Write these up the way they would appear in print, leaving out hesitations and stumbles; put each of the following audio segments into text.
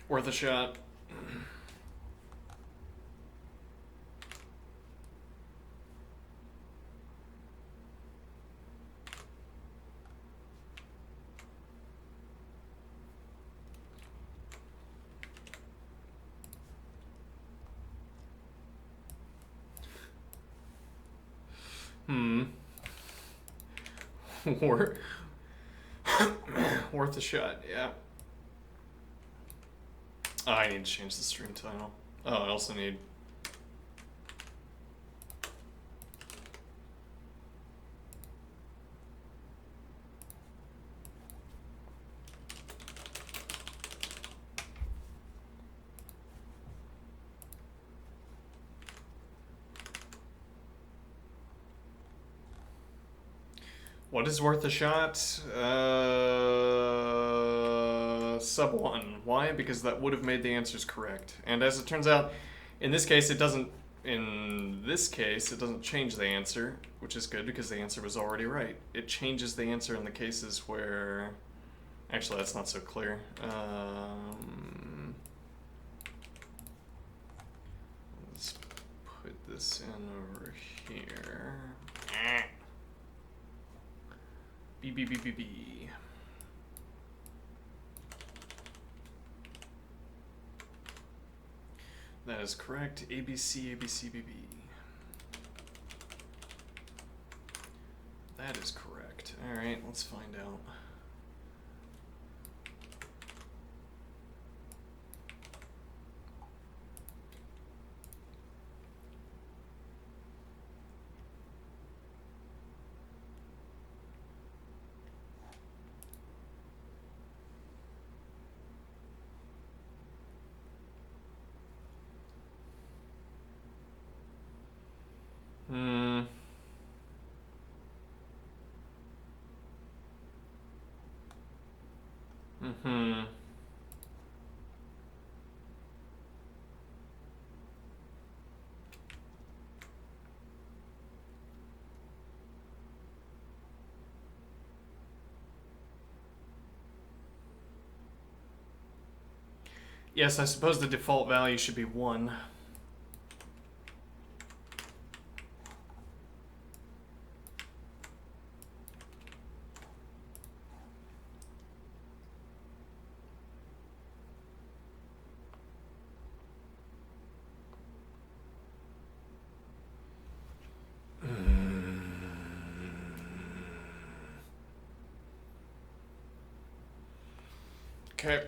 Worth a shot. Worth worth a shot, yeah. Oh, I need to change the stream title. Oh, I also need... What is worth a shot? Sub 1. Why? Because that would have made the answers correct. And as it turns out, in this case, it doesn't change the answer, which is good because the answer was already right. It changes the answer in the cases where... Actually, that's not so clear. Let's put this in over here. B. That is correct. ABC, BB. That is correct. Alright, let's find out. Yes, I suppose the default value should be 1. Okay.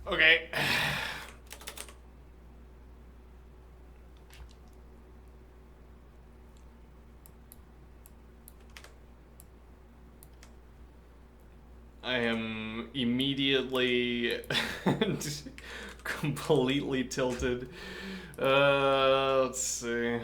Okay. I am immediately completely tilted. Let's see.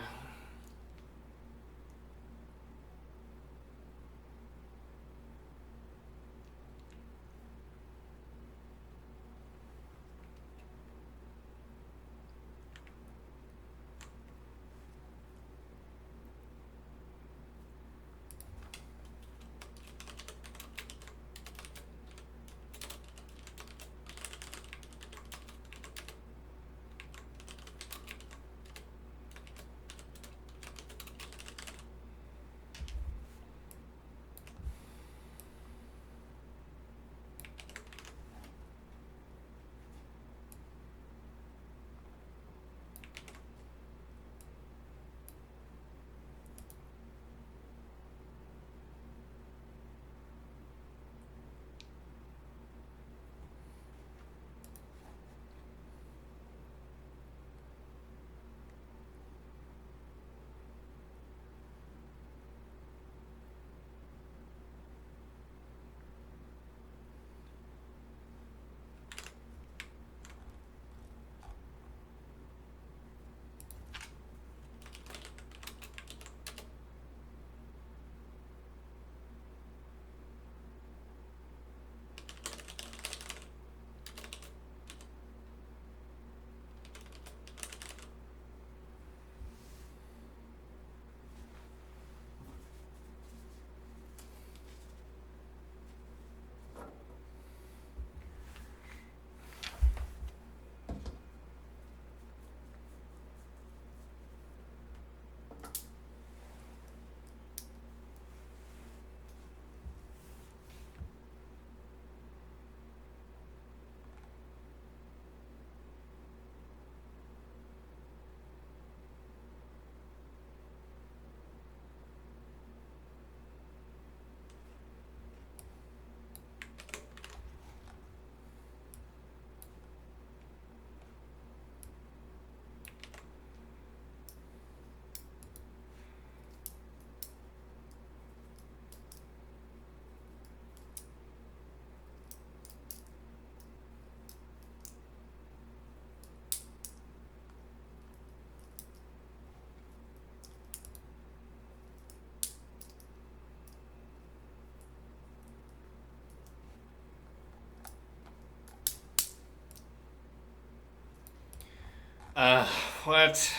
What?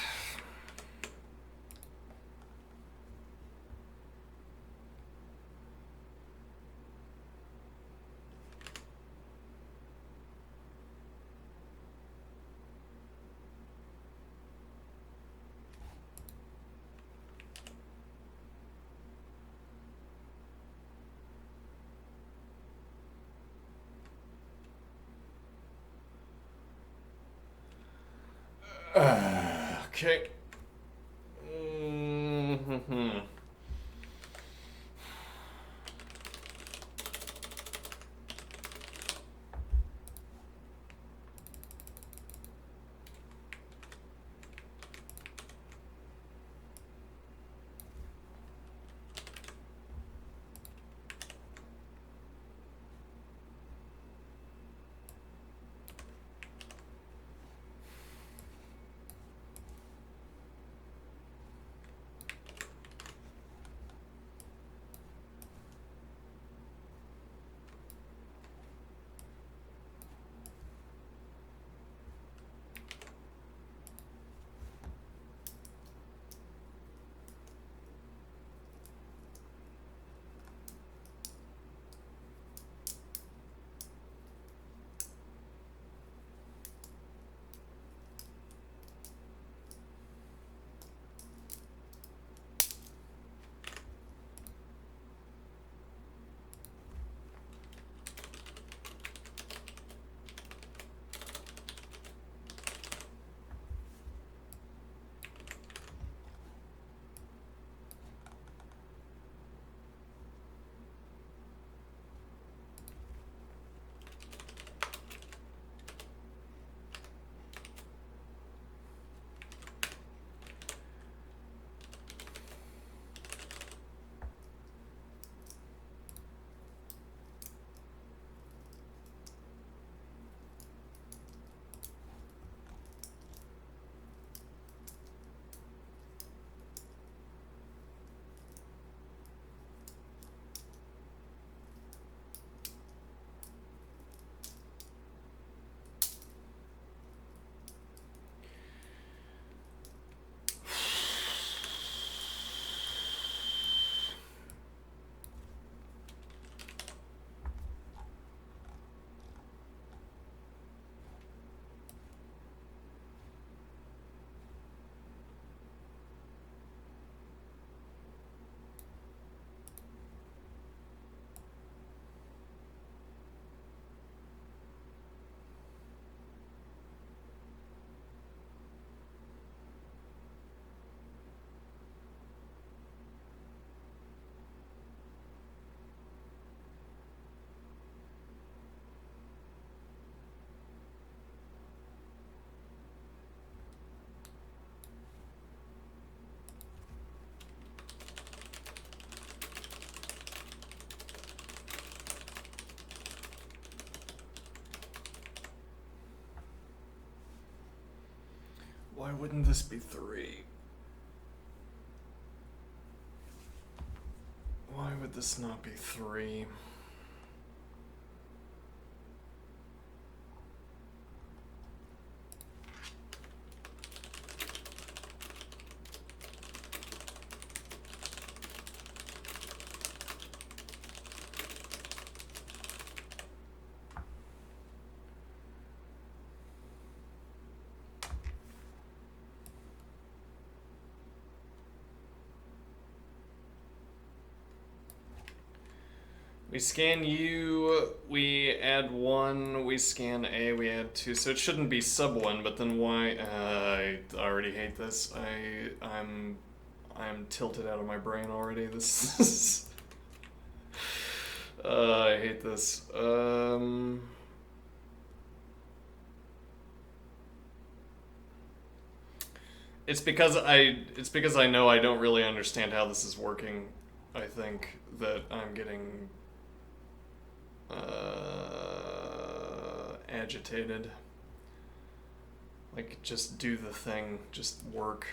Okay. Mm-hmm. Why wouldn't this be 3? Why would this not be 3? We scan U, we add 1, we scan A, we add 2, so it shouldn't be sub 1, but then why? I already hate this. I'm tilted out of my brain already. This is... I hate this. It's because I know I don't really understand how this is working. I think that I'm getting agitated. Like, just do the thing, just work.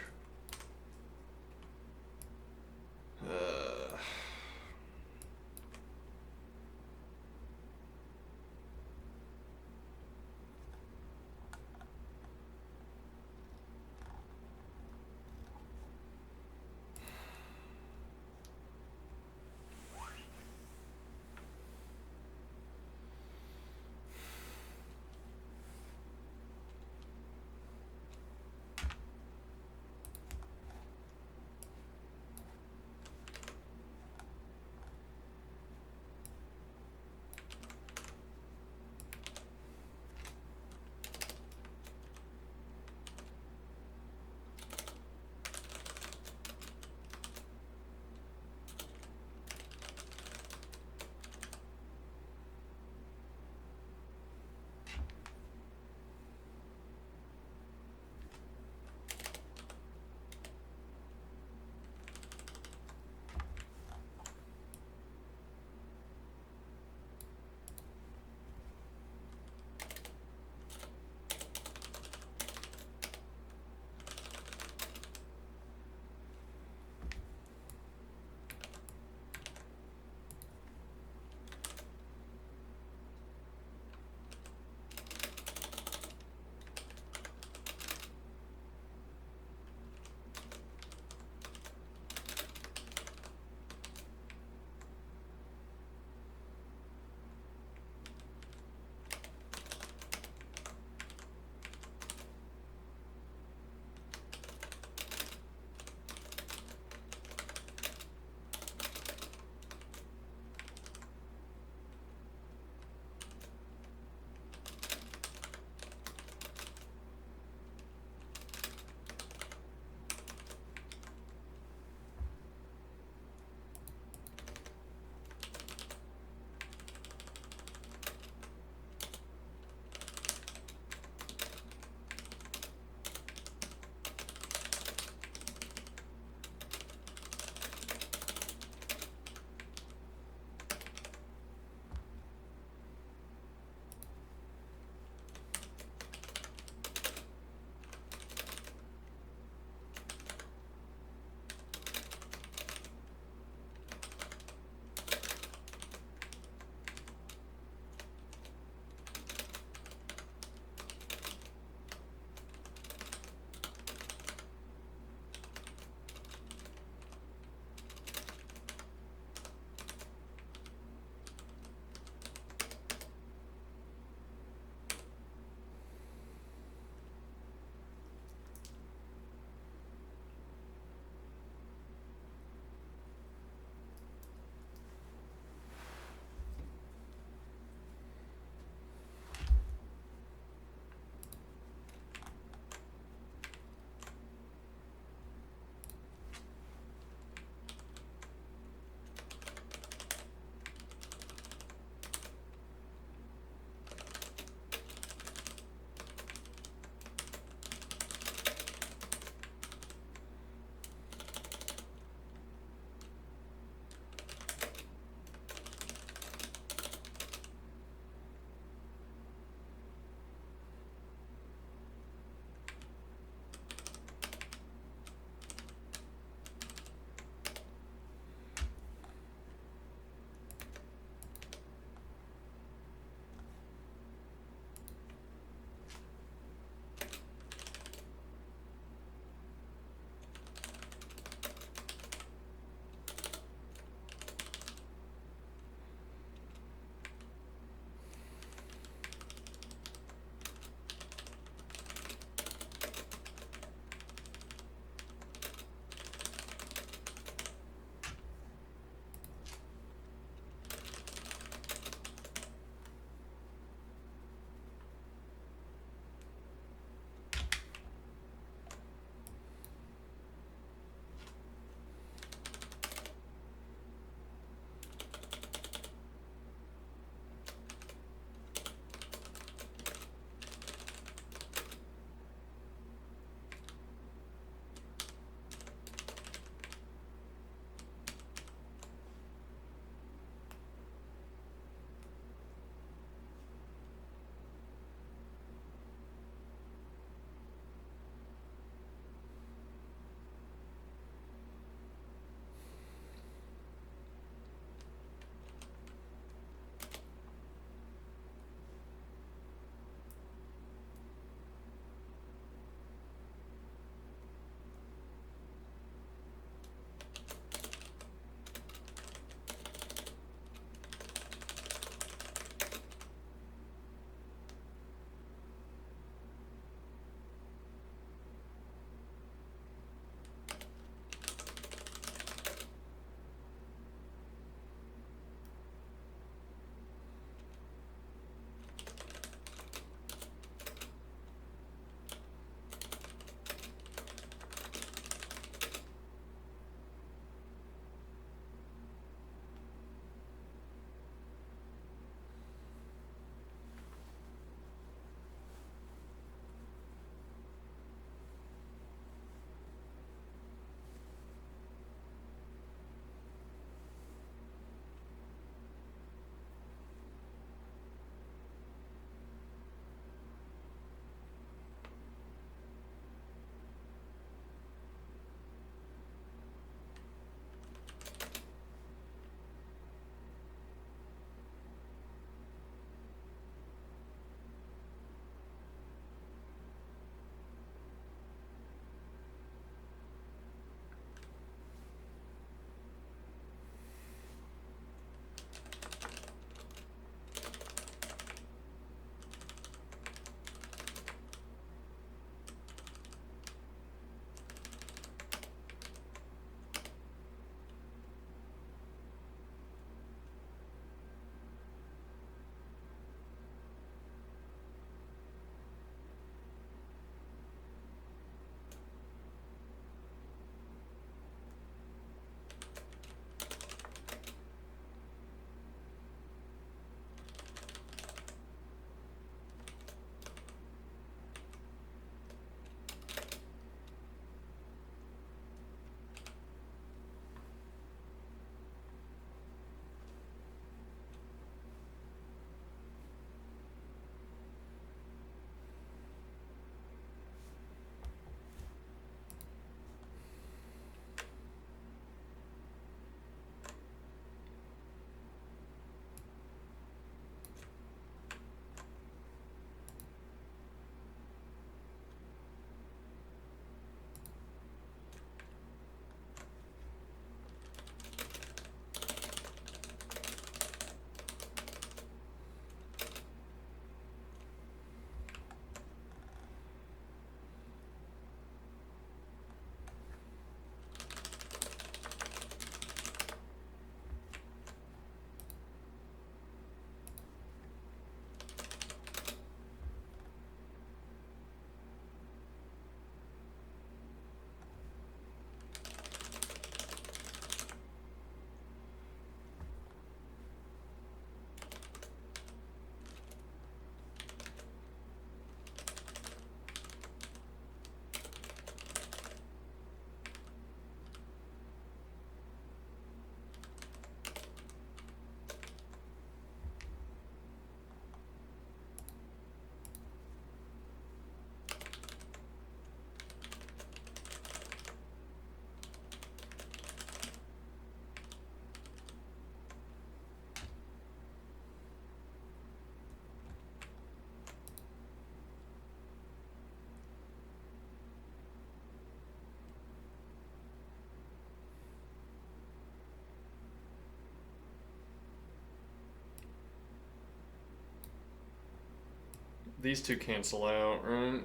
These two cancel out, right?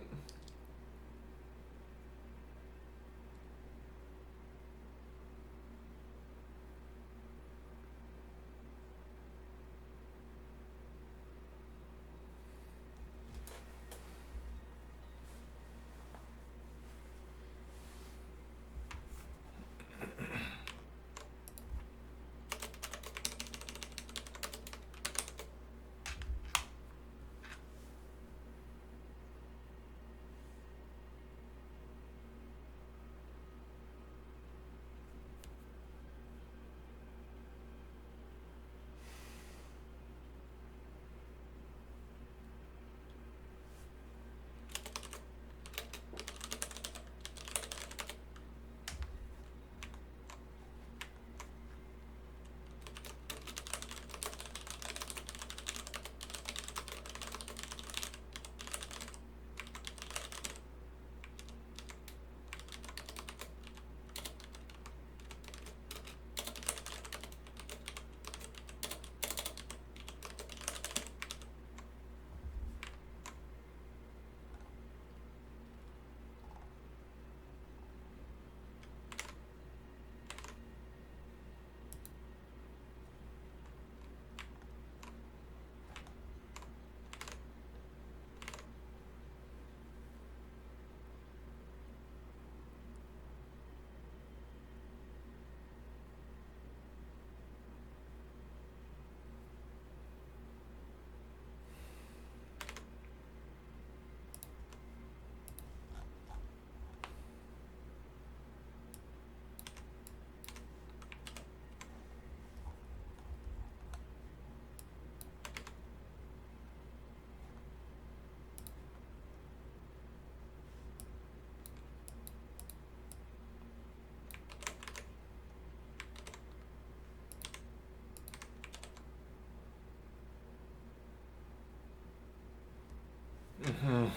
Mm-hmm.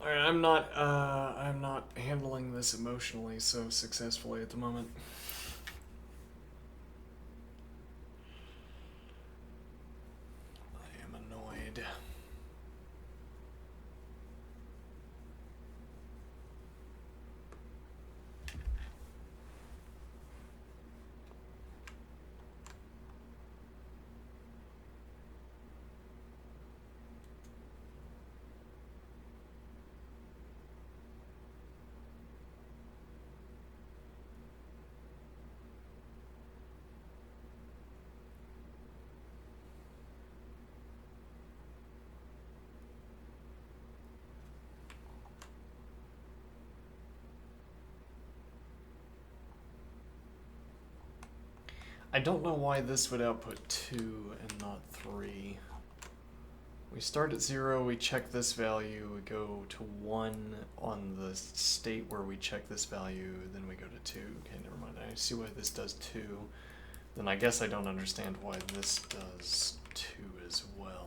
Alright, I'm not handling this emotionally so successfully at the moment. I am annoyed. I don't know why this would output 2 and not 3. We start at 0, we check this value, we go to 1 on the state where we check this value, then we go to 2. Okay, never mind. I see why this does 2. Then I guess I don't understand why this does 2 as well.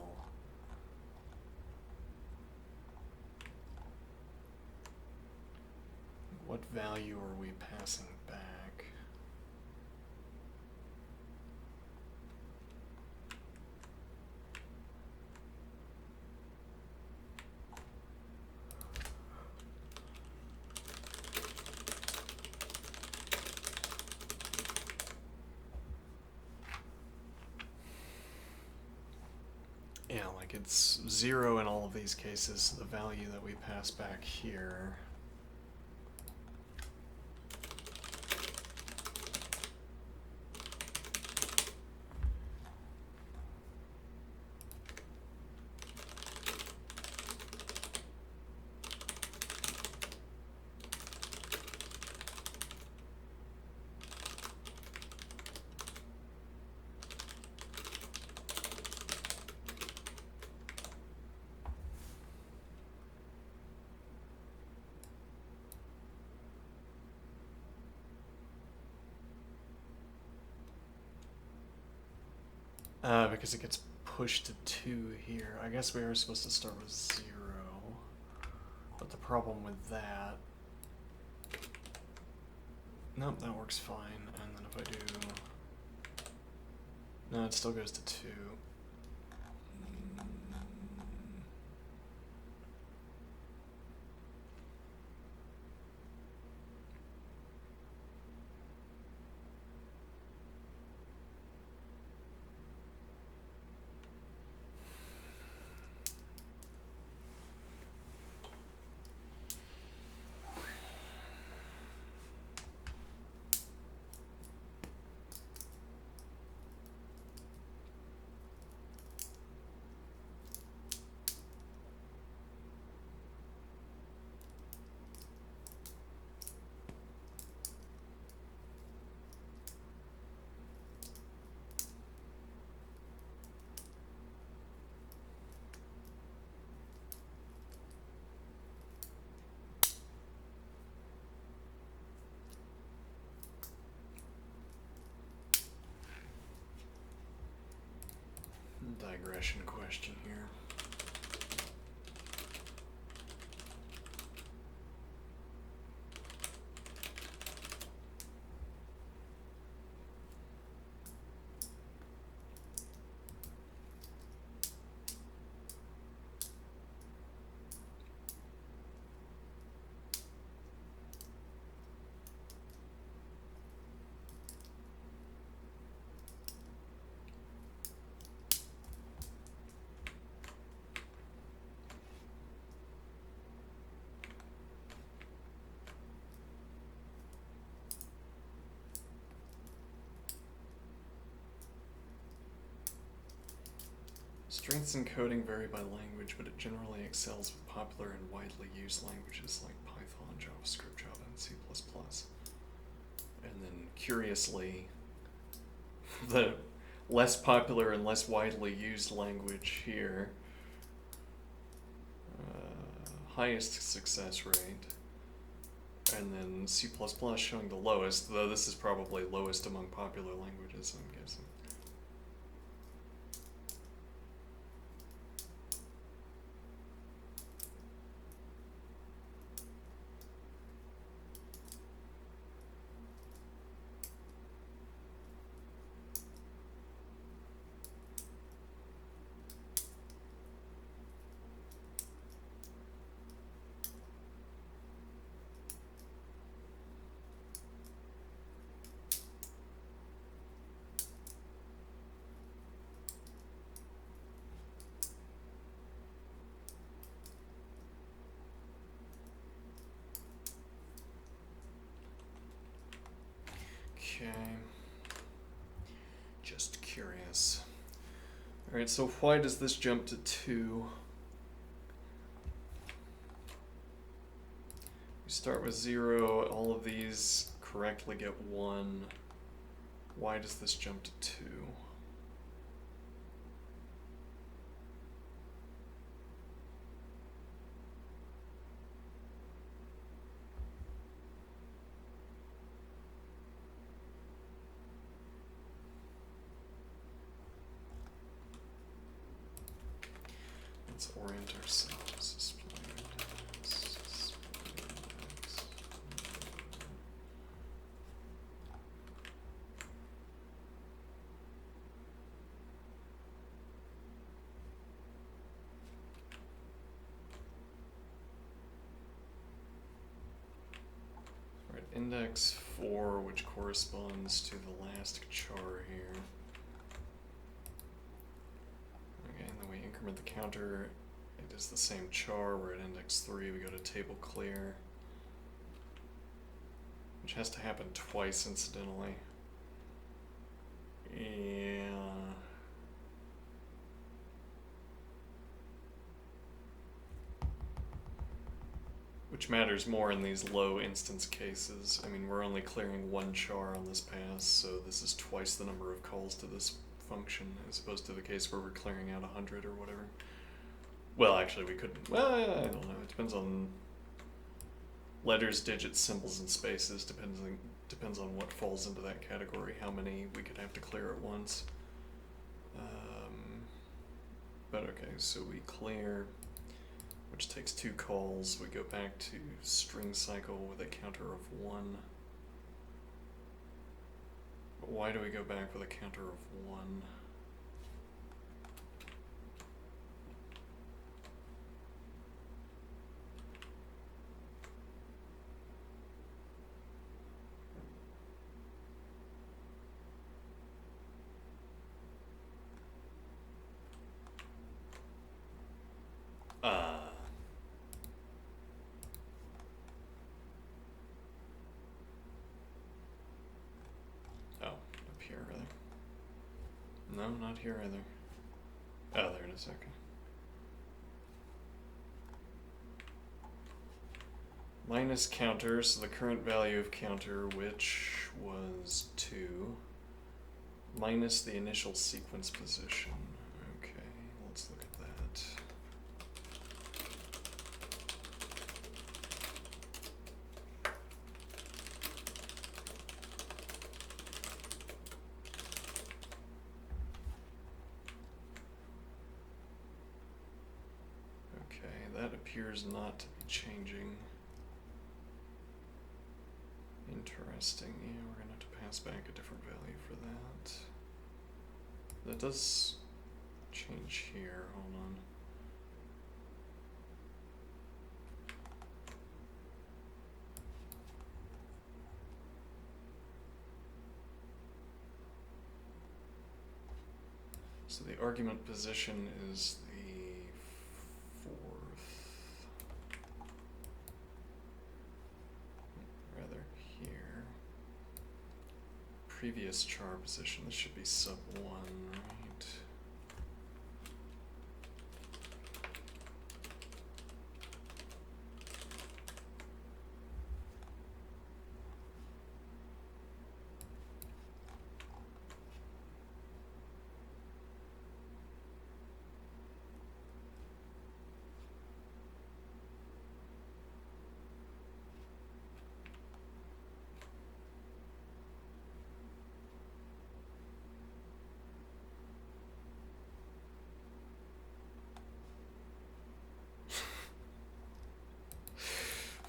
What value are we passing back? Yeah, like it's 0 in all of these cases, the value that we pass back here. Because it gets pushed to 2 here. I guess we were supposed to start with 0. But the problem with that... Nope, that works fine. And then if I do... No, it still goes to 2. Digression question here. Strengths in coding vary by language, but it generally excels with popular and widely used languages like Python, JavaScript, Java, and C++. And then, curiously, the less popular and less widely used language here, highest success rate, and then C++ showing the lowest, though this is probably lowest among popular languages, I'm guessing. Okay, just curious. Alright, so why does this jump to 2? We start with 0, all of these correctly get 1. Why does this jump to 2? Let's orient ourselves. Alright, index 4, which corresponds to the last char here. Okay, and then we increment the counter. It is the same char. We're at index 3. We go to table clear, which has to happen twice, incidentally. Yeah. Which matters more in these low instance cases. I mean, we're only clearing 1 char on this pass, so this is twice the number of calls to this function as opposed to the case where we're clearing out 100 or whatever. Well, actually, we couldn't. Well, I don't know. It depends on letters, digits, symbols, and spaces. Depends on what falls into that category. How many we could have to clear at once. But okay, so we clear, which takes 2 calls. We go back to string cycle with a counter of 1. But why do we go back with a counter of 1? Oh, up here, rather. No, not here either. Oh, there it is, okay. Minus counter, so the current value of counter, which was 2, minus the initial sequence position. Okay, let's look at that. Okay, that appears not to be changing. Interesting. Yeah, we're gonna have to pass back a different value for that. That does change here. Hold on. So the argument position is the 4th. Rather, here. Previous char position, this should be sub 1, right?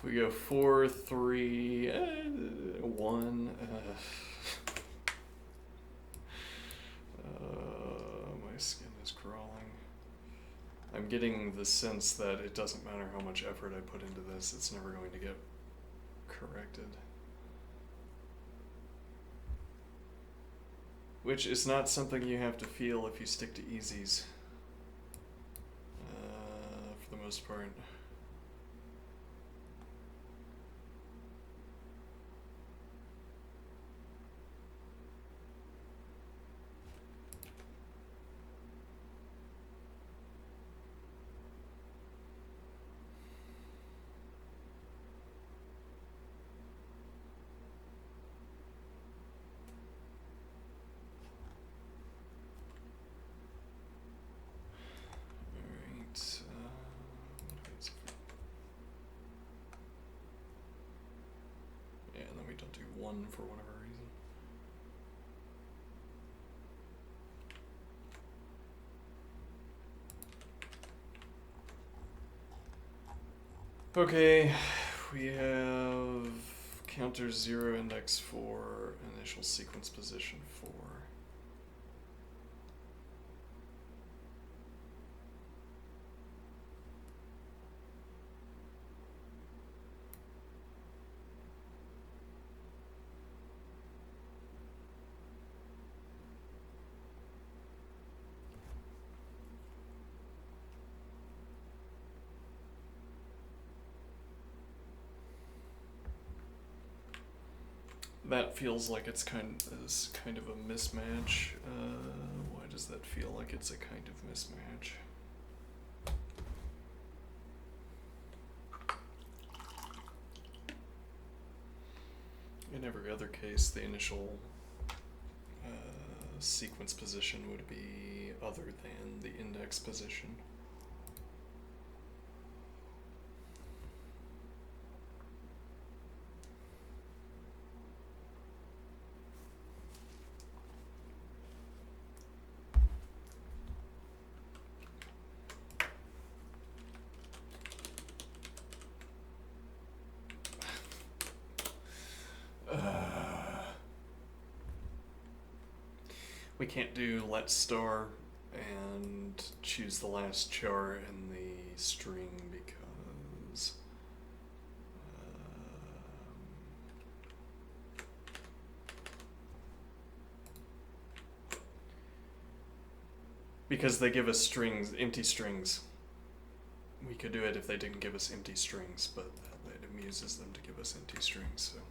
We go 4, 3, 1. My skin is crawling. I'm getting the sense that it doesn't matter how much effort I put into this, it's never going to get corrected. Which is not something you have to feel if you stick to easies. For the most part. For whatever reason. Okay, we have counter 0, index 4, initial sequence position 4. That feels like it's kind of a mismatch. Why does that feel like it's a kind of mismatch? In every other case, the initial sequence position would be other than the index position. We can't do let star and choose the last char in the string because because they give us strings, empty strings. We could do it if they didn't give us empty strings, but it amuses them to give us empty strings, so.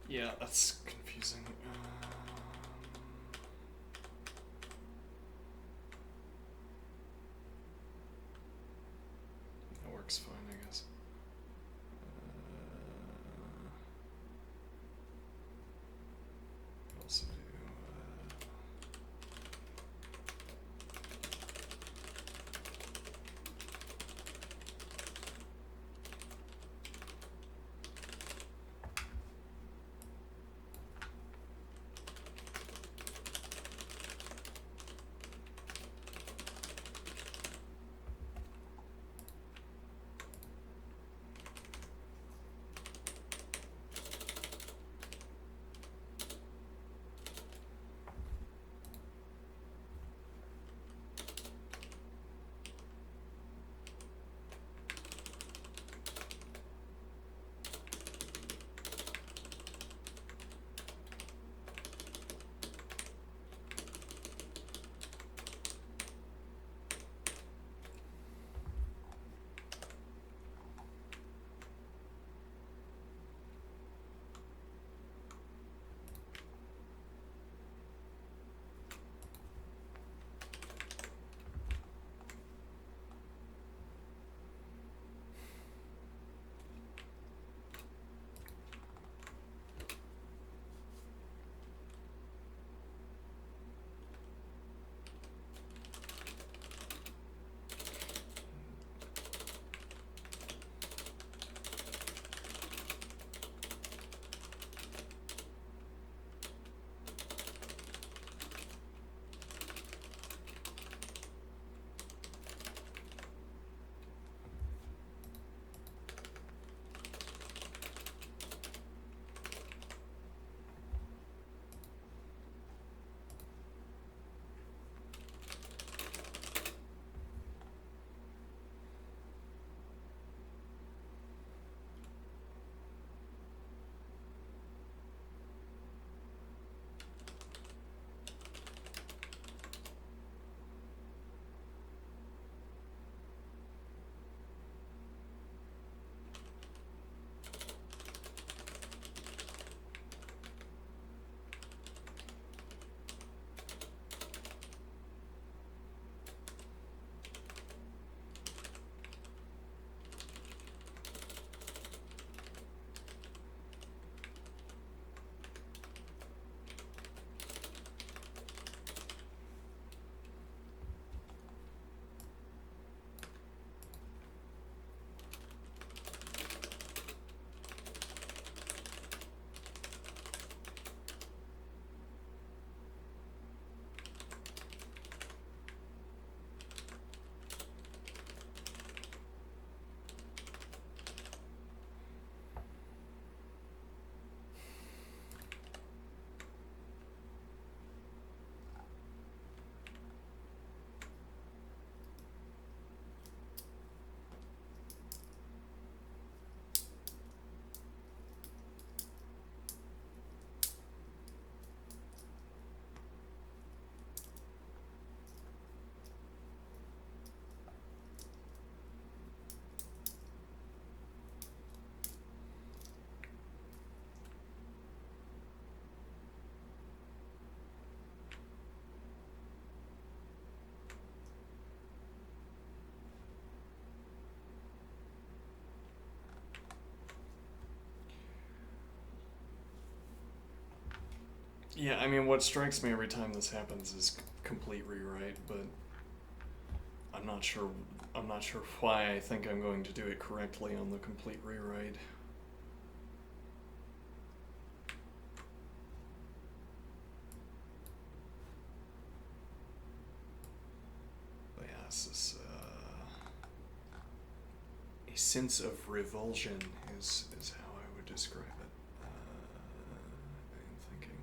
Yeah, that's confusing. That works fine, I guess. Also do. Yeah, I mean, what strikes me every time this happens is complete rewrite, but I'm not sure. I'm not sure why I think I'm going to do it correctly on the complete rewrite. But yeah, this is a sense of revulsion is how I would describe it. I'm thinking.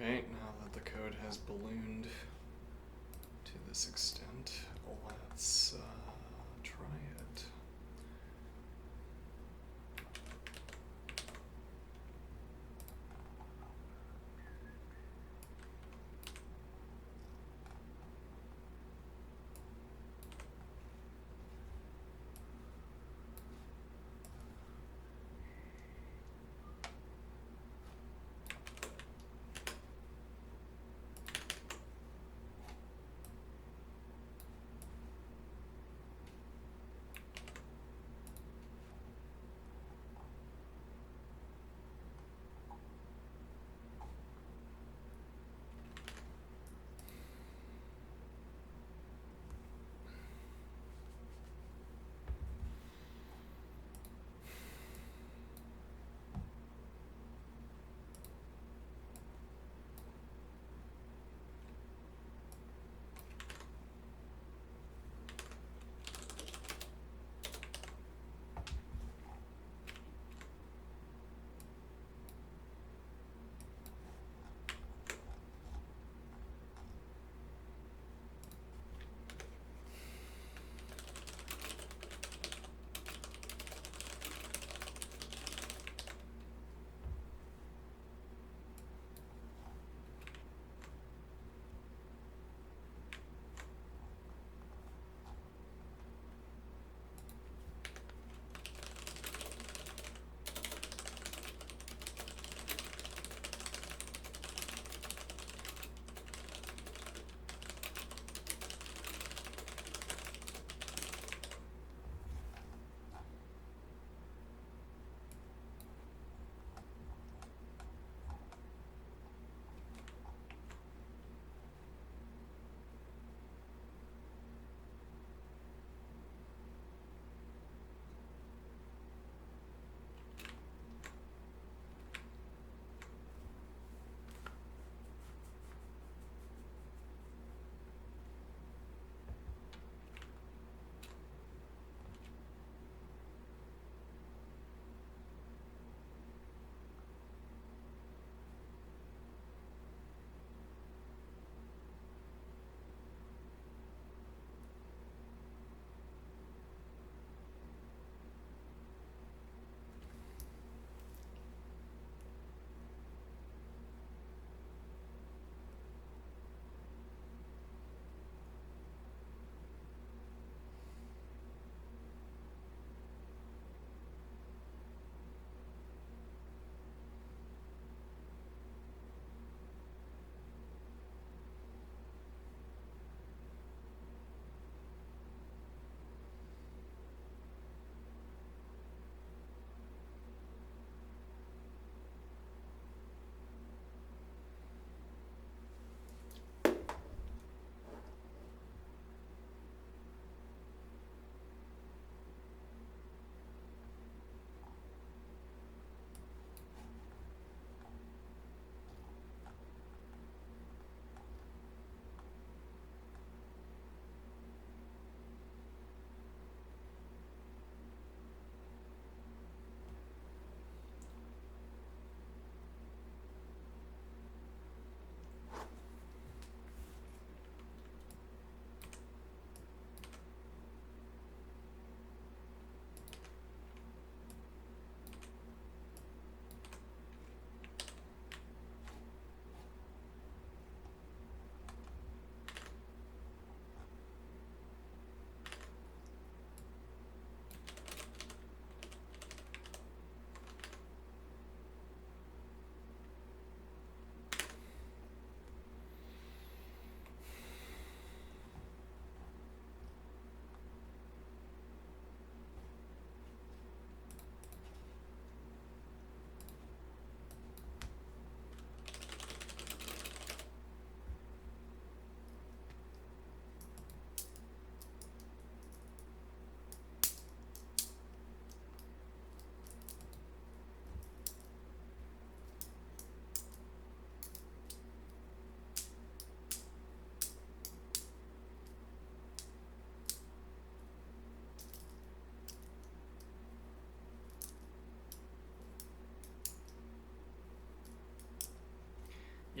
Okay, now that the code has ballooned to this extent, let's try it.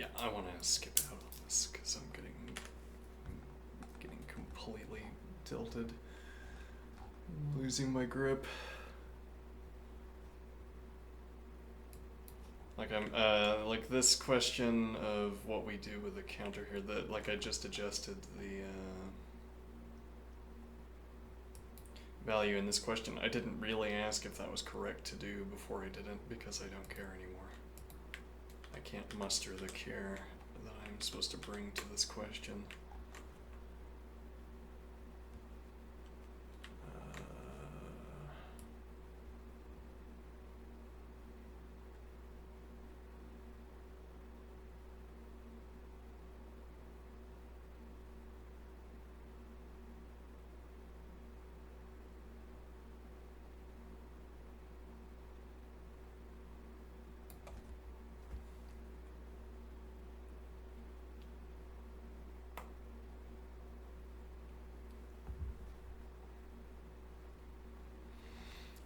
Yeah, I want to skip out on this because I'm getting completely tilted, losing my grip. Like like this question of what we do with the counter here, that like I just adjusted the value in this question. I didn't really ask if that was correct to do before I did it because I don't care anymore. I can't muster the care that I'm supposed to bring to this question.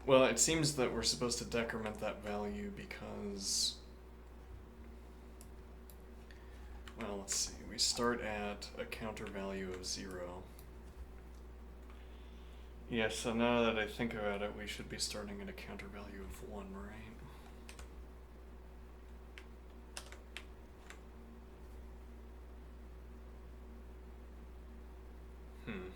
Well, it seems that we're supposed to decrement that value because, well, let's see, we start at a counter value of 0. Yeah, so now that I think about it, we should be starting at a counter value of 1, right? Hmm.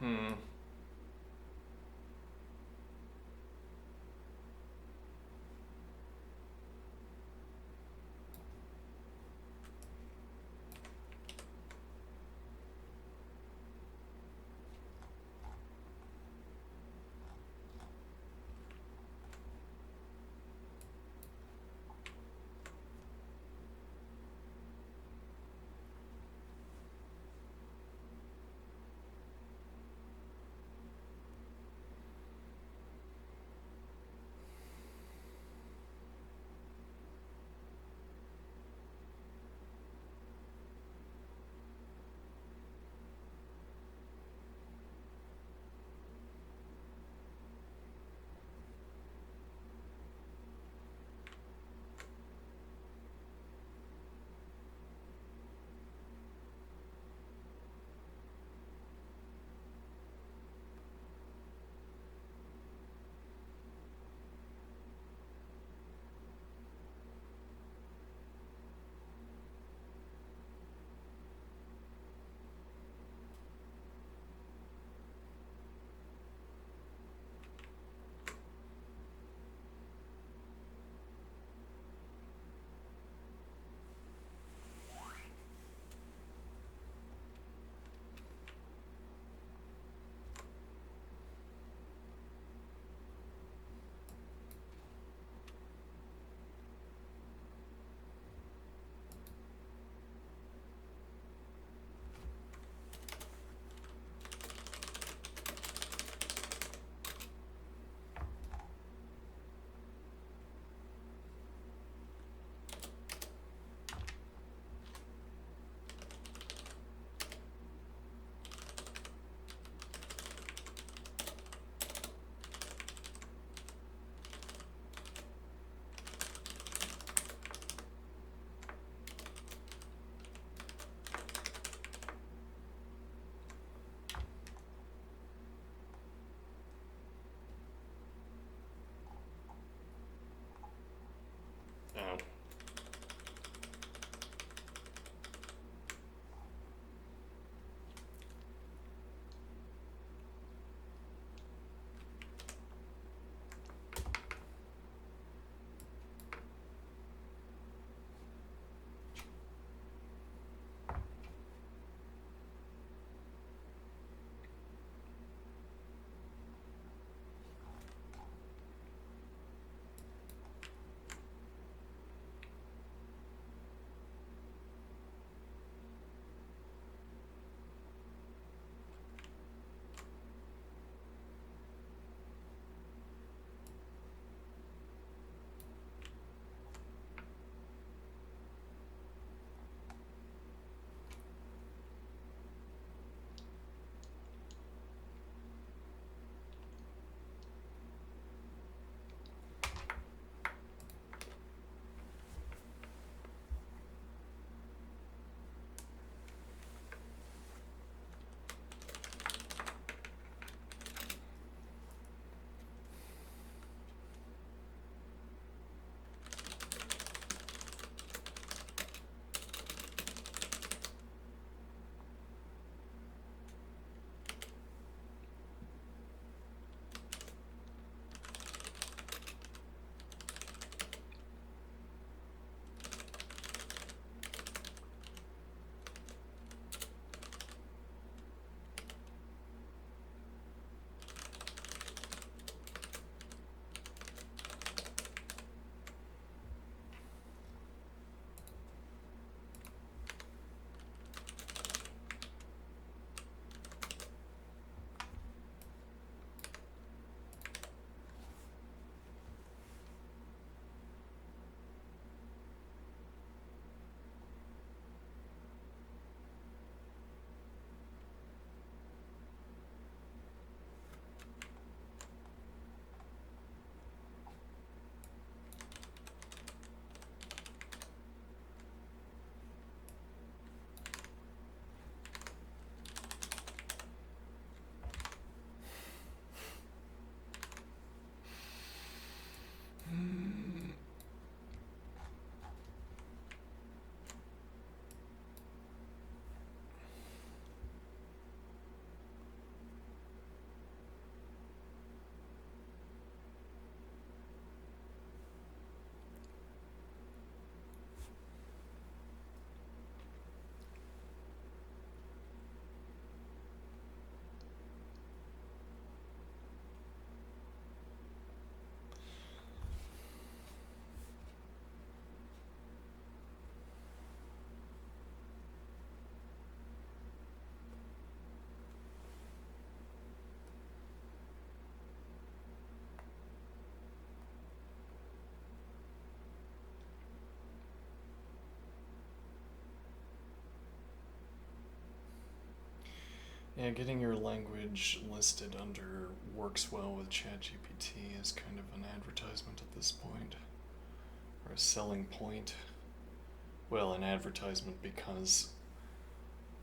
Hmm. Yeah, getting your language listed under works well with ChatGPT is kind of an advertisement at this point, or a selling point. Well, an advertisement because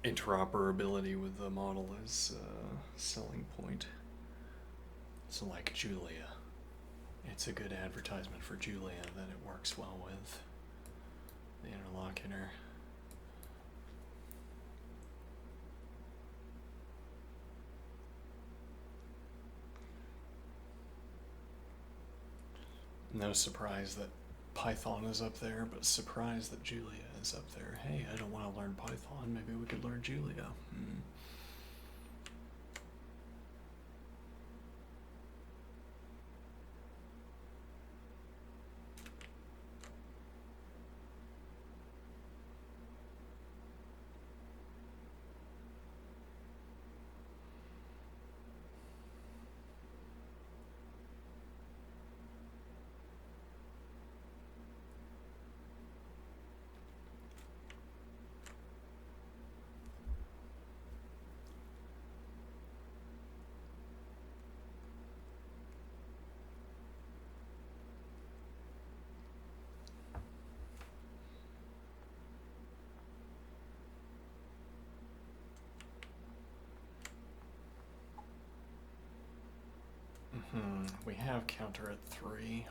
interoperability with the model is a selling point. So like Julia. It's a good advertisement for Julia that it works well with the interlocutor. No surprise that Python is up there, but surprised that Julia is up there. Hey, I don't want to learn Python. Maybe we could learn Julia. We have counter at 3.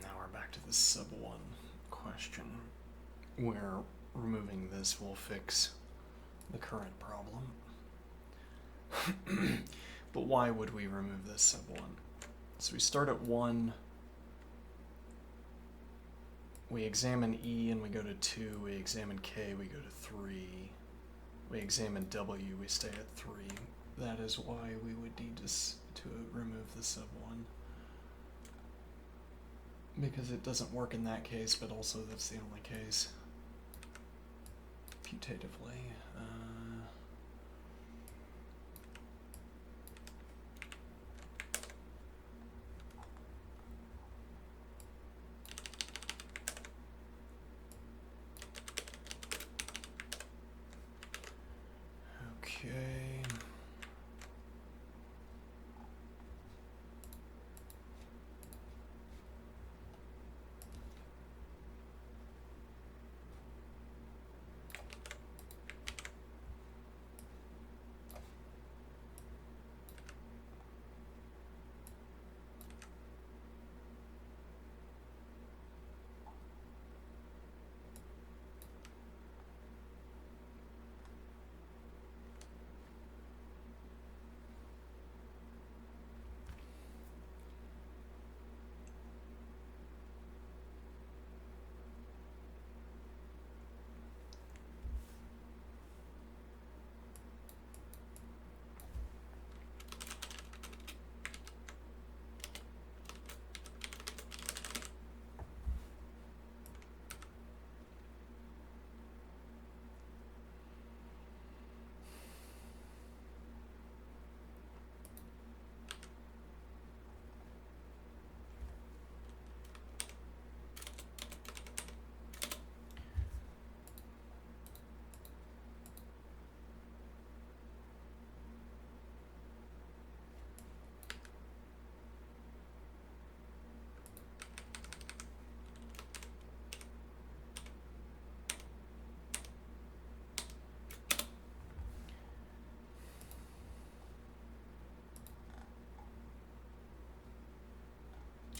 Now we're back to the sub 1 question, where removing this will fix the current problem. But why would we remove this sub 1? So we start at 1, we examine E and we go to 2, we examine K, we go to 3, we examine W, we stay at 3. That is why we would need to remove the sub 1. Because it doesn't work in that case, but also that's the only case. Putatively. Okay.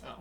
Oh.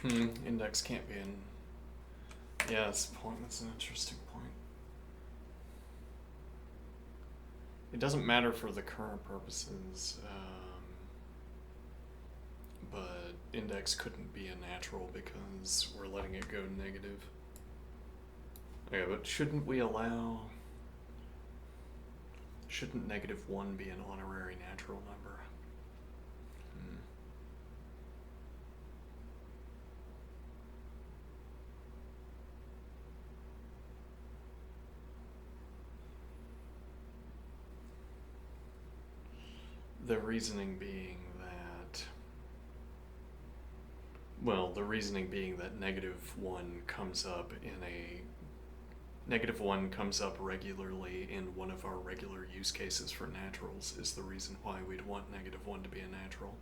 Index can't be in. Yeah, that's the point. That's an interesting point. It doesn't matter for the current purposes, but index couldn't be a natural because we're letting it go negative. Okay, but shouldn't we allow... Shouldn't -1 be an honorary natural number? The reasoning being that... Well, the reasoning being that -1 comes up in a... -1 comes up regularly in one of our regular use cases for naturals is the reason why we'd want -1 to be a natural.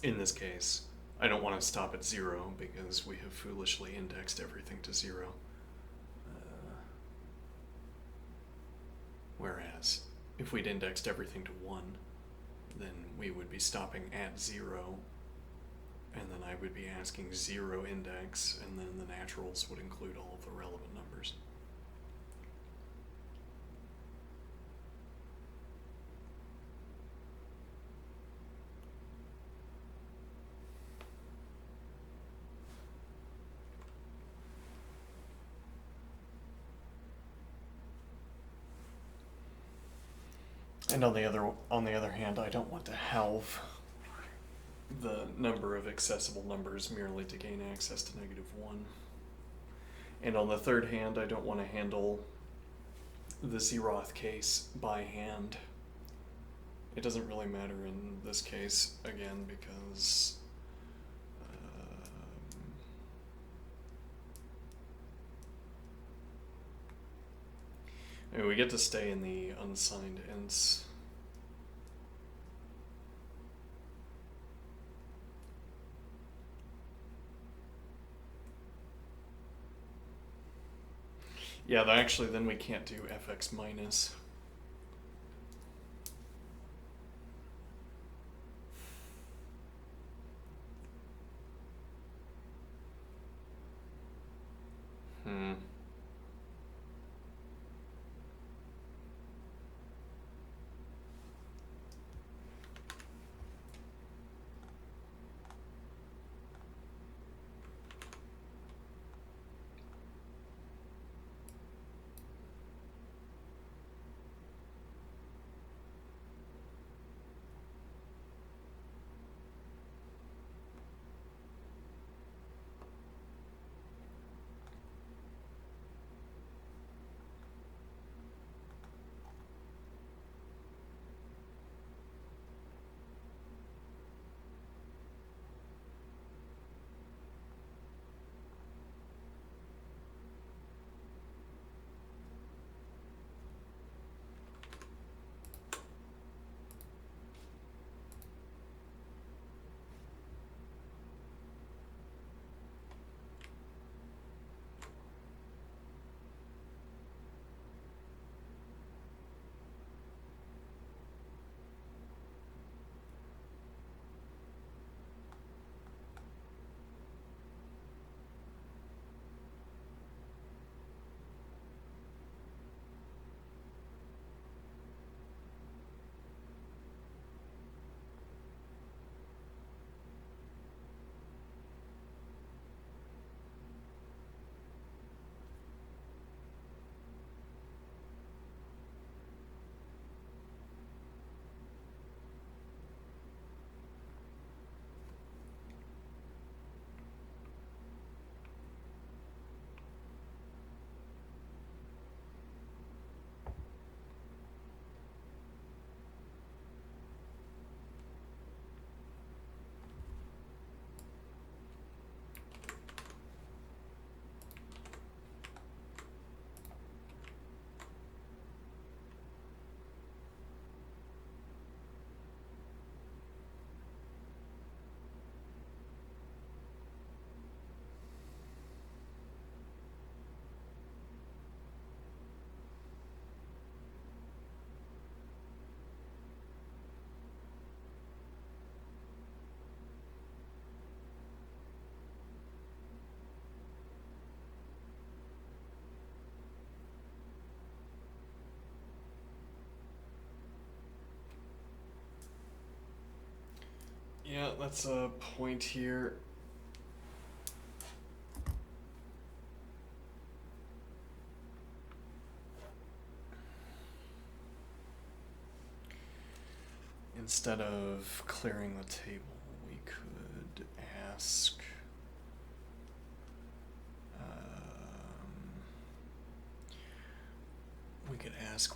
In this case, I don't want to stop at 0 because we have foolishly indexed everything to 0. Whereas, if we'd indexed everything to 1, then we would be stopping at 0, and then I would be asking 0 index, and then the naturals would include all of the relevant numbers. And on the other hand, I don't want to halve the number of accessible numbers merely to gain access to -1. And on the third hand, I don't want to handle the Zeroth case by hand. It doesn't really matter in this case, again, because I mean, we get to stay in the unsigned ints. Yeah, actually, then we can't do fx minus. that's a point here. Instead of clearing the table, we could ask,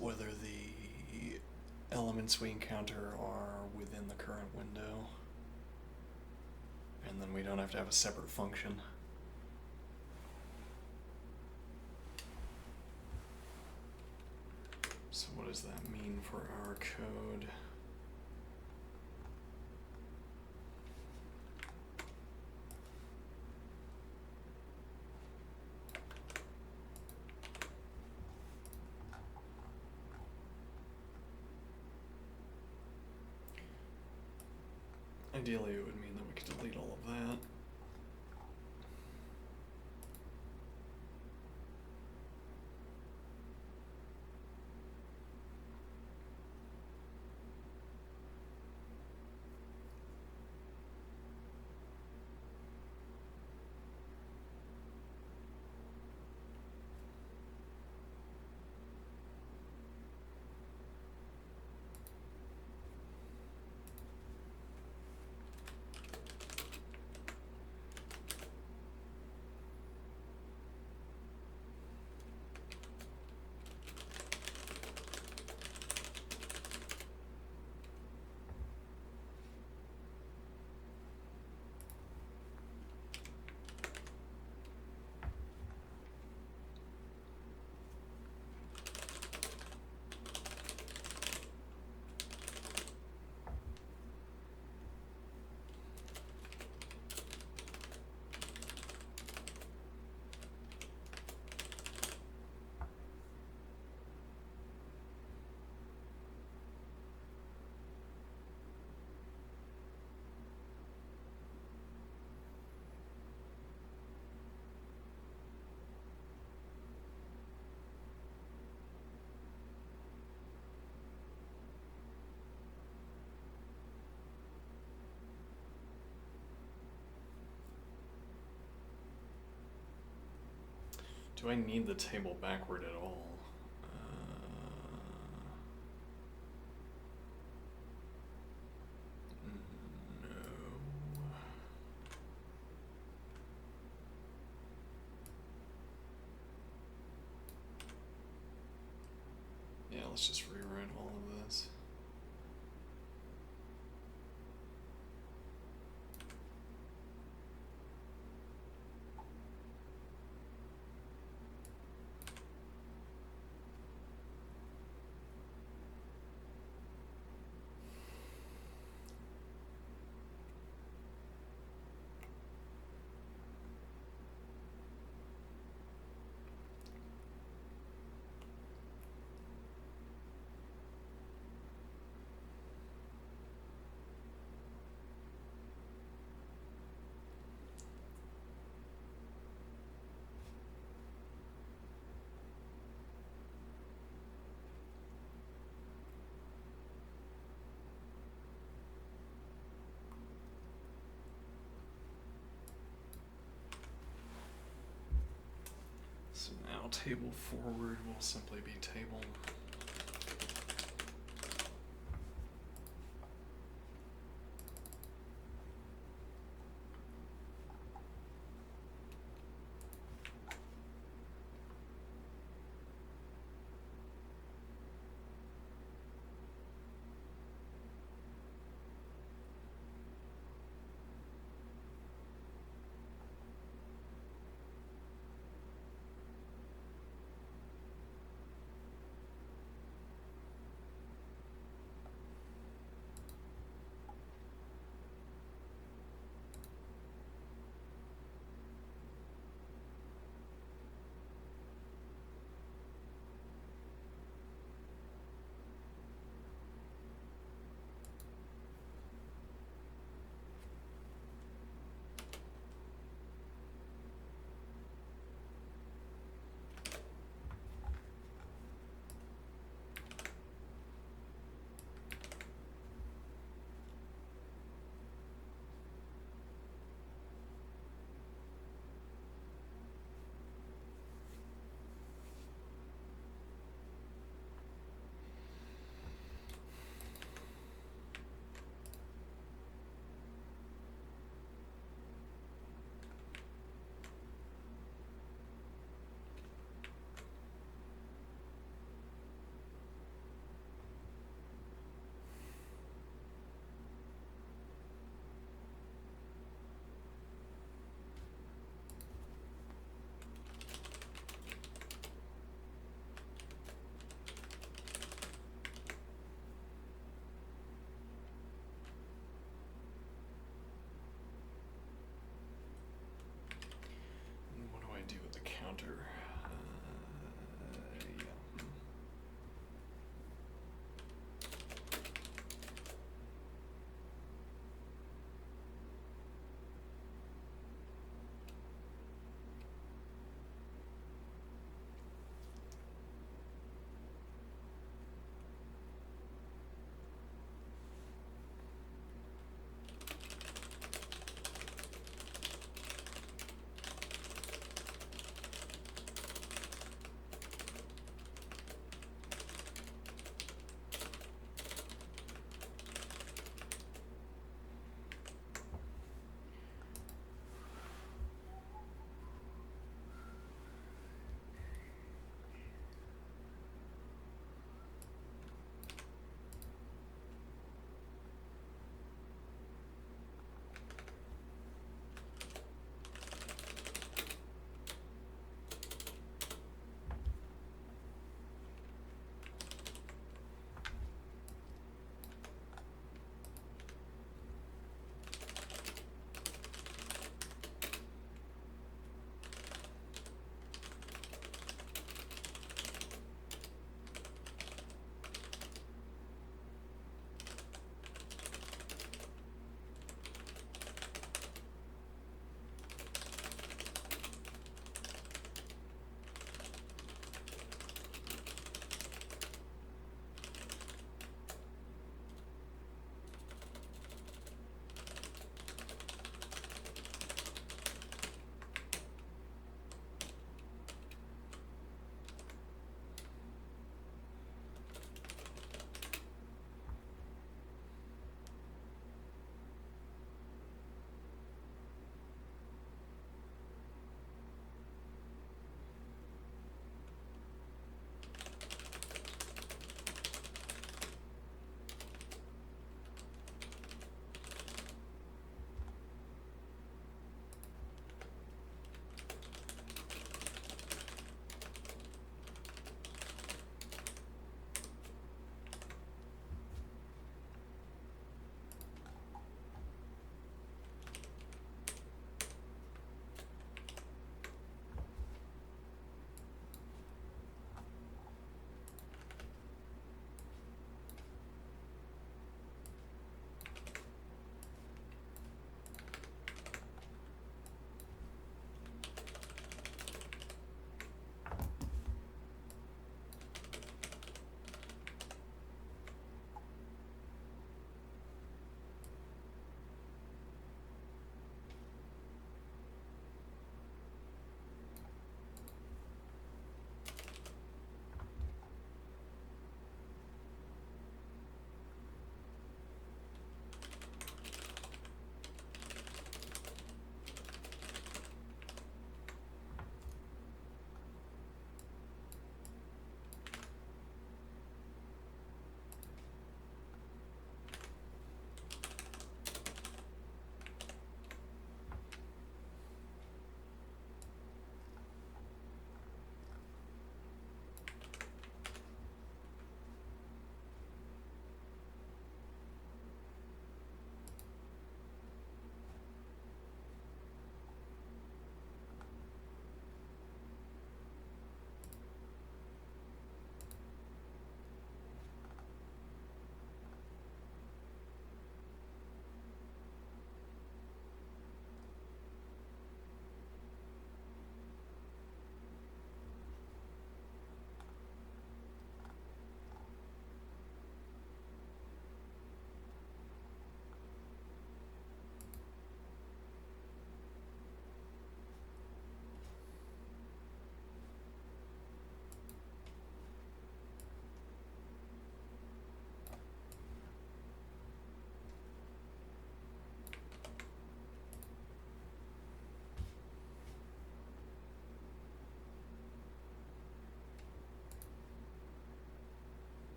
whether the elements we encounter are within the current window. And then we don't have to have a separate function. So what does that mean for our code? Ideally, it would mean that we could delete all of that. Do I need the table backward at all? No. Yeah, let's just rewrite all of this. So now table forward will simply be table.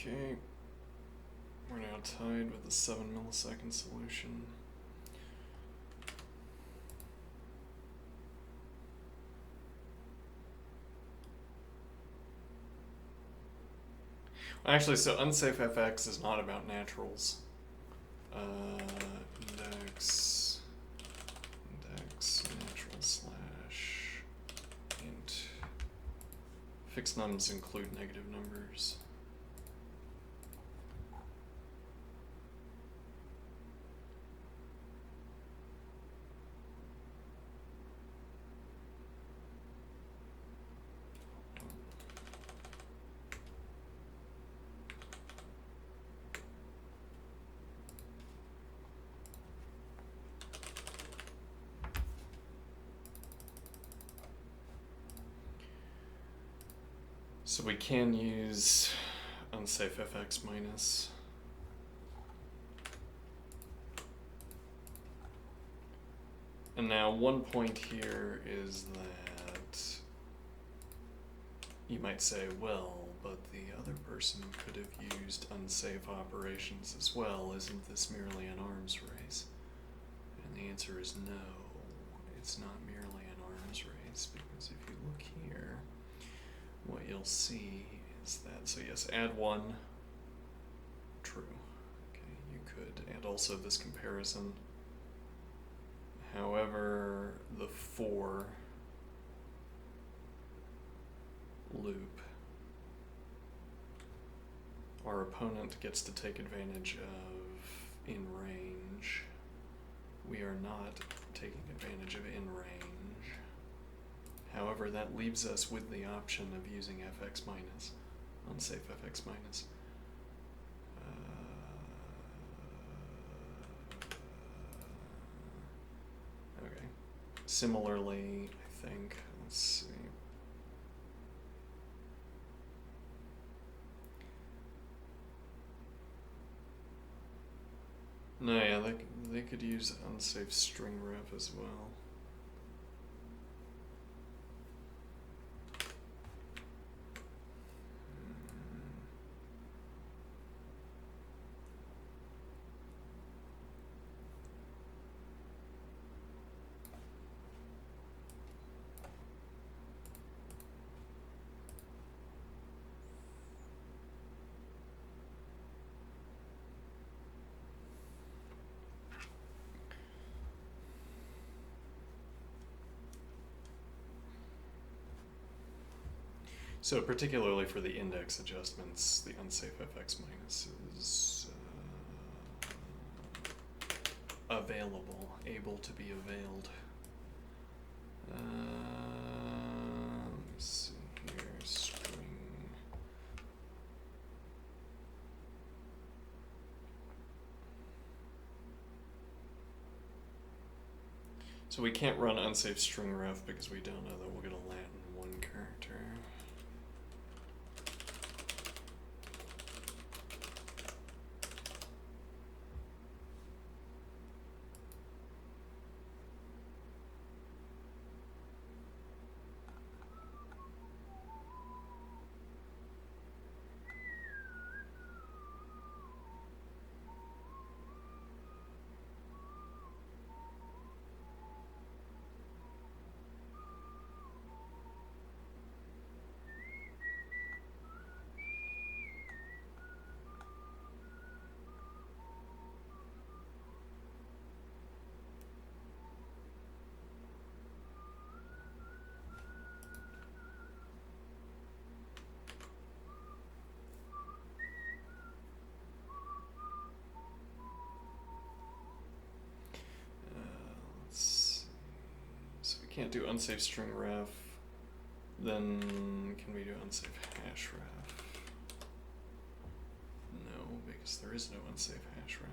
Okay. We're now tied with a 7 millisecond solution. Actually, so unsafe FX is not about naturals. Index natural slash int. Fixed nums include negative numbers. So we can use unsafe fx minus. And now one point here is that you might say, well, but the other person could have used unsafe operations as well. Isn't this merely an arms race? And the answer is no, it's not merely an arms race, because if you look here, what you'll see is that, so yes, add 1, true. Okay, you could, and also this comparison. However, the for loop, our opponent gets to take advantage of in range. We are not taking advantage of in range. However, that leaves us with the option of using fx minus, unsafe fx minus. Okay. Similarly, I think, let's see. No, yeah, they could use unsafe string ref as well. So particularly for the index adjustments, the unsafe fx minus is available, able to be availed. Let's see here, string. So we can't run unsafe string ref because we don't know that we'll get a Latin 1 character. Can't do unsafe string ref, then can we do unsafe hash ref? No, because there is no unsafe hash ref.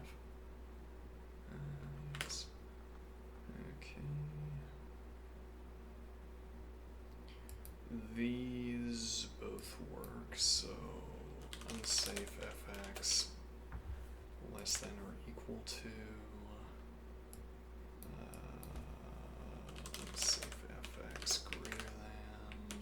Yes. Okay. These both work, so unsafe fx less than or equal to unsafe fx greater than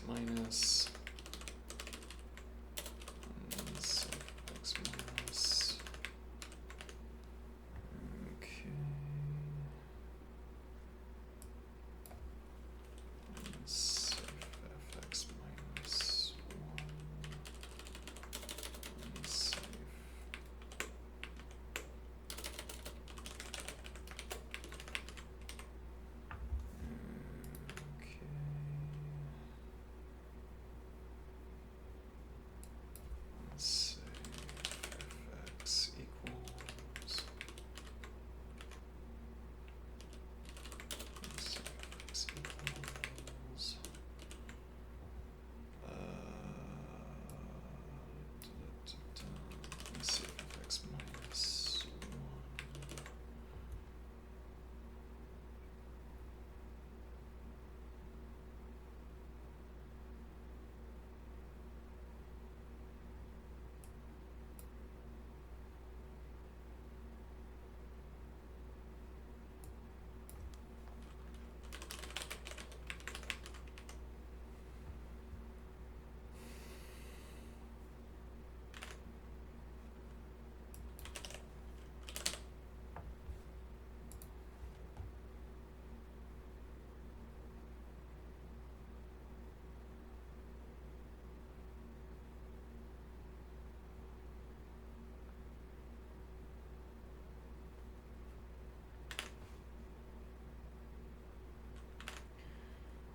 minus unsafe x minus. Okay. Unsafe fx minus 1. Unsafe. Okay. Unsafe fx equals unsafe fx equals unsafe fx minus 1.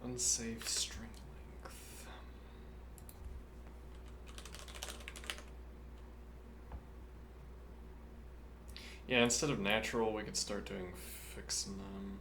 Unsafe string length. Yeah, instead of natural, we could start doing fixing them.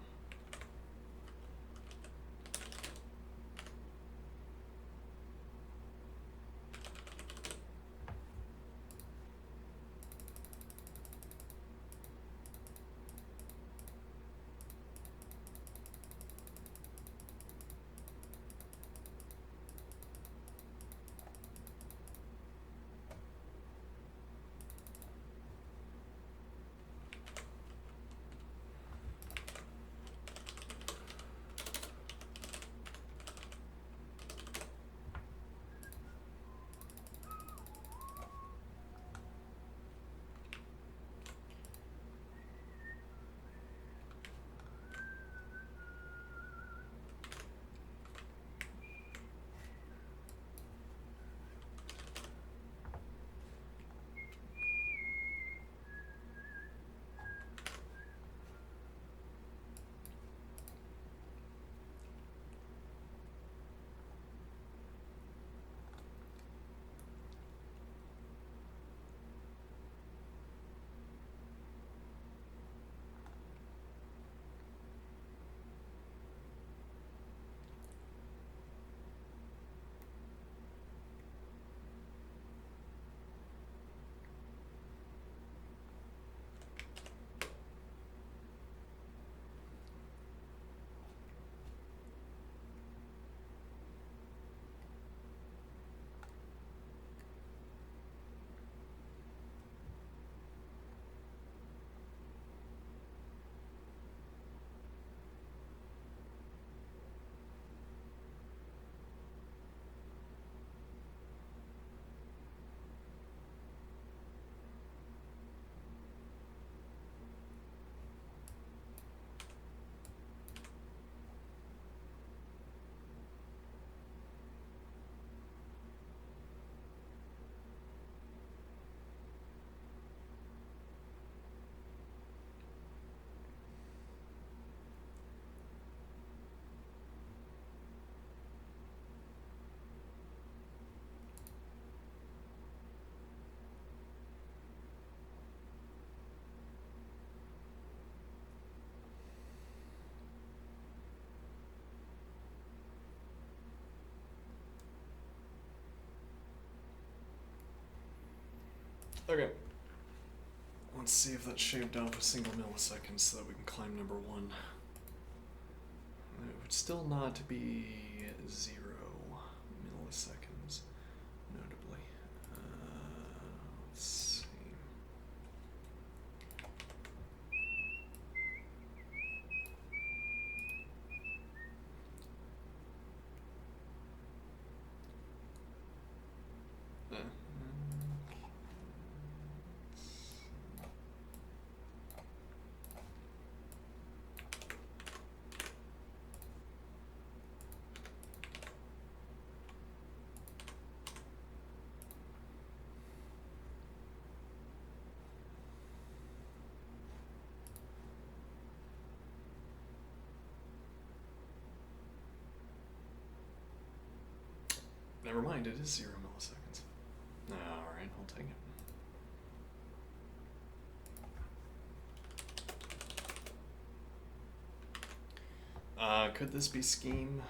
Okay. Let's see if that's shaved off a single millisecond so that we can climb number 1. It would still not be 0 milliseconds, notably. Let's see. Never mind, it is 0 milliseconds. Alright, I'll take it. Could this be scheme?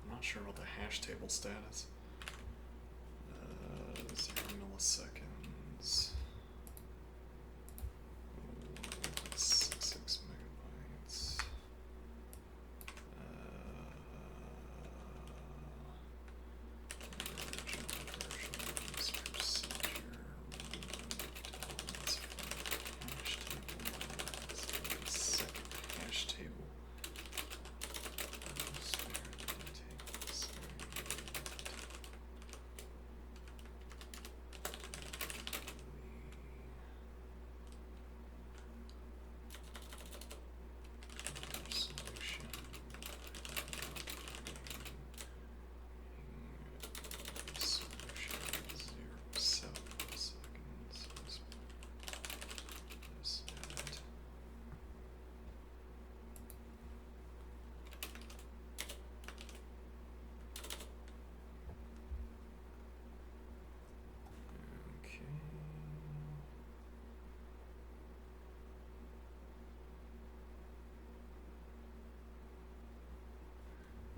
I'm not sure about the hash table status. 0 milliseconds. 6 megabytes. Hash table.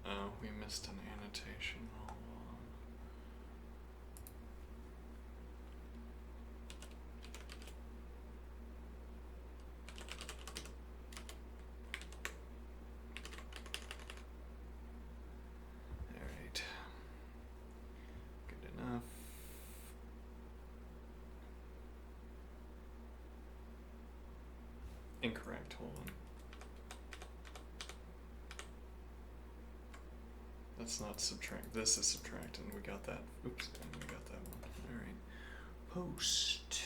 Oh, we missed an annotation. Hold on. Alright. Good enough. Incorrect, hold on. That's not subtract. This is subtract, and we got that. Oops, and we got that one. Alright. Post.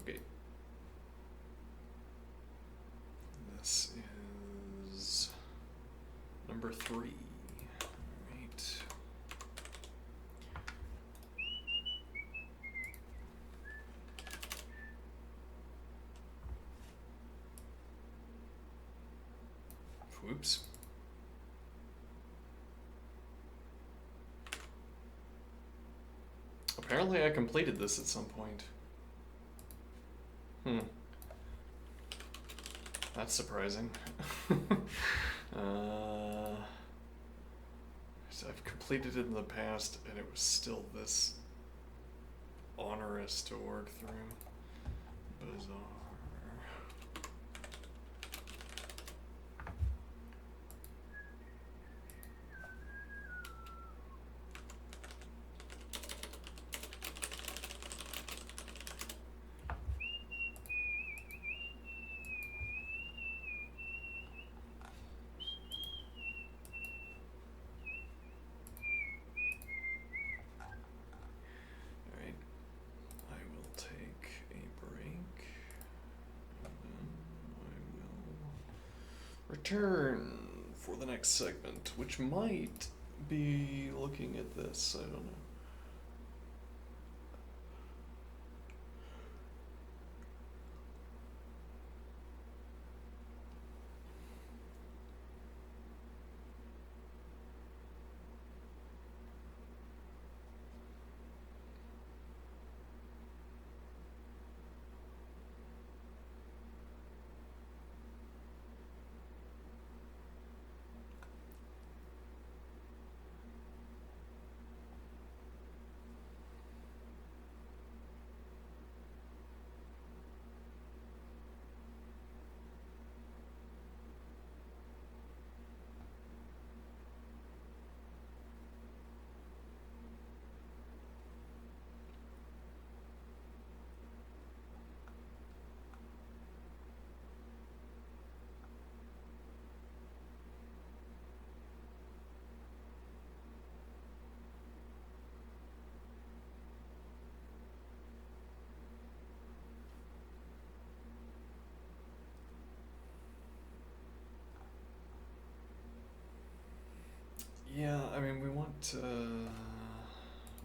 Okay. This is number 3. Alright. Whoops. Apparently I completed this at some point. That's surprising. So I've completed it in the past, and it was still this onerous to work through. Bizarre. Return for the next segment, which might be looking at this. I don't know.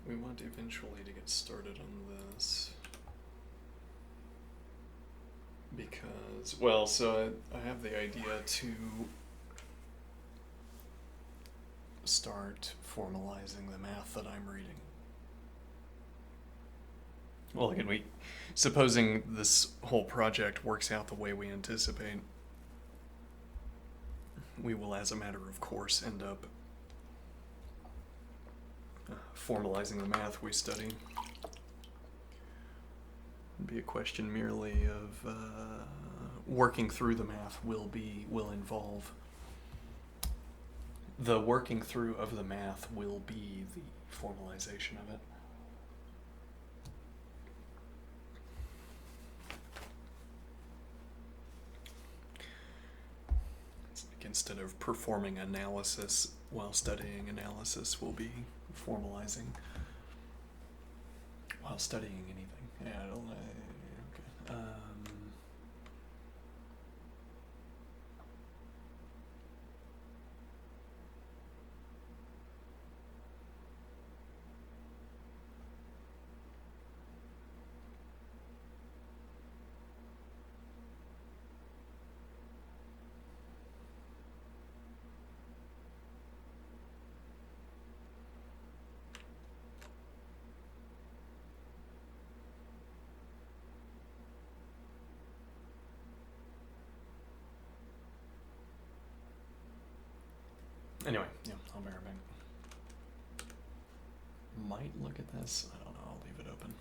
we want eventually to get started on this. Because, well, so I have the idea to start formalizing the math that I'm reading. Well, again, supposing this whole project works out the way we anticipate, we will, as a matter of course, end up formalizing the math we study. It'd be a question merely of working through the math will involve. The working through of the math will be the formalization of it. It's like instead of performing analysis while studying analysis, we'll be formalizing while studying anything. Yeah, I don't know. Okay. Anyway, yeah, I'll be right back. Might look at this. I don't know. I'll leave it open.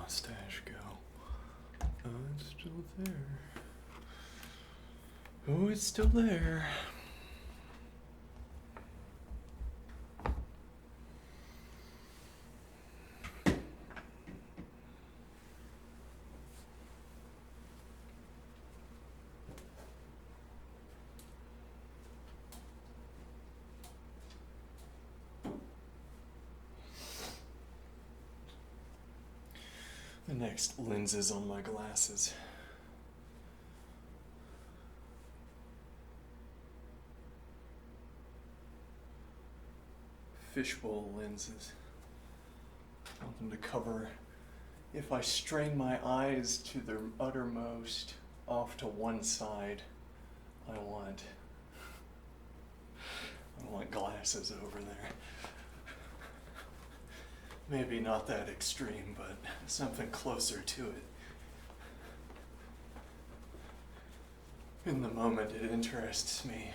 mustache go? Oh, it's still there. Oh, it's still there. The next lenses on my glasses. Fishbowl lenses. I want them to cover, if I strain my eyes to their uttermost off to one side, I want glasses over there. Maybe not that extreme, but something closer to it. In the moment, it interests me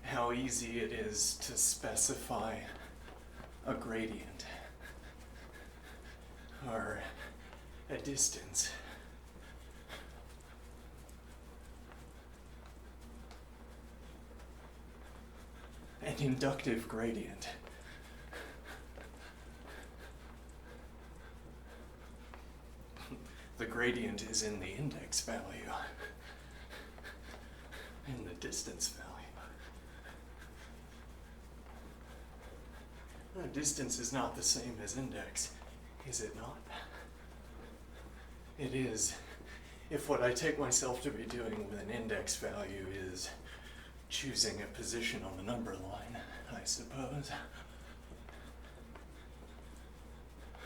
how easy it is to specify a gradient or a distance. An inductive gradient. The gradient is in the index value, in the distance value. Distance is not the same as index, is it not? It is, if what I take myself to be doing with an index value is choosing a position on the number line, I suppose.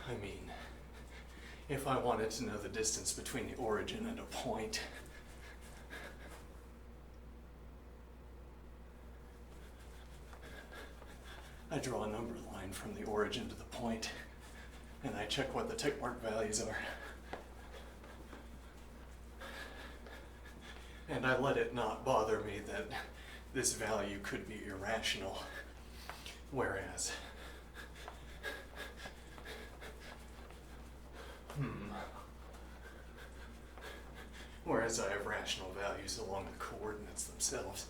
I mean, if I wanted to know the distance between the origin and a point, I draw a number line from the origin to the point, and I check what the tick mark values are. And I let it not bother me that this value could be irrational, whereas I have rational values along the coordinates themselves.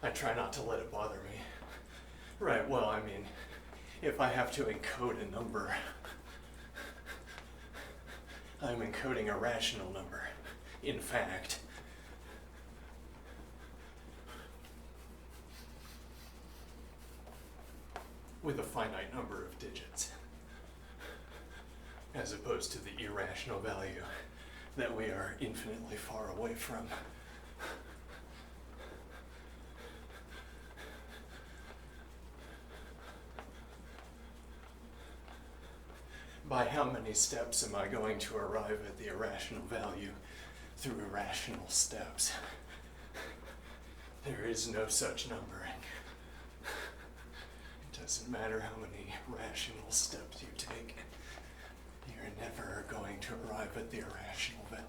I try not to let it bother me. Right, well, I mean, if I have to encode a number, I'm encoding a rational number, in fact. With a finite number of digits, as opposed to the irrational value that we are infinitely far away from. By how many steps am I going to arrive at the irrational value through irrational steps? There is no such numbering. It doesn't matter how many rational steps you take, you're never going to arrive at the irrational value.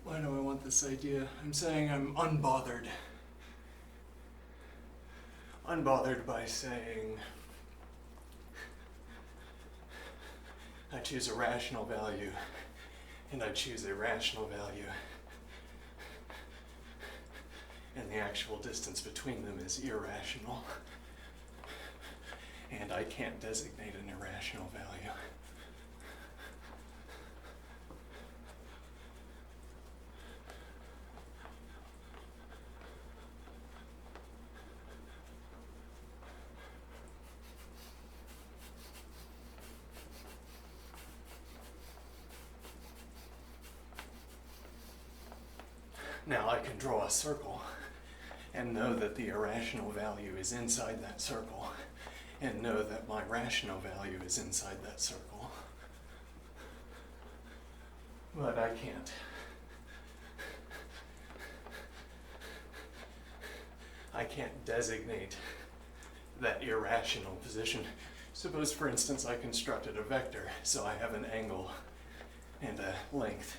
Why do I want this idea? I'm saying I'm unbothered. Unbothered by saying I choose a rational value and I choose a rational value and the actual distance between them is irrational and I can't designate an irrational value. Now I can draw a circle and know that the irrational value is inside that circle and know that my rational value is inside that circle. But I can't. I can't designate that irrational position. Suppose, for instance, I constructed a vector, so I have an angle and a length.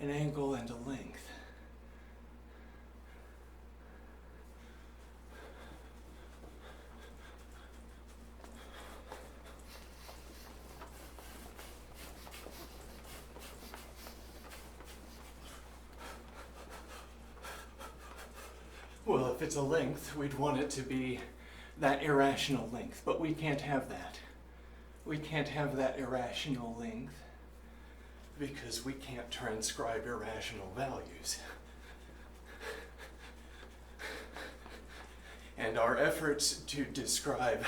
An angle and a length. Well, if it's a length, we'd want it to be that irrational length, but we can't have that. We can't have that irrational length because we can't transcribe irrational values. And our efforts to transcribe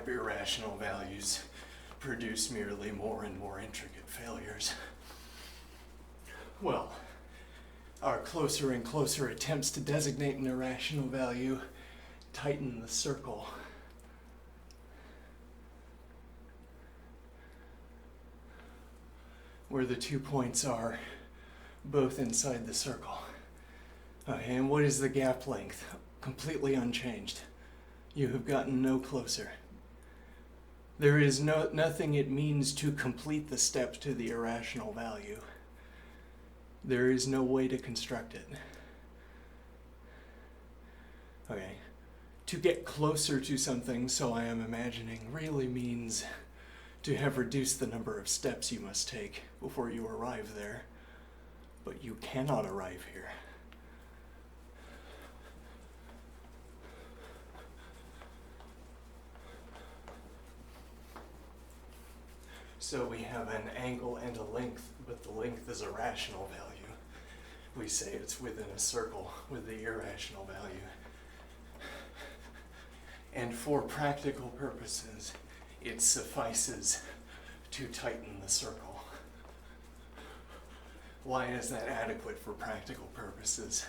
irrational values produce merely more and more intricate failures. Well, our closer and closer attempts to designate an irrational value tighten the circle. Where the 2 points are both inside the circle. Okay, and what is the gap length? Completely unchanged. You have gotten no closer. There is nothing it means to complete the steps to the irrational value. There is no way to construct it. Okay, to get closer to something, so I am imagining, really means to have reduced the number of steps you must take before you arrive there. But you cannot arrive here. So we have an angle and a length, but the length is a rational value. We say it's within a circle with the irrational value. And for practical purposes, it suffices to tighten the circle. Why is that adequate for practical purposes?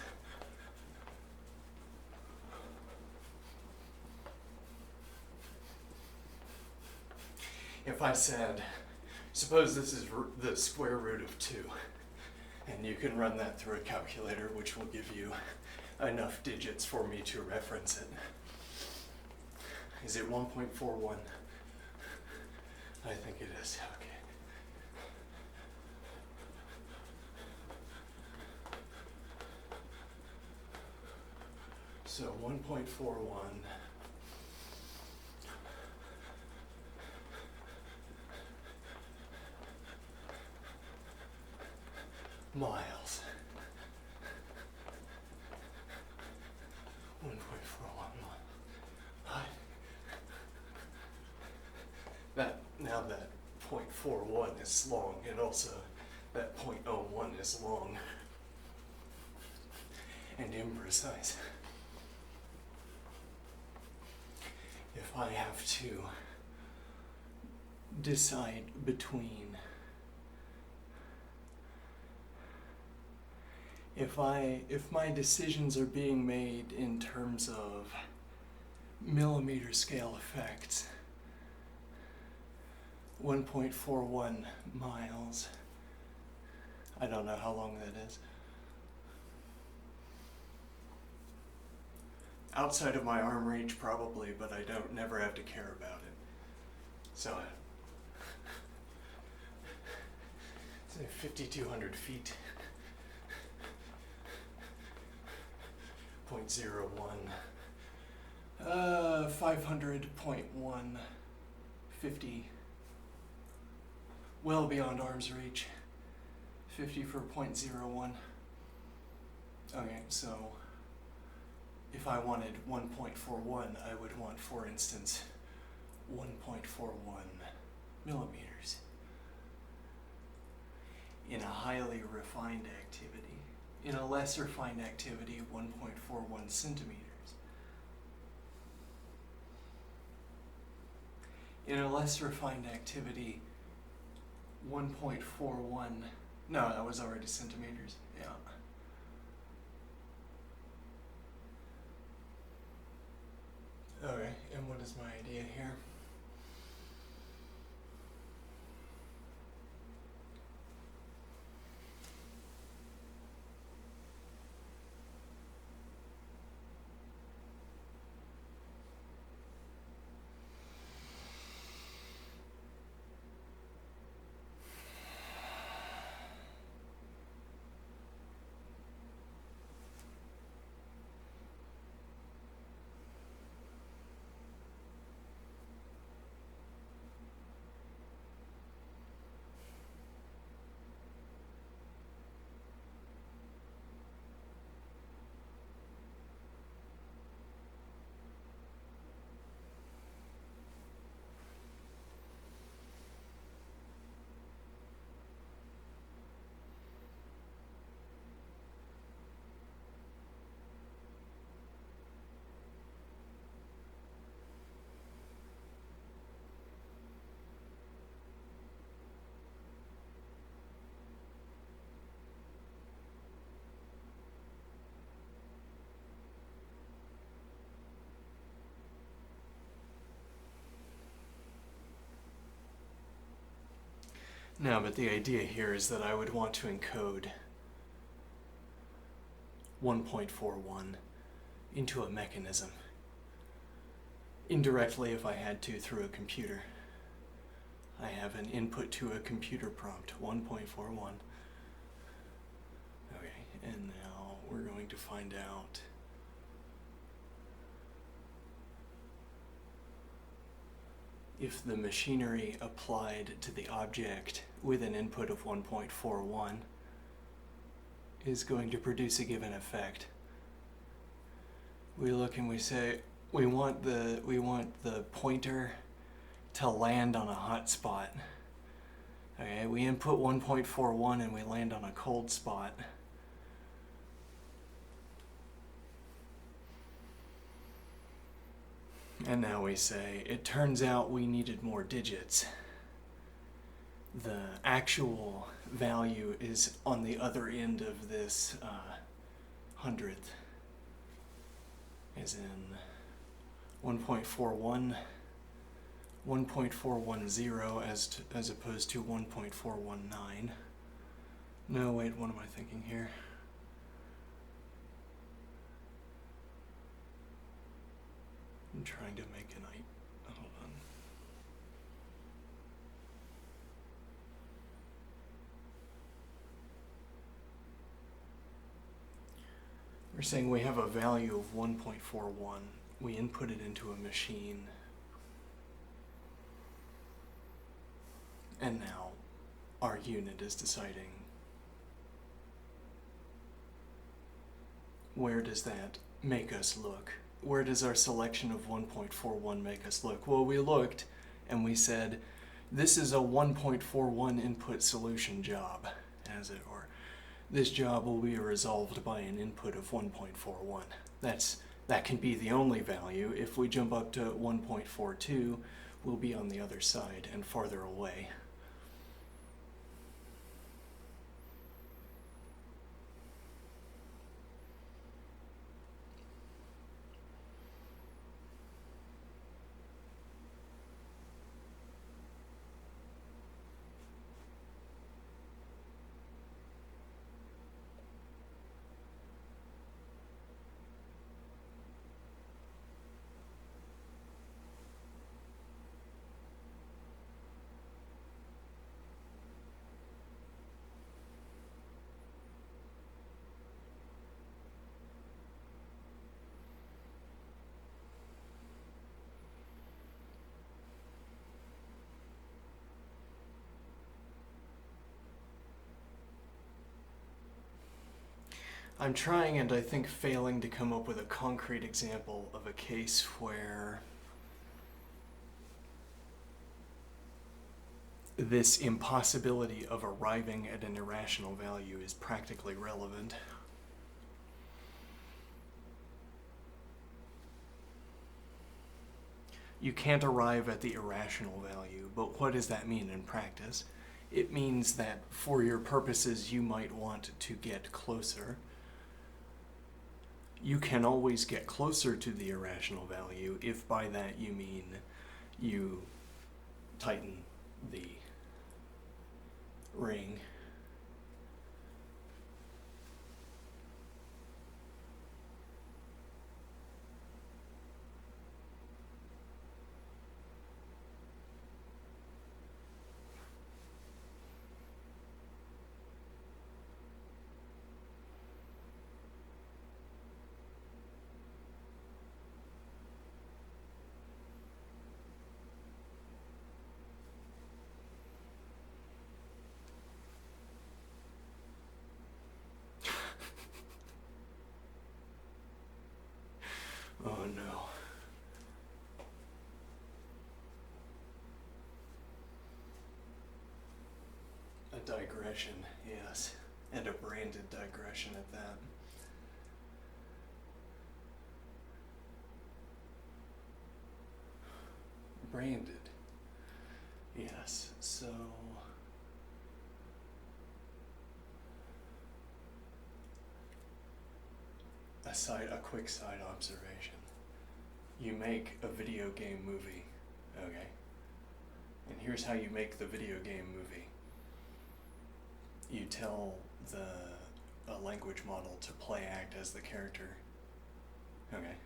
If I said, suppose this is the square root of 2, and you can run that through a calculator, which will give you enough digits for me to reference it. Is it 1.41? I think it is, okay. So 1.41 miles. 1.41 miles. Now that 0.41 is long, and also that 0.01 is long and imprecise. If I have to decide between if my decisions are being made in terms of millimeter scale effects, 1.41 miles, I don't know how long that is. Outside of my arm reach, probably, but I never have to care about it. So, 5,200 feet. 0.01. 500.1. 50. Well beyond arm's reach. 50 for 0.01. Okay, so if I wanted 1.41, I would want, for instance, 1.41 millimeters. In a highly refined activity. In a less refined activity, 1.41 centimeters. In a less refined activity, 1.41, no, that was already centimeters, yeah. Okay, and what is my idea here? No, but the idea here is that I would want to encode 1.41 into a mechanism. Indirectly, if I had to, through a computer. I have an input to a computer prompt, 1.41. Okay, and now we're going to find out if the machinery applied to the object with an input of 1.41 is going to produce a given effect. We look and we say we want the pointer to land on a hot spot. Okay, we input 1.41 and we land on a cold spot. And now we say, it turns out we needed more digits. The actual value is on the other end of this hundredth, as in 1.41, 1.410 as opposed to 1.419. No, wait, what am I thinking here? I'm trying to make an hold on. We're saying we have a value of 1.41. We input it into a machine. And now our unit is deciding where does that make us look? Where does our selection of 1.41 make us look? Well, we looked and we said, this is a 1.41 input solution job, as it were. This job will be resolved by an input of 1.41. That can be the only value. If we jump up to 1.42, we'll be on the other side and farther away. I'm trying and I think failing to come up with a concrete example of a case where this impossibility of arriving at an irrational value is practically relevant. You can't arrive at the irrational value, but what does that mean in practice? It means that for your purposes you might want to get closer. You can always get closer to the irrational value if by that you mean you tighten the ring. Oh no. A digression, yes. And a branded digression at that. Branded. Yes, so... a quick side observation. You make a video game movie, okay? And here's how you make the video game movie. You tell a language model to play act as the character, okay?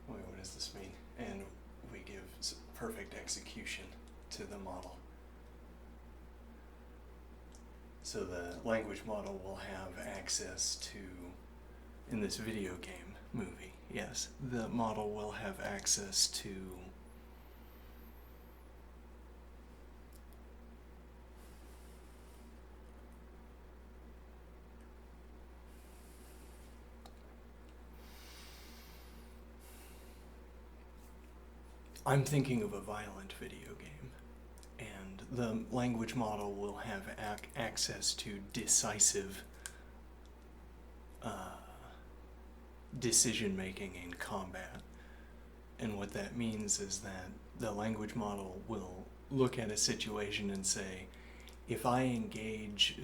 Wait, what does this mean? And we give perfect execution to the model. So the language model will have access to, in this video game movie, yes, the model will have access to I'm thinking of a violent video game, and the language model will have access to decisive decision-making in combat. And what that means is that the language model will look at a situation and say, if I engage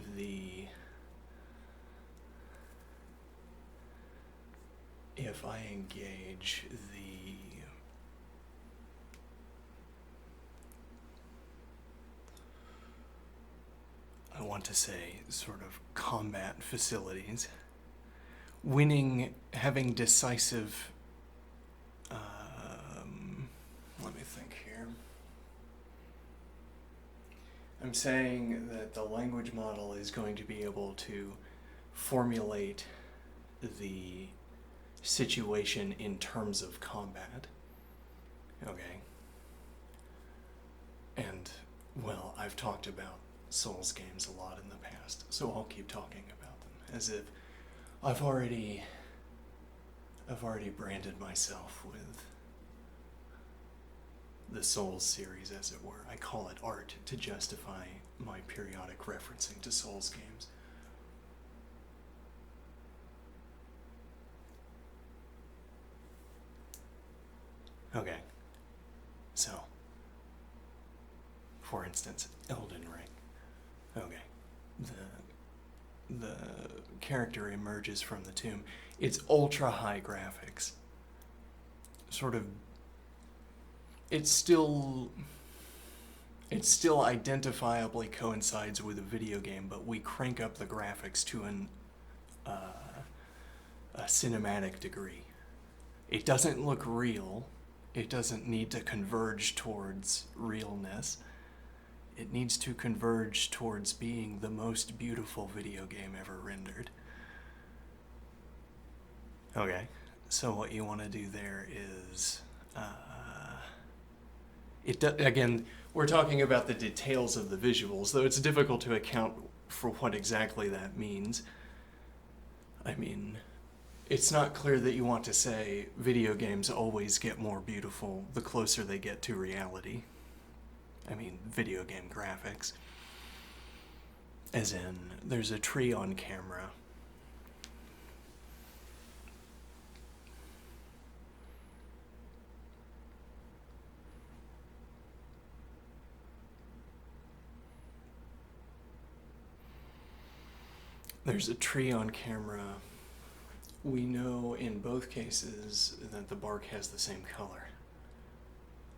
I want to say sort of combat facilities, having decisive, let me think here. I'm saying that the language model is going to be able to formulate the situation in terms of combat, okay? And, well, I've talked about Souls games a lot in the past, so I'll keep talking about them as if I've already branded myself with the Souls series, as it were. I call it art to justify my periodic referencing to Souls games. Okay, so, for instance, Elden Ring. Okay, the character emerges from the tomb. It's ultra high graphics. Sort of, it still identifiably coincides with a video game, but we crank up the graphics to a cinematic degree. It doesn't look real. It doesn't need to converge towards realness. It needs to converge towards being the most beautiful video game ever rendered. Okay, so what you want to do there is, again, we're talking about the details of the visuals, though it's difficult to account for what exactly that means. I mean, it's not clear that you want to say video games always get more beautiful the closer they get to reality. I mean, video game graphics. As in, there's a tree on camera. there's a tree on camera. We know in both cases that the bark has the same color.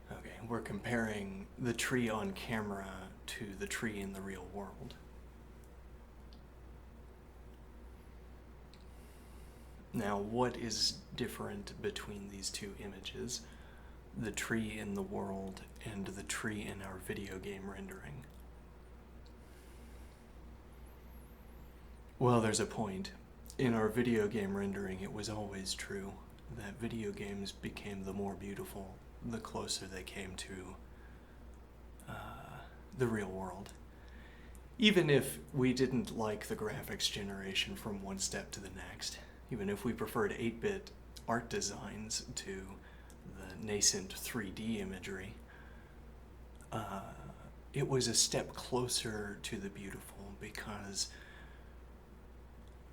Okay, we're comparing the tree on camera to the tree in the real world. Now, what is different between these two images? The tree in the world and the tree in our video game rendering. Well, there's a point. In our video game rendering, it was always true that video games became the more beautiful the closer they came to the real world. Even if we didn't like the graphics generation from one step to the next, even if we preferred 8-bit art designs to the nascent 3D imagery, it was a step closer to the beautiful because,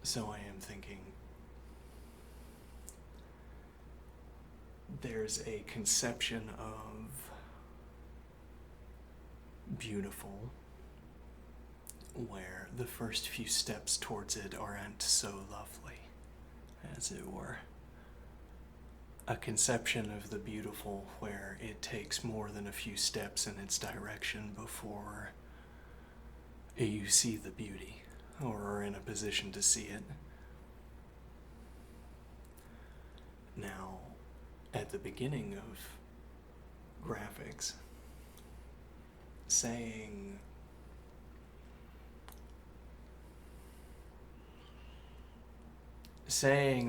so I am thinking, there's a conception of beautiful where the first few steps towards it aren't so lovely, as it were. A conception of the beautiful where it takes more than a few steps in its direction before you see the beauty or are in a position to see it. Now, at the beginning of graphics, saying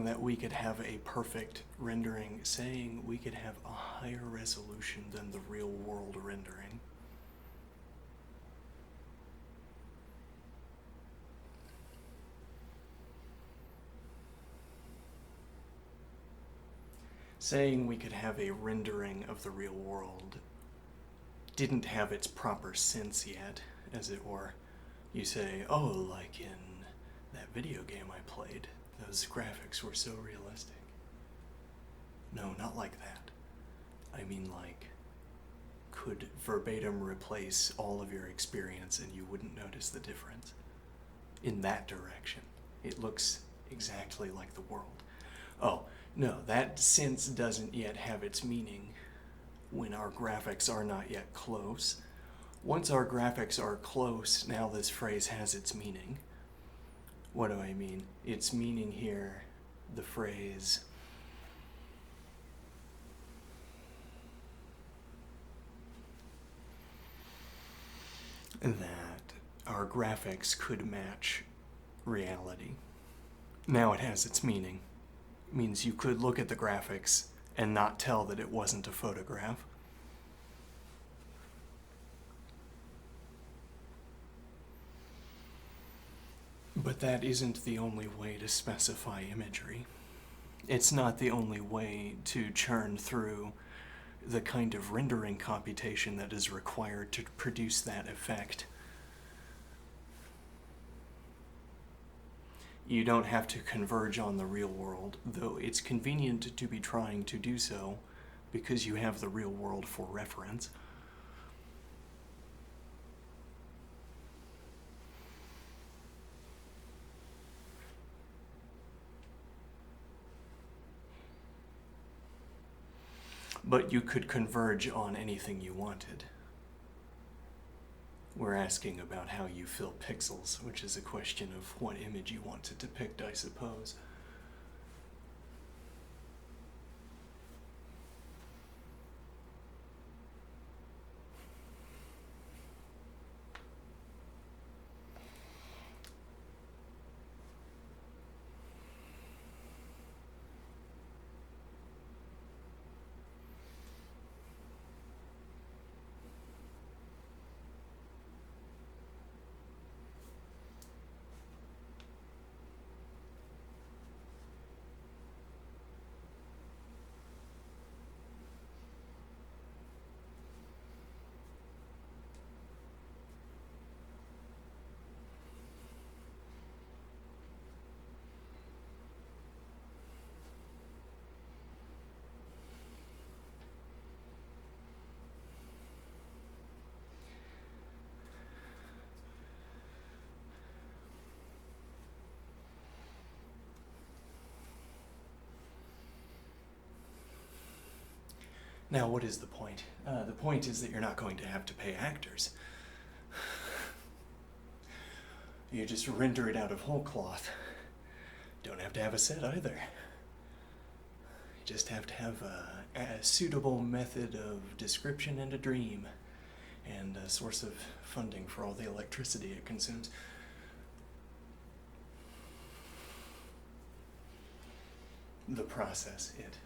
that we could have a perfect rendering, saying we could have a higher resolution than the real world rendering, saying we could have a rendering of the real world didn't have its proper sense yet, as it were. You say, oh, like in that video game I played, those graphics were so realistic. No, not like that. I mean, like, could verbatim replace all of your experience and you wouldn't notice the difference. In that direction, it looks exactly like the world. Oh, no, that sense doesn't yet have its meaning when our graphics are not yet close. Once our graphics are close, now this phrase has its meaning. What do I mean? Its meaning here, the phrase that our graphics could match reality. Now it has its meaning. It means you could look at the graphics and not tell that it wasn't a photograph. But that isn't the only way to specify imagery. It's not the only way to churn through the kind of rendering computation that is required to produce that effect. You don't have to converge on the real world, though it's convenient to be trying to do so because you have the real world for reference. But you could converge on anything you wanted. We're asking about how you fill pixels, which is a question of what image you want to depict, I suppose. Now, what is the point? The point is that you're not going to have to pay actors. You just render it out of whole cloth. Don't have to have a set either. You just have to have a suitable method of description and a dream, and a source of funding for all the electricity it consumes. The process, it.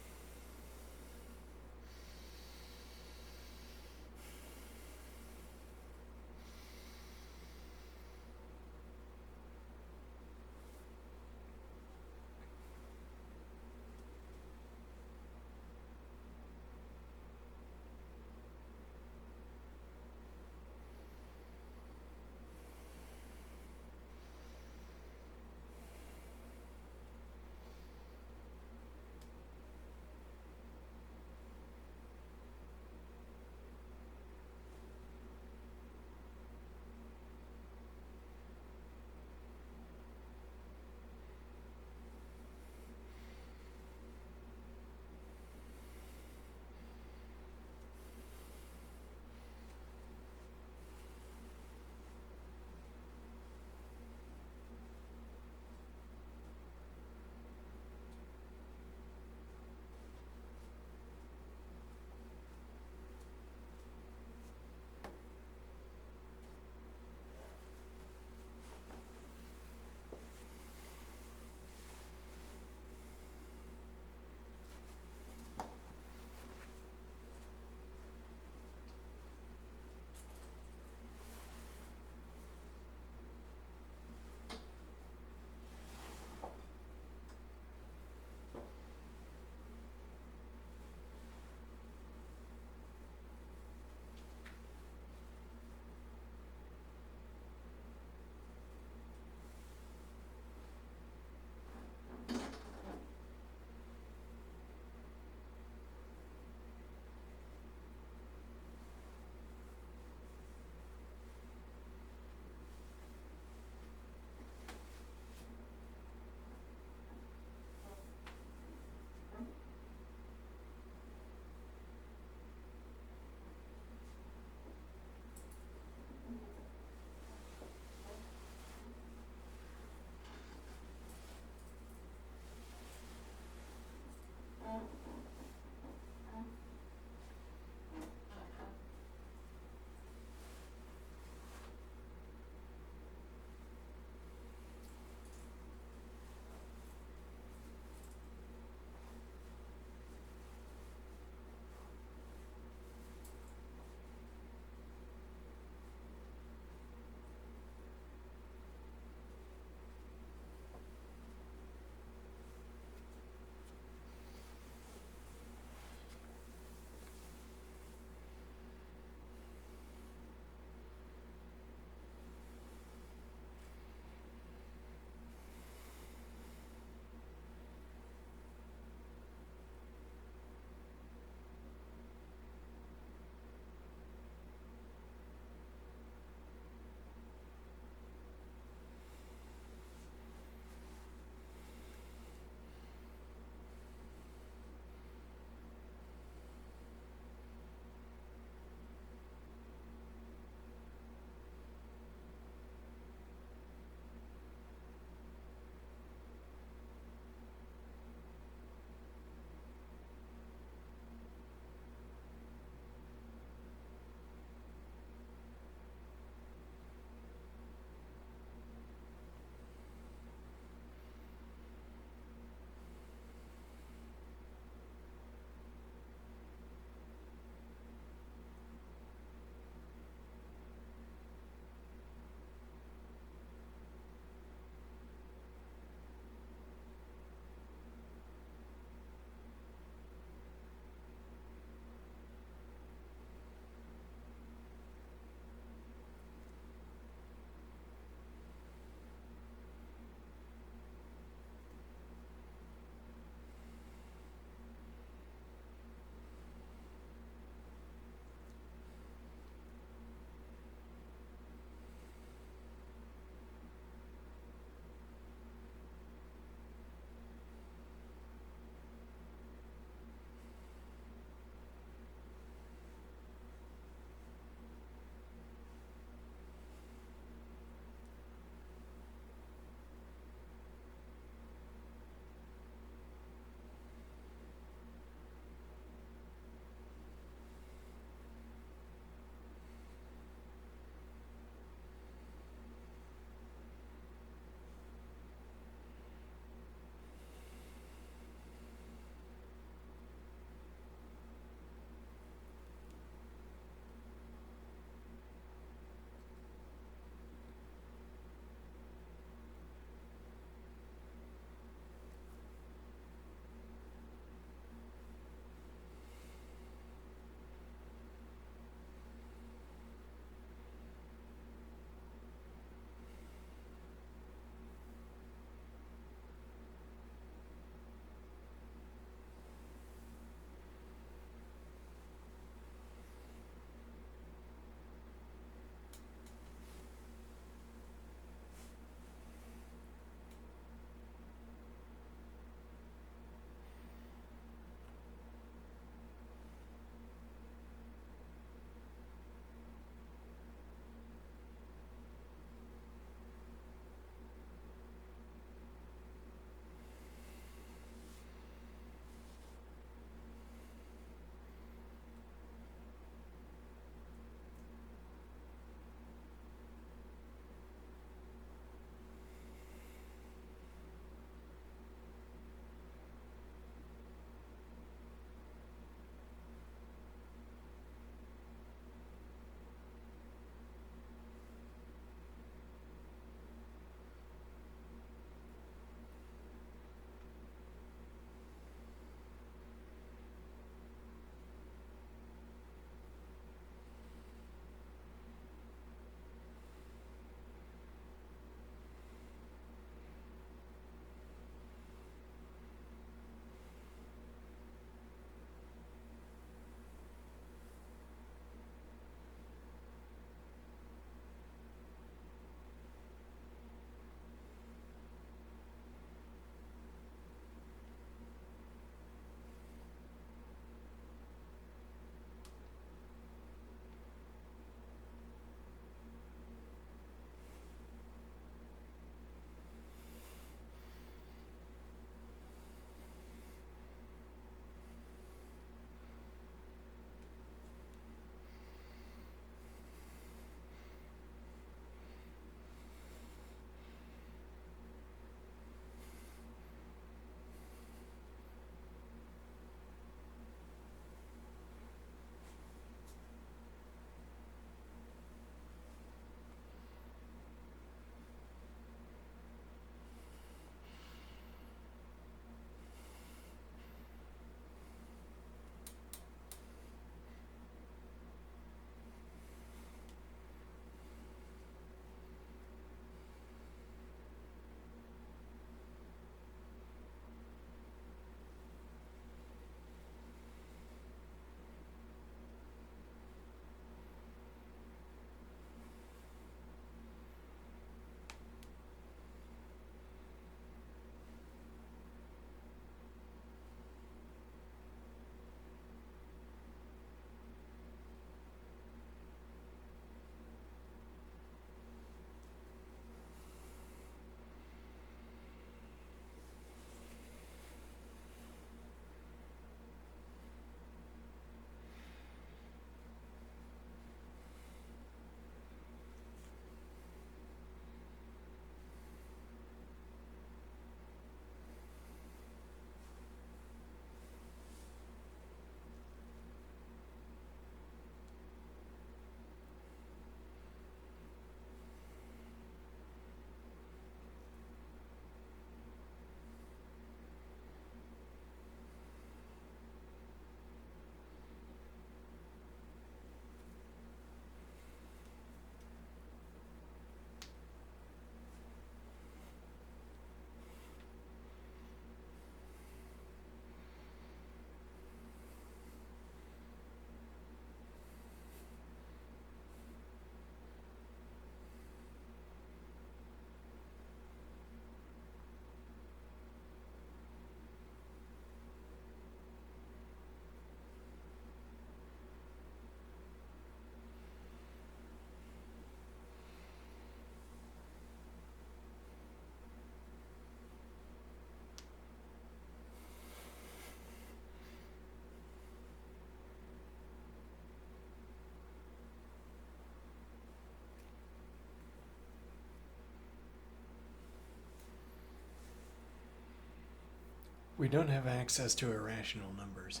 We don't have access to irrational numbers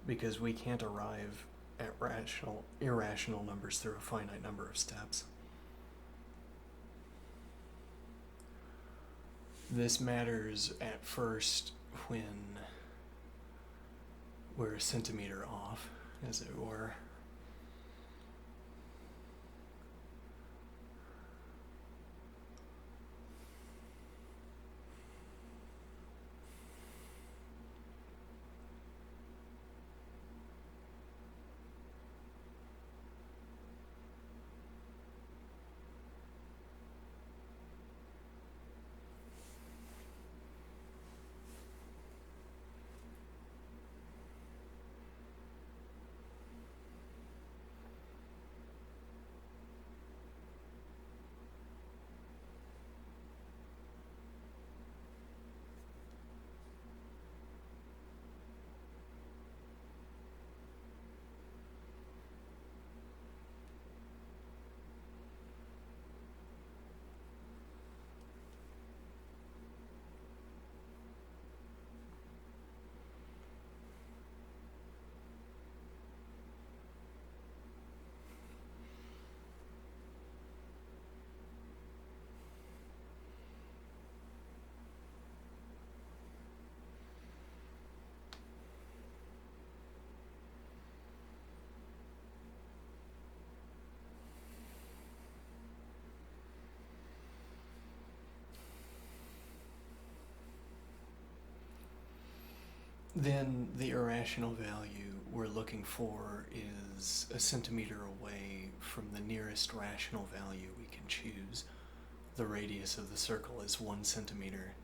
because we can't arrive at irrational numbers through a finite number of steps. This matters at first when we're a centimeter off, as it were. Then the irrational value we're looking for is a centimeter away from the nearest rational value we can choose. The radius of the circle is 1 centimeter,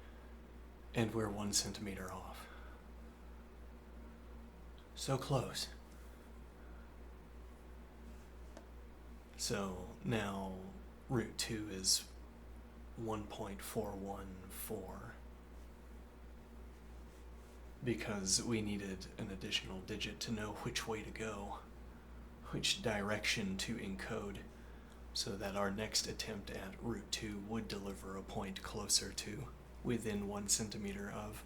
and we're 1 centimeter off. So close. So now root 2 is 1.414. Because we needed an additional digit to know which way to go, which direction to encode, so that our next attempt at root 2 would deliver a point closer to within 1 centimeter of.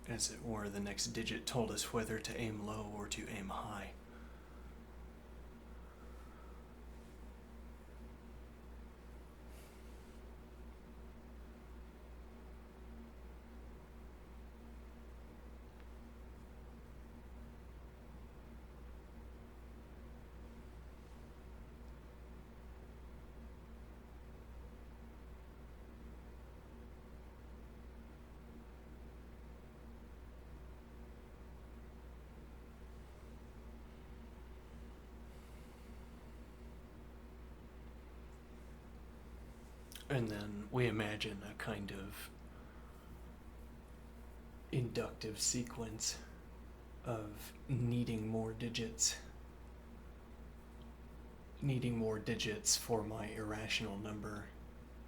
As it were, the next digit told us whether to aim low or to aim high. And then we imagine a kind of inductive sequence of needing more digits for my irrational number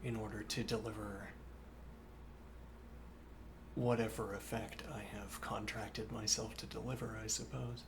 in order to deliver whatever effect I have contracted myself to deliver, I suppose.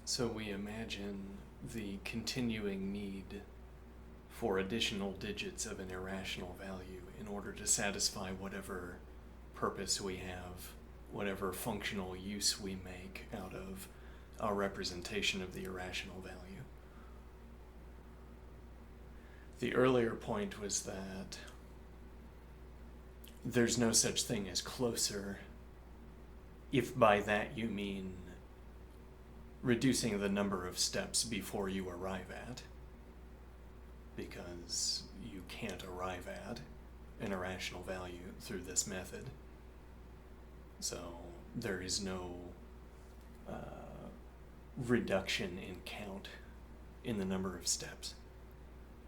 So we imagine the continuing need for additional digits of an irrational value in order to satisfy whatever purpose we have, whatever functional use we make out of our representation of the irrational value. The earlier point was that there's no such thing as closer, if by that you mean reducing the number of steps before you arrive at, because you can't arrive at an irrational value through this method. So there is no reduction in count in the number of steps.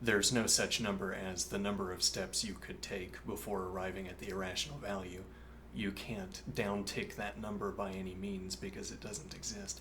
There's no such number as the number of steps you could take before arriving at the irrational value. You can't downtick that number by any means because it doesn't exist.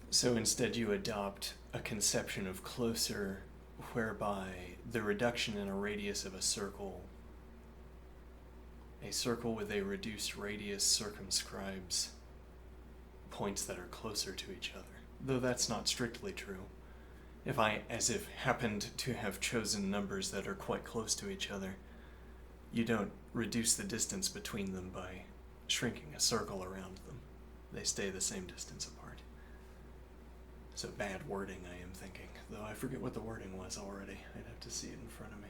So instead you adopt a conception of closer whereby the reduction in a radius of a circle with a reduced radius circumscribes points that are closer to each other. Though that's not strictly true. If I, as if, happened to have chosen numbers that are quite close to each other, you don't reduce the distance between them by shrinking a circle around them. They stay the same distance apart. So bad wording, I am thinking. Though I forget what the wording was already. I'd have to see it in front of me.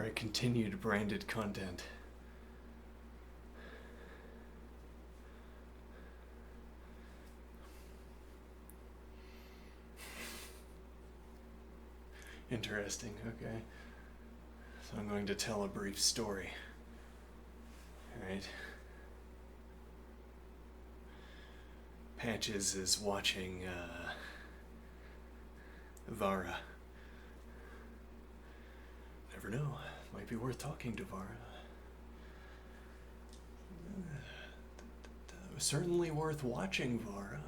Alright, continued branded content. Interesting, okay. So I'm going to tell a brief story. Alright. Patches is watching Vara. Never know. Might be worth talking to Vara. Certainly worth watching Vara.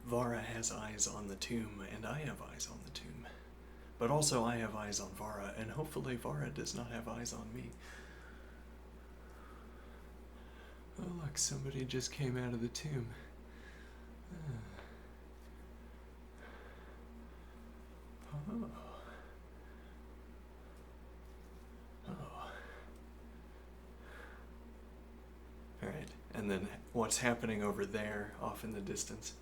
Vara has eyes on the tomb, and I have eyes on the tomb. But also I have eyes on Vara, and hopefully Vara does not have eyes on me. Oh look, somebody just came out of the tomb. Oh. Oh. Alright, and then what's happening over there, off in the distance?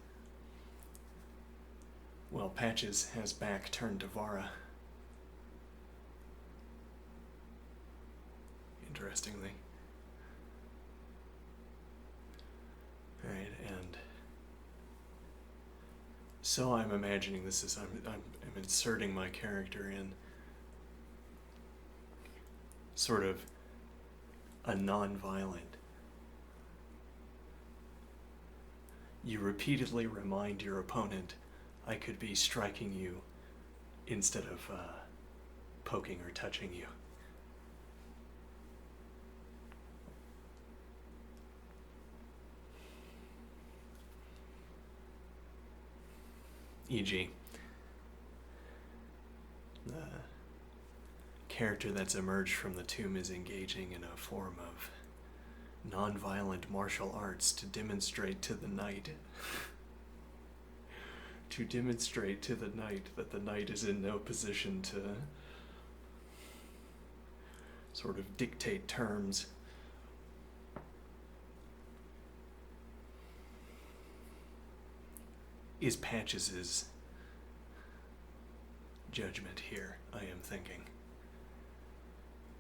Well, Patches has back turned to Vara. Interestingly. Alright, and so I'm imagining this is, I'm inserting my character in sort of a non-violent. You repeatedly remind your opponent, I could be striking you instead of poking or touching you. E.g., the character that's emerged from the tomb is engaging in a form of non-violent martial arts to demonstrate to the knight that the knight is in no position to sort of dictate terms. Is Patches's judgment here, I am thinking.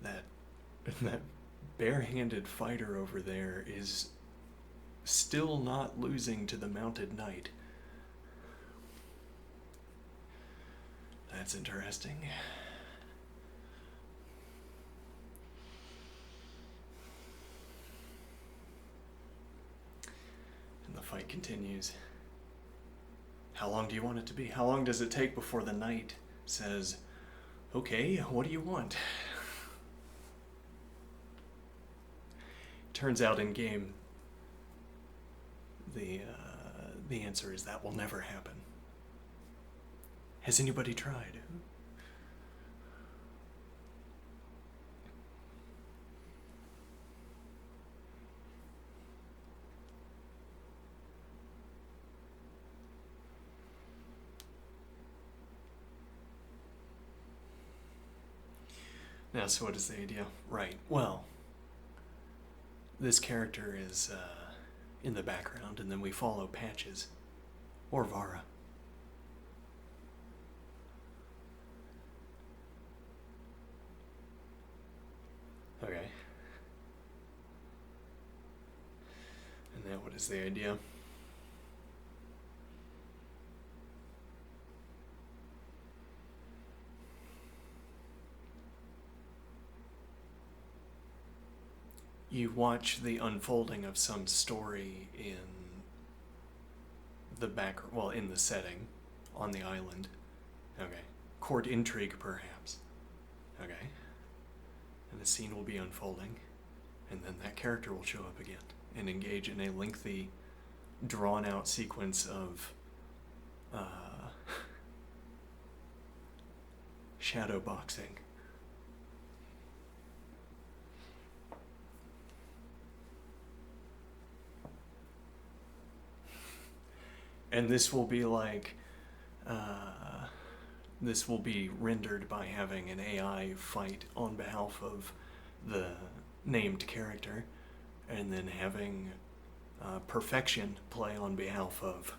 That barehanded fighter over there is still not losing to the mounted knight. That's interesting. And the fight continues. How long do you want it to be? How long does it take before the knight says, okay, what do you want? Turns out in game, the answer is that will never happen. Has anybody tried? Now, so what is the idea? Right, well, this character is in the background, and then we follow Patches, or Vara. Okay. And now what is the idea? You watch the unfolding of some story in the in the setting, on the island. Okay. Court intrigue, perhaps. Okay. And the scene will be unfolding, and then that character will show up again and engage in a lengthy, drawn-out sequence of shadow boxing. And this will be like, this will be rendered by having an AI fight on behalf of the named character, and then having Perfection play on behalf of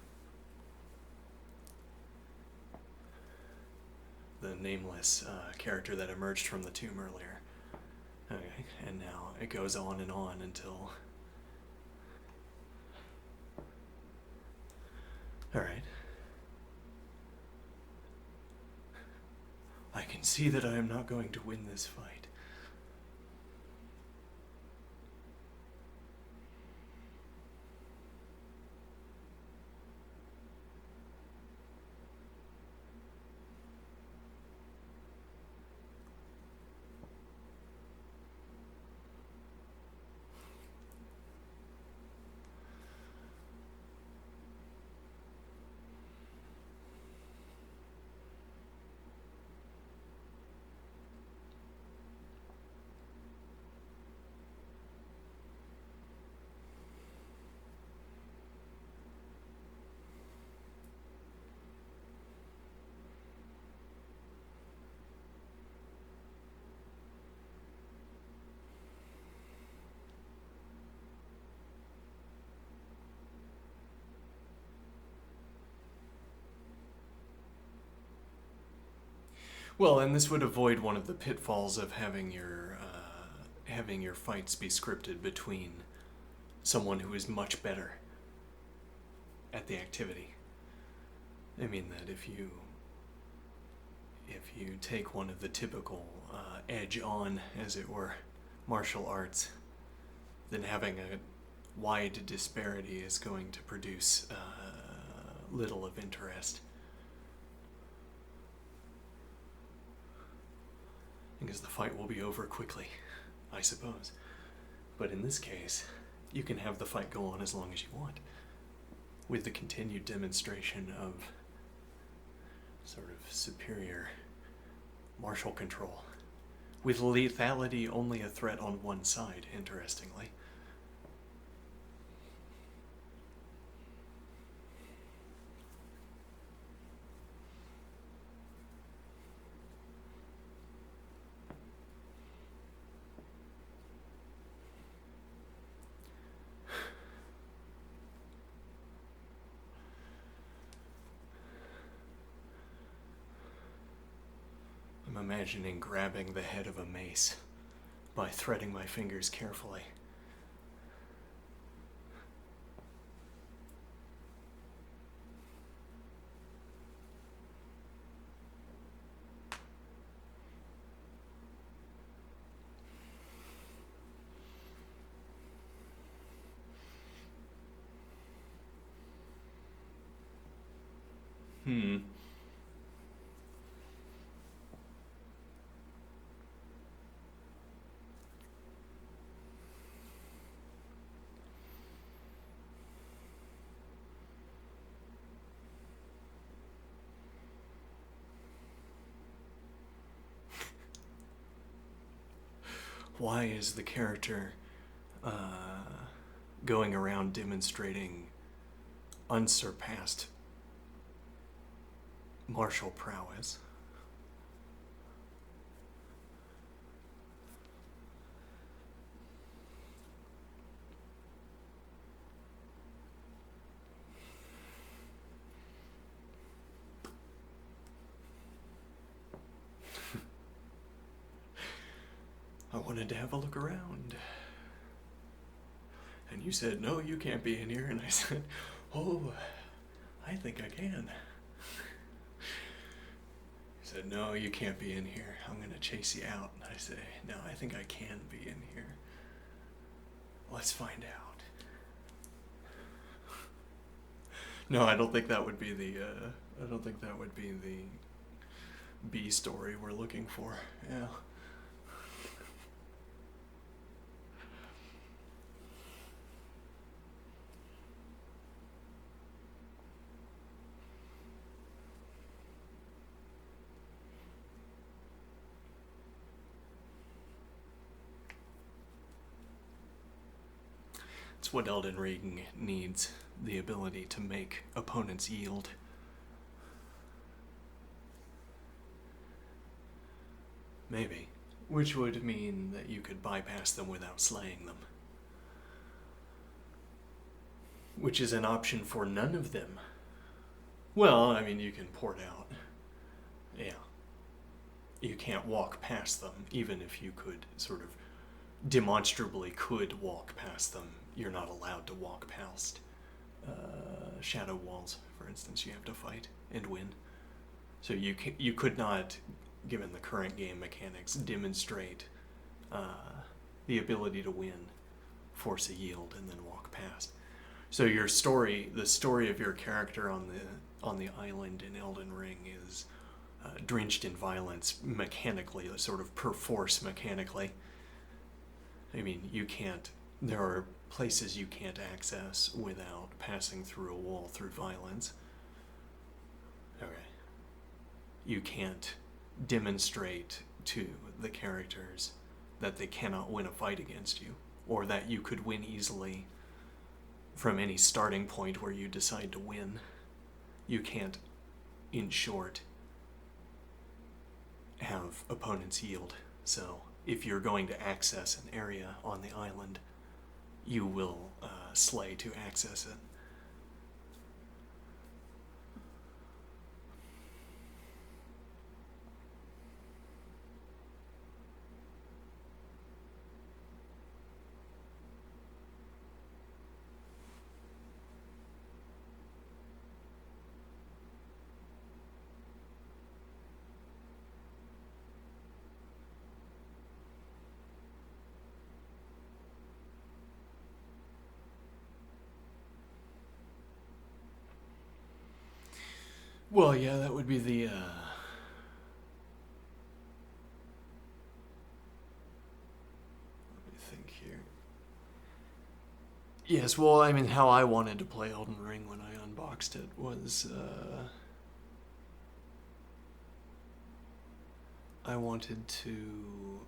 the nameless character that emerged from the tomb earlier. Okay, and now it goes on and on until... Alright. I can see that I am not going to win this fight. Well, and this would avoid one of the pitfalls of having your fights be scripted between someone who is much better at the activity. I mean that if you take one of the typical edge-on, as it were, martial arts, then having a wide disparity is going to produce little of interest. Because the fight will be over quickly, I suppose. But in this case, you can have the fight go on as long as you want, with the continued demonstration of sort of superior martial control, with lethality only a threat on one side, interestingly. I'm imagining grabbing the head of a mace by threading my fingers carefully. Why is the character going around demonstrating unsurpassed martial prowess? I wanted to have a look around. And you said, no, you can't be in here. And I said, oh, I think I can. You said, no, you can't be in here. I'm going to chase you out. And I say, no, I think I can be in here. Let's find out. No, I don't think that would be the B story we're looking for. Yeah. It's what Elden Ring needs, the ability to make opponents yield. Maybe. Which would mean that you could bypass them without slaying them. which is an option for none of them. Well, I mean, you can port out. Yeah. You can't walk past them, even if you could sort of demonstrably could walk past them. You're not allowed to walk past shadow walls, for instance. You have to fight and win. So you could not, given the current game mechanics, demonstrate the ability to win, force a yield, and then walk past. So your story, the story of your character on the island in Elden Ring is drenched in violence mechanically, sort of perforce mechanically. I mean, there are places you can't access without passing through a wall through violence. Okay. You can't demonstrate to the characters that they cannot win a fight against you, or that you could win easily from any starting point where you decide to win. You can't, in short, have opponents yield. So if you're going to access an area on the island, you will slay to access it. Well, yeah, that would be the, let me think here. Yes, well, I mean, how I wanted to play Elden Ring when I unboxed it was, I wanted to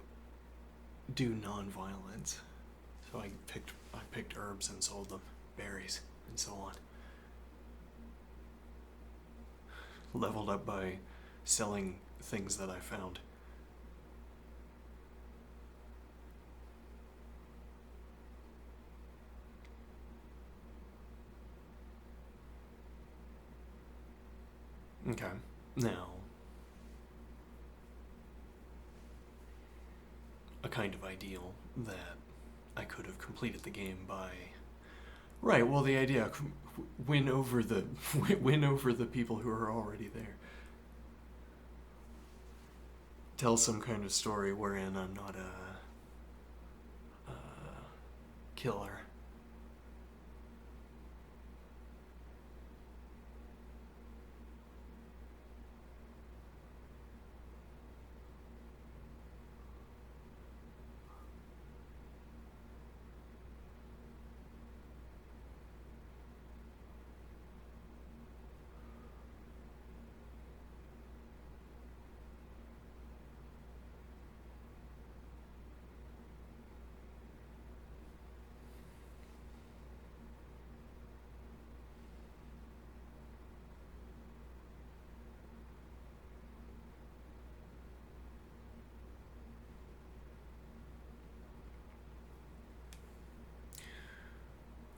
do non-violence. So I picked herbs and sold them, berries, and so on. Leveled up by selling things that I found. Okay, now, a kind of ideal that I could have completed the game by... Right, well, the idea, win over the people who are already there. Tell some kind of story wherein I'm not a killer.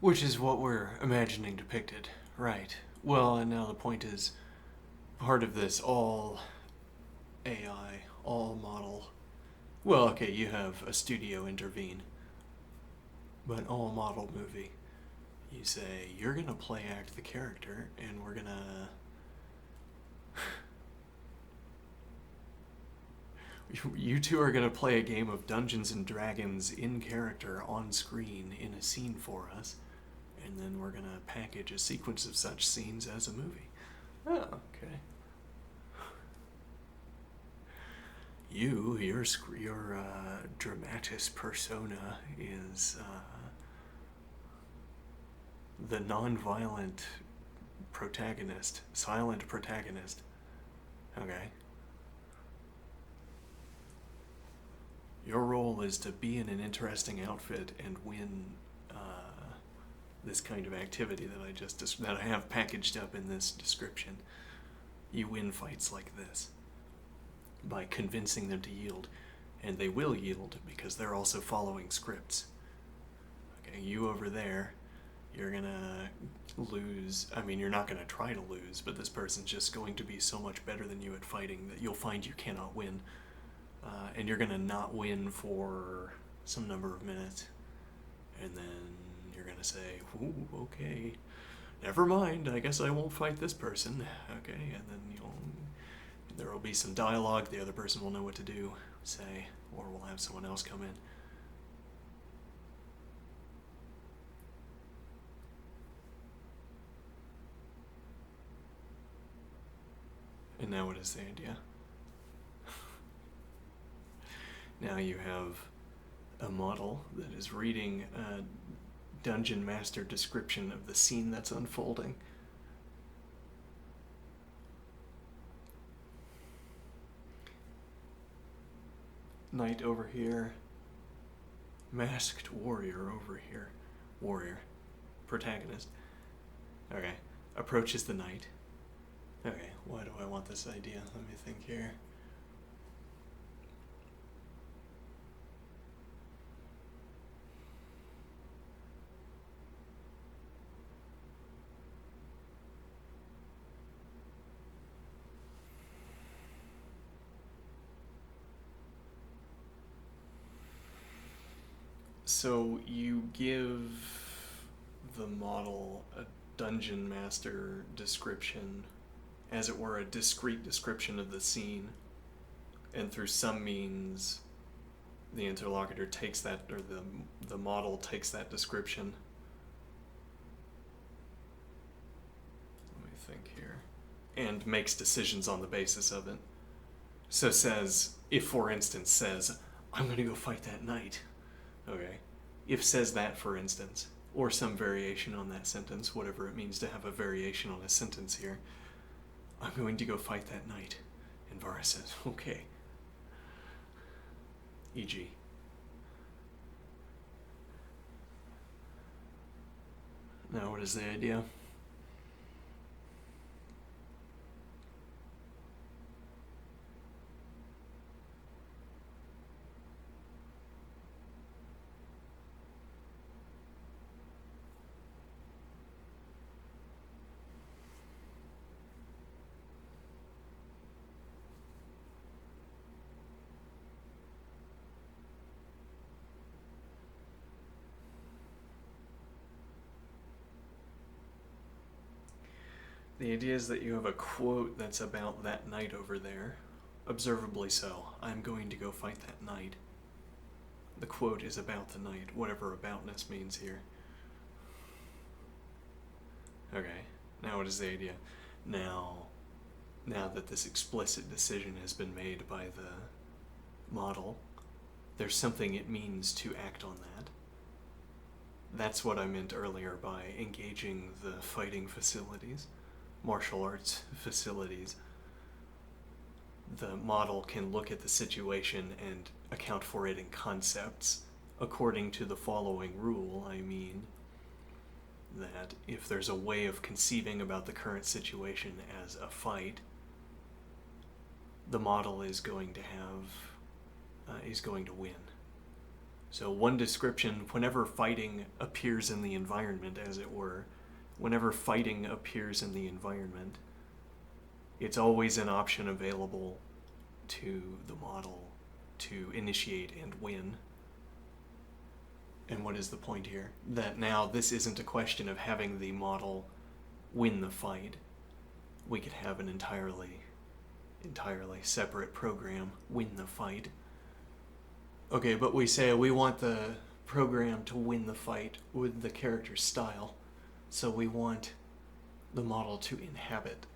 Which is what we're imagining depicted, right. Well, and now the point is, part of this all AI, all model... Well, okay, you have a studio intervene, but all model movie. You say, you're gonna play act the character, and we're gonna... You two are gonna play a game of Dungeons and Dragons in character, on screen, in a scene for us. And then we're gonna package a sequence of such scenes as a movie. Oh, okay. Your dramatis persona is the non-violent protagonist, silent protagonist. Okay. Your role is to be in an interesting outfit and win this kind of activity that I have packaged up in this description. You win fights like this by convincing them to yield, and they will yield because they're also following scripts. Okay, you over there, you're gonna lose. I mean, you're not gonna try to lose, but this person's just going to be so much better than you at fighting that you'll find you cannot win. And you're gonna not win for some number of minutes. And then you're gonna say, ooh, okay, never mind, I guess I won't fight this person. Okay, and then there will be some dialogue, the other person will know what to do, say, or we'll have someone else come in. And now what is the idea? Now you have a model that is reading a dungeon master description of the scene that's unfolding. Knight over here. Masked warrior over here. Warrior. Protagonist. Okay. Approaches the knight. Okay, why do I want this idea? Let me think here. So you give the model a dungeon master description, as it were a discrete description of the scene, and through some means the interlocutor takes that, or the model takes that description. Let me think here. And makes decisions on the basis of it. So says, if for instance says, I'm gonna go fight that knight. Okay. If says that, for instance, or some variation on that sentence, whatever it means to have a variation on a sentence here, I'm going to go fight that knight. And Vara says, okay. E.g. Now what is the idea? The idea is that you have a quote that's about that knight over there. Observably so. I'm going to go fight that knight. The quote is about the knight, whatever aboutness means here. Okay, now what is the idea? Now that this explicit decision has been made by the model, there's something it means to act on that. That's what I meant earlier by engaging the fighting facilities. Martial arts facilities. The model can look at the situation and account for it in concepts according to the following rule. I mean that if there's a way of conceiving about the current situation as a fight, the model is going to win. So one description, whenever fighting appears in the environment, as it were, whenever fighting appears in the environment, it's always an option available to the model to initiate and win. And what is the point here? That now this isn't a question of having the model win the fight. We could have an entirely separate program win the fight. Okay, but we say we want the program to win the fight with the character's style. So we want the model to inhabit.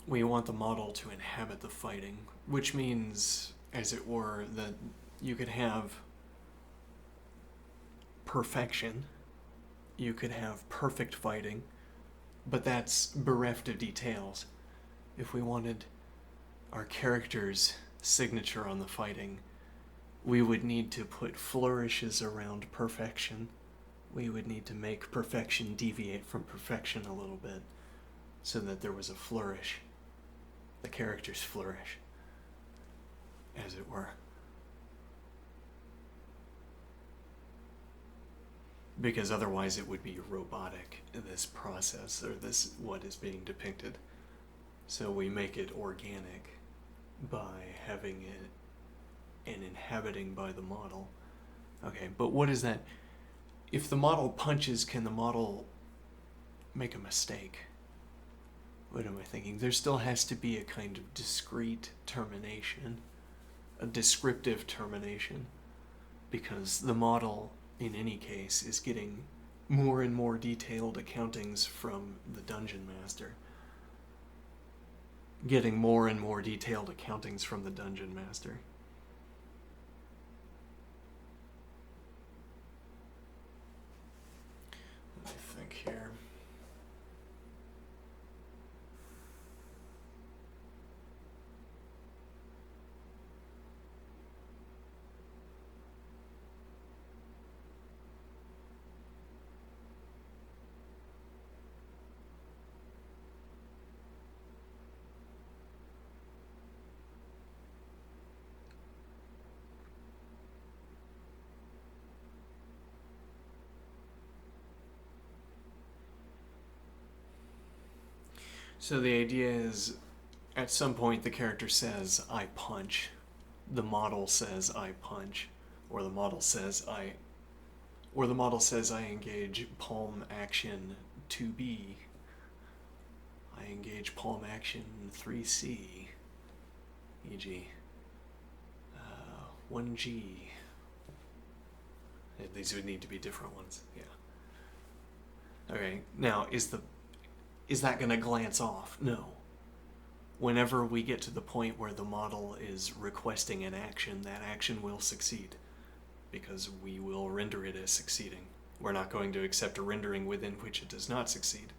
We want the model to inhabit the fighting, which means, as it were, that you could have perfection, you could have perfect fighting, but that's bereft of details. If we wanted our character's signature on the fighting, we would need to put flourishes around perfection. We would need to make perfection deviate from perfection a little bit so that there was a flourish. The characters flourish, as it were. Because otherwise it would be robotic, this process, or this, what is being depicted. So we make it organic by having it and inhabiting by the model. Okay, but what is that? If the model punches, can the model make a mistake? What am I thinking? There still has to be a kind of discrete termination, a descriptive termination, because the model, in any case, is getting more and more detailed accountings from the dungeon master. Getting more and more detailed accountings from the dungeon master. Let me think here. So the idea is, at some point the character says, I punch. The model says, I punch. Or the model says, I engage palm action 2B. I engage palm action 3C. E.g. 1G. These would need to be different ones, yeah. Okay, now is that going to glance off? No. Whenever we get to the point where the model is requesting an action, that action will succeed, because we will render it as succeeding. We're not going to accept a rendering within which it does not succeed.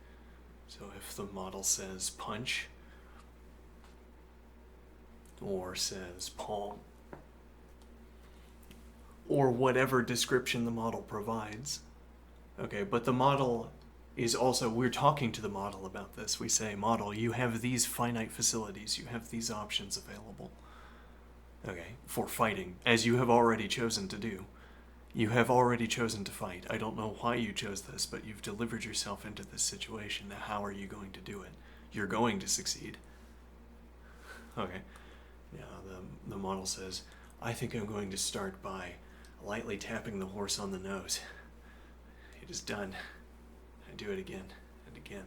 So if the model says punch, or says palm, or whatever description the model provides, okay, but the model is also, we're talking to the model about this. We say, model, you have these finite facilities, you have these options available, okay, for fighting, as you have already chosen to do. You have already chosen to fight. I don't know why you chose this, but you've delivered yourself into this situation. Now, how are you going to do it? You're going to succeed. Okay. Now, the model says, I think I'm going to start by lightly tapping the horse on the nose. It is done. I do it again and again.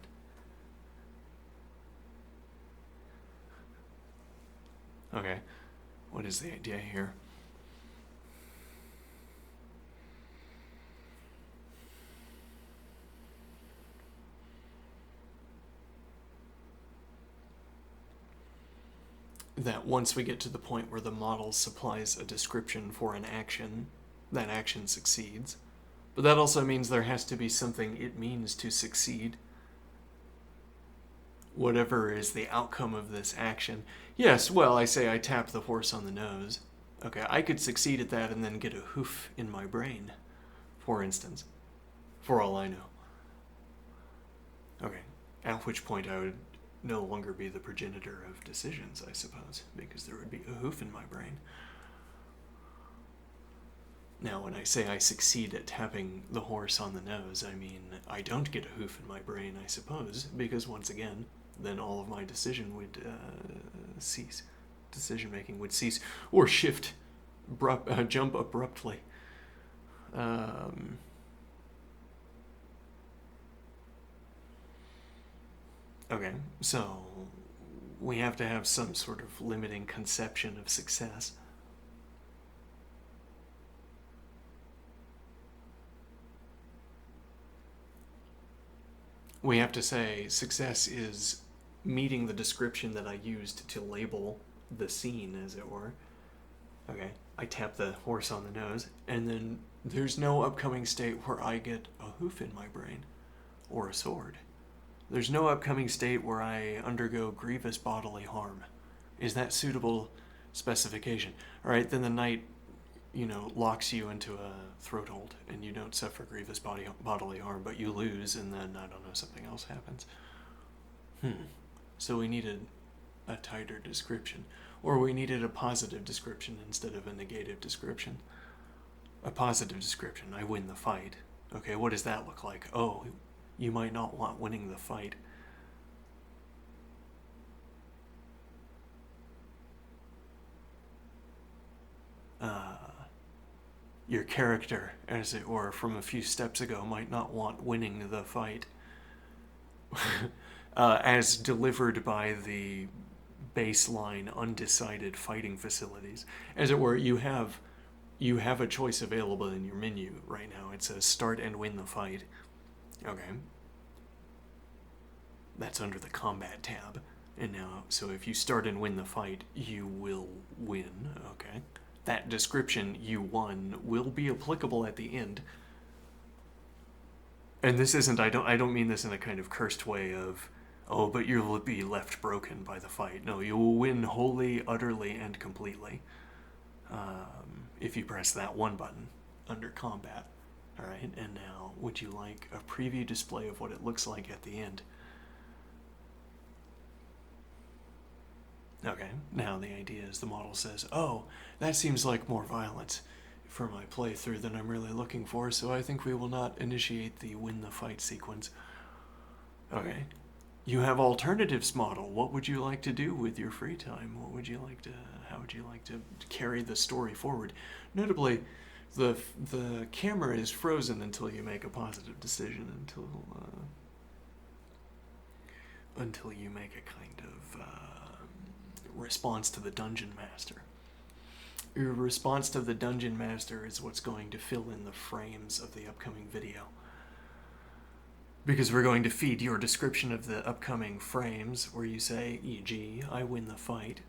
Okay, what is the idea here? That once we get to the point where the model supplies a description for an action, that action succeeds. But that also means there has to be something it means to succeed. Whatever is the outcome of this action. Yes, well, I say I tap the horse on the nose. Okay, I could succeed at that and then get a hoof in my brain, for instance, for all I know. Okay, at which point I would no longer be the progenitor of decisions, I suppose, because there would be a hoof in my brain. Now, when I say I succeed at tapping the horse on the nose, I mean I don't get a hoof in my brain, I suppose, because once again, then all of my decision would cease. Decision-making would cease, or shift, jump abruptly. Okay, so we have to have some sort of limiting conception of success. We have to say success is meeting the description that I used to label the scene, as it were. Okay, I tap the horse on the nose, and then there's no upcoming state where I get a hoof in my brain, or a sword. There's no upcoming state where I undergo grievous bodily harm. Is that suitable specification? All right, then the knight locks you into a throat hold, and you don't suffer grievous bodily harm, but you lose, and then, I don't know, something else happens. So we needed a tighter description. Or we needed a positive description instead of a negative description. A positive description, I win the fight. Okay, what does that look like? Oh, you might not want winning the fight. Your character, as it were, from a few steps ago might not want winning the fight. As delivered by the baseline undecided fighting facilities. As it were, you have a choice available in your menu right now. It says start and win the fight. Okay. That's under the combat tab. And now, so if you start and win the fight, you will win. Okay. That description, you won, will be applicable at the end. And this isn't, I don't mean this in a kind of cursed way of, oh, but you'll be left broken by the fight. No, you will win wholly, utterly, and completely. If you press that one button under combat. Alright, and now, would you like a preview display of what it looks like at the end? Okay, now the idea is the model says, oh, that seems like more violence for my playthrough than I'm really looking for, so I think we will not initiate the win the fight sequence. Okay. You have alternatives model. What would you like to do with your free time? How would you like to carry the story forward? Notably, the camera is frozen until you make a positive decision, until you make a kind of response to the Dungeon Master. Your response to the Dungeon Master is what's going to fill in the frames of the upcoming video. Because we're going to feed your description of the upcoming frames, where you say, e.g., I win the fight.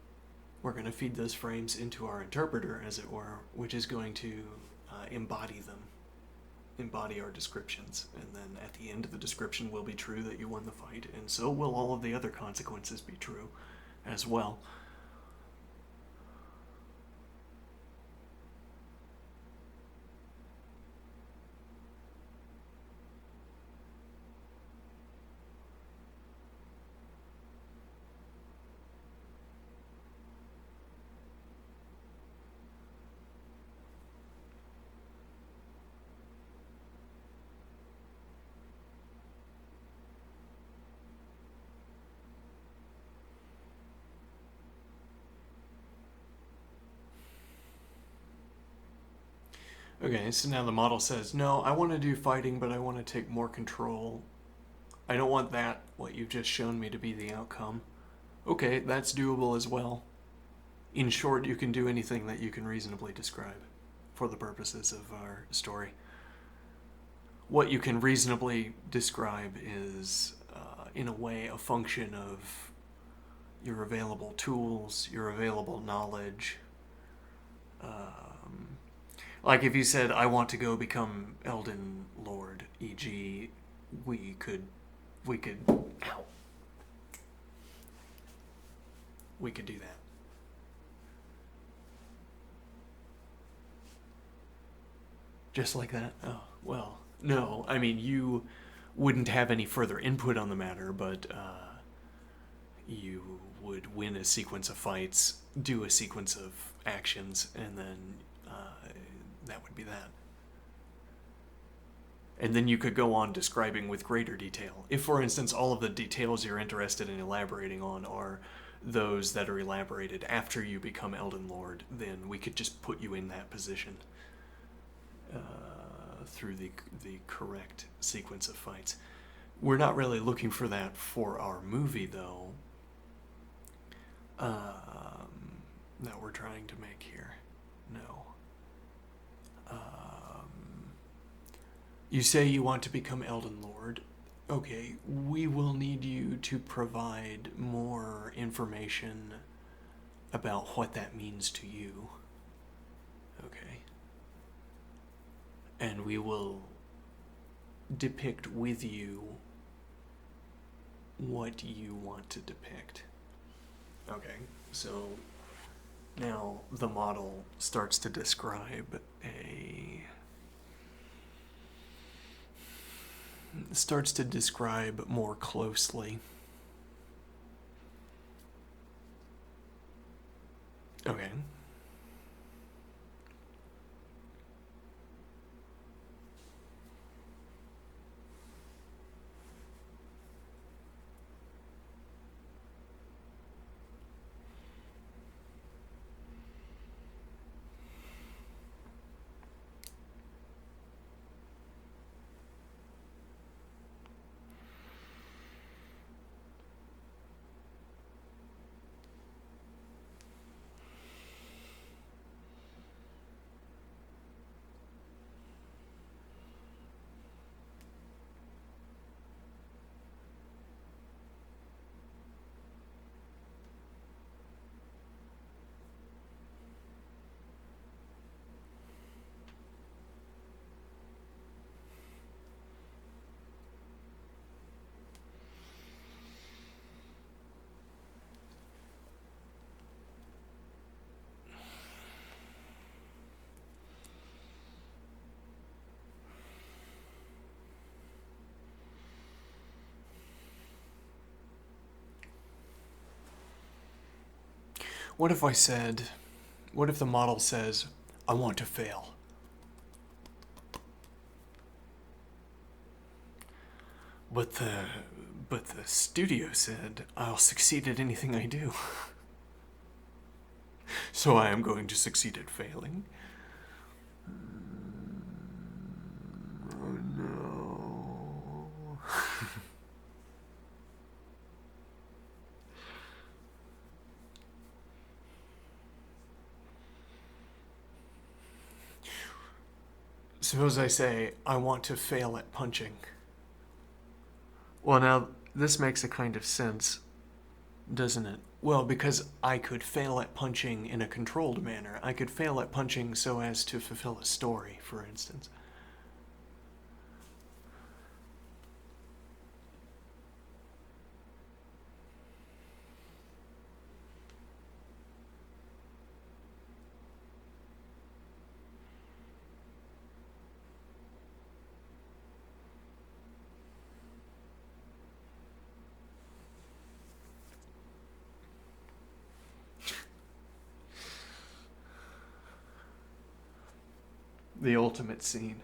We're going to feed those frames into our interpreter, as it were, which is going to embody our descriptions. And then at the end of the description will be true that you won the fight, and so will all of the other consequences be true as well. Okay, so now the model says, no, I want to do fighting, but I want to take more control. I don't want that, what you've just shown me, to be the outcome. Okay, that's doable as well. In short, you can do anything that you can reasonably describe for the purposes of our story. What you can reasonably describe is, in a way, a function of your available tools, your available knowledge. Like if you said, I want to go become Elden Lord, e.g., we could do that. Just like that? Oh, well, no, I mean, you wouldn't have any further input on the matter, but you would win a sequence of fights, do a sequence of actions, and then that would be that. And then you could go on describing with greater detail. If, for instance, all of the details you're interested in elaborating on are those that are elaborated after you become Elden Lord, then we could just put you in that position through the correct sequence of fights. We're not really looking for that for our movie, though, that we're trying to make here. No. You say you want to become Elden Lord. Okay, we will need you to provide more information about what that means to you. Okay. And we will depict with you what you want to depict. Okay, so Now the model starts to describe more closely. Okay. What if the model says, I want to fail? But the studio said, I'll succeed at anything I do. So I am going to succeed at failing. Oh no. Suppose I say, I want to fail at punching. Well, now, this makes a kind of sense, doesn't it? Well, because I could fail at punching in a controlled manner. I could fail at punching so as to fulfill a story, for instance. The ultimate scene.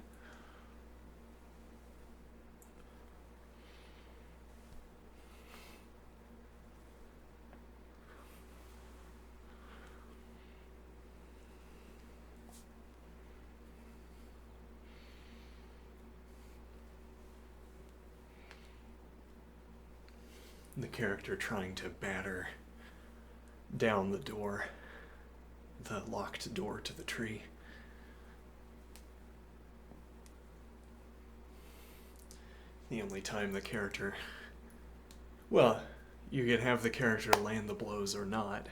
The character trying to batter down the door, the locked door to the tree. The only time the character... Well, you could have the character land the blows or not,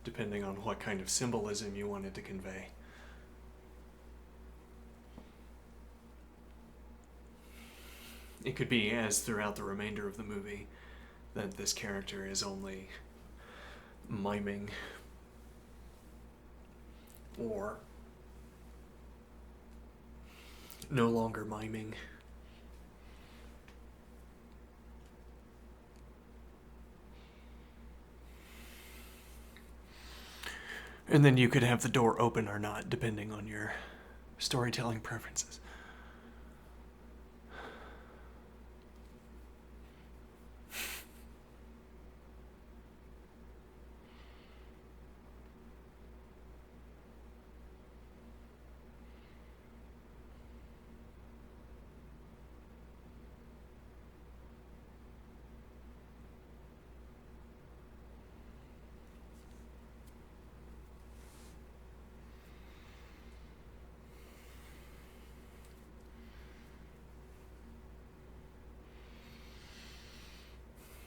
depending on what kind of symbolism you wanted to convey. It could be, as throughout the remainder of the movie, that this character is only miming or no longer miming. And then you could have the door open or not, depending on your storytelling preferences.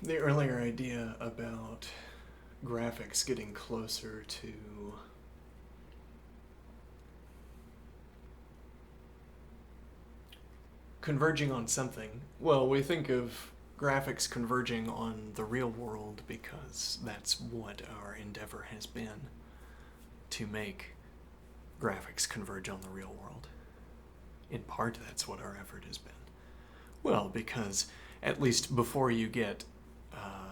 The earlier idea about graphics getting closer to converging on something. Well, we think of graphics converging on the real world because that's what our endeavor has been, to make graphics converge on the real world. In part, that's what our effort has been. Well, because at least before you get high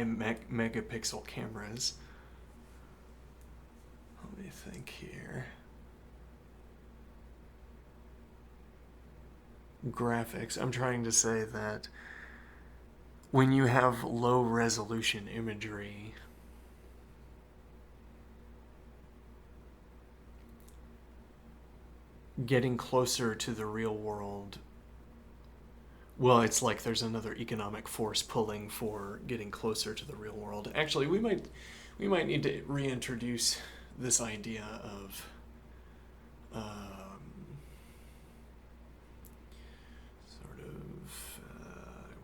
megapixel cameras, let me think here. Graphics, I'm trying to say that when you have low resolution imagery, getting closer to the real world, well, it's like there's another economic force pulling for getting closer to the real world. Actually, we might need to reintroduce this idea of I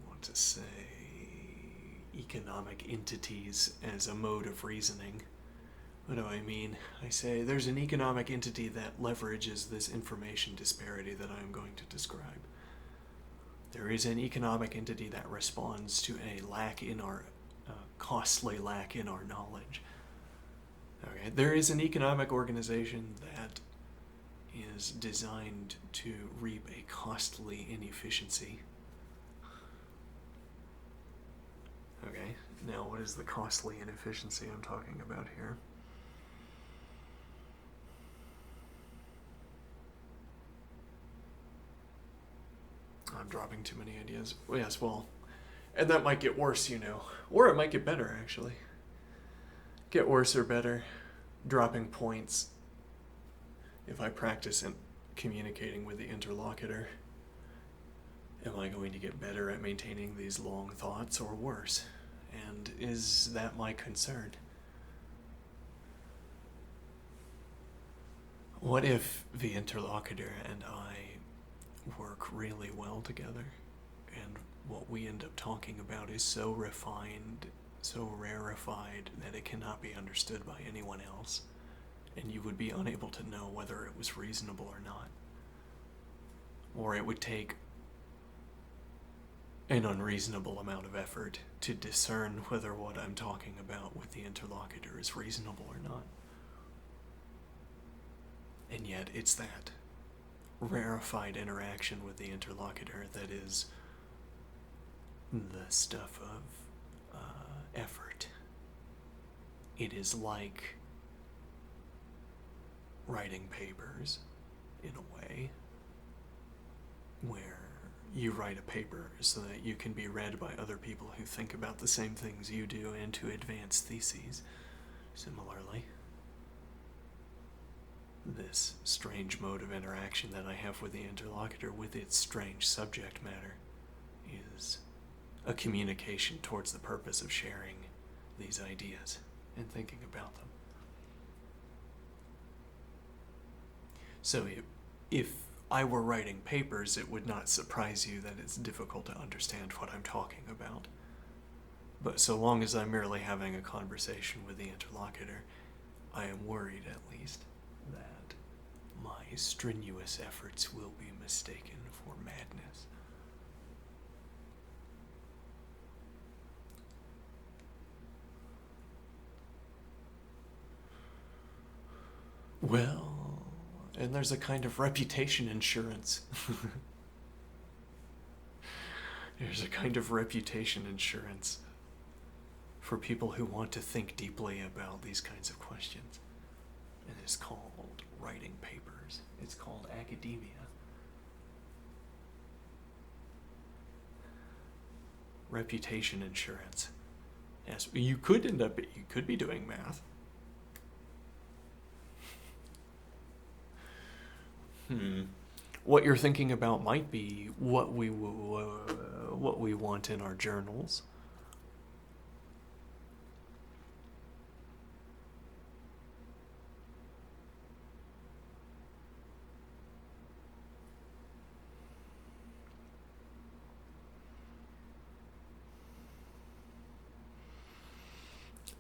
want to say economic entities as a mode of reasoning. What do I mean? I say there's an economic entity that leverages this information disparity that I'm going to describe. There is an economic entity that responds to a lack in our costly lack in our knowledge. Okay, there is an economic organization that is designed to reap a costly inefficiency. Okay, now what is the costly inefficiency I'm talking about here? I'm dropping too many ideas. Yes, well, and that might get worse, or it might get better, actually. Get worse or better, dropping points. If I practice in communicating with the interlocutor, am I going to get better at maintaining these long thoughts, or worse? And is that my concern? What if the interlocutor and I work really well together, and what we end up talking about is so refined, so rarefied that it cannot be understood by anyone else, and you would be unable to know whether it was reasonable or not? Or it would take an unreasonable amount of effort to discern whether what I'm talking about with the interlocutor is reasonable or not. And yet it's that rarefied interaction with the interlocutor that is the stuff of effort. It is like writing papers, in a way, where you write a paper so that you can be read by other people who think about the same things you do and to advance theses. Similarly, this strange mode of interaction that I have with the interlocutor with its strange subject matter is a communication towards the purpose of sharing these ideas and thinking about them. So if I were writing papers, it would not surprise you that it's difficult to understand what I'm talking about. But so long as I'm merely having a conversation with the interlocutor, I am worried, at least, that my strenuous efforts will be mistaken for madness. Well, and there's a kind of reputation insurance. There's a kind of reputation insurance for people who want to think deeply about these kinds of questions. And it's called writing papers. It's called academia. Reputation insurance. Yes, you could be doing math. What you're thinking about might be what we want in our journals.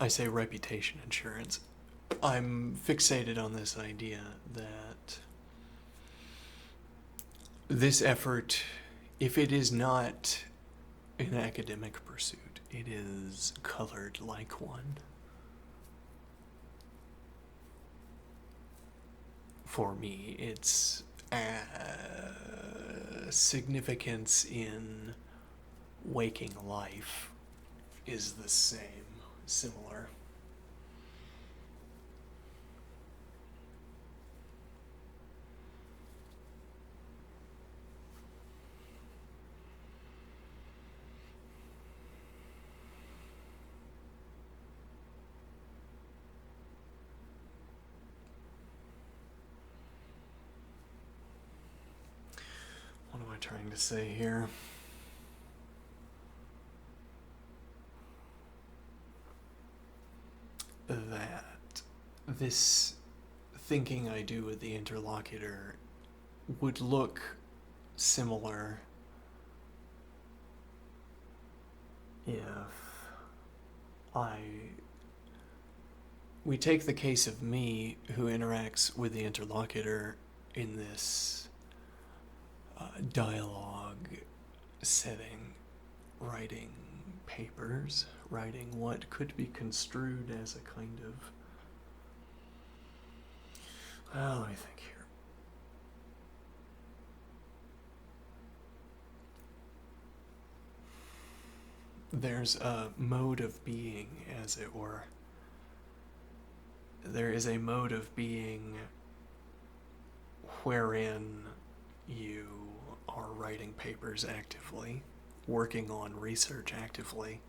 I say reputation insurance. I'm fixated on this idea that this effort if it is not an academic pursuit, it is colored like one. For me, its significance in waking life is the same, similar. What am I trying to say here? That this thinking I do with the interlocutor would look similar if we take the case of me who interacts with the interlocutor in this dialogue setting, writing papers, writing what could be construed as a kind of, well, let me think here. There's a mode of being, as it were. There is a mode of being wherein you are writing papers actively, working on research actively,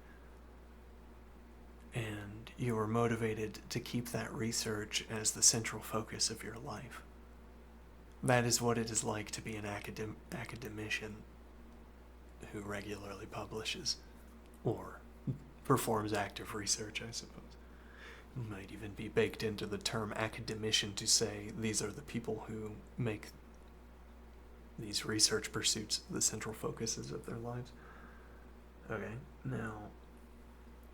and you are motivated to keep that research as the central focus of your life. That is what it is like to be an academician who regularly publishes or performs active research, I suppose. It might even be baked into the term academician to say these are the people who make these research pursuits the central focuses of their lives. Okay, now,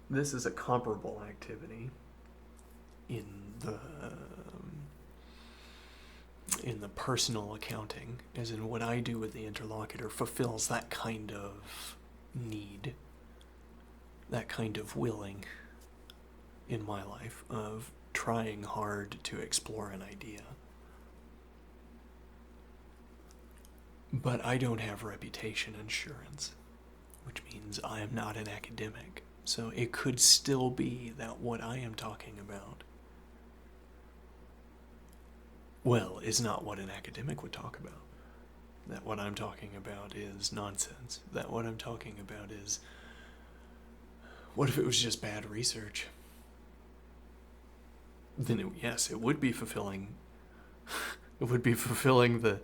this is a comparable activity in the personal accounting, as in what I do with the interlocutor fulfills that kind of need, that kind of willing in my life of trying hard to explore an idea. But I don't have reputation insurance, which means I am not an academic. So it could still be that what I am talking about, well, is not what an academic would talk about. That what I'm talking about is nonsense. That what I'm talking about is, what if it was just bad research? Then yes, it would be fulfilling. It would be fulfilling the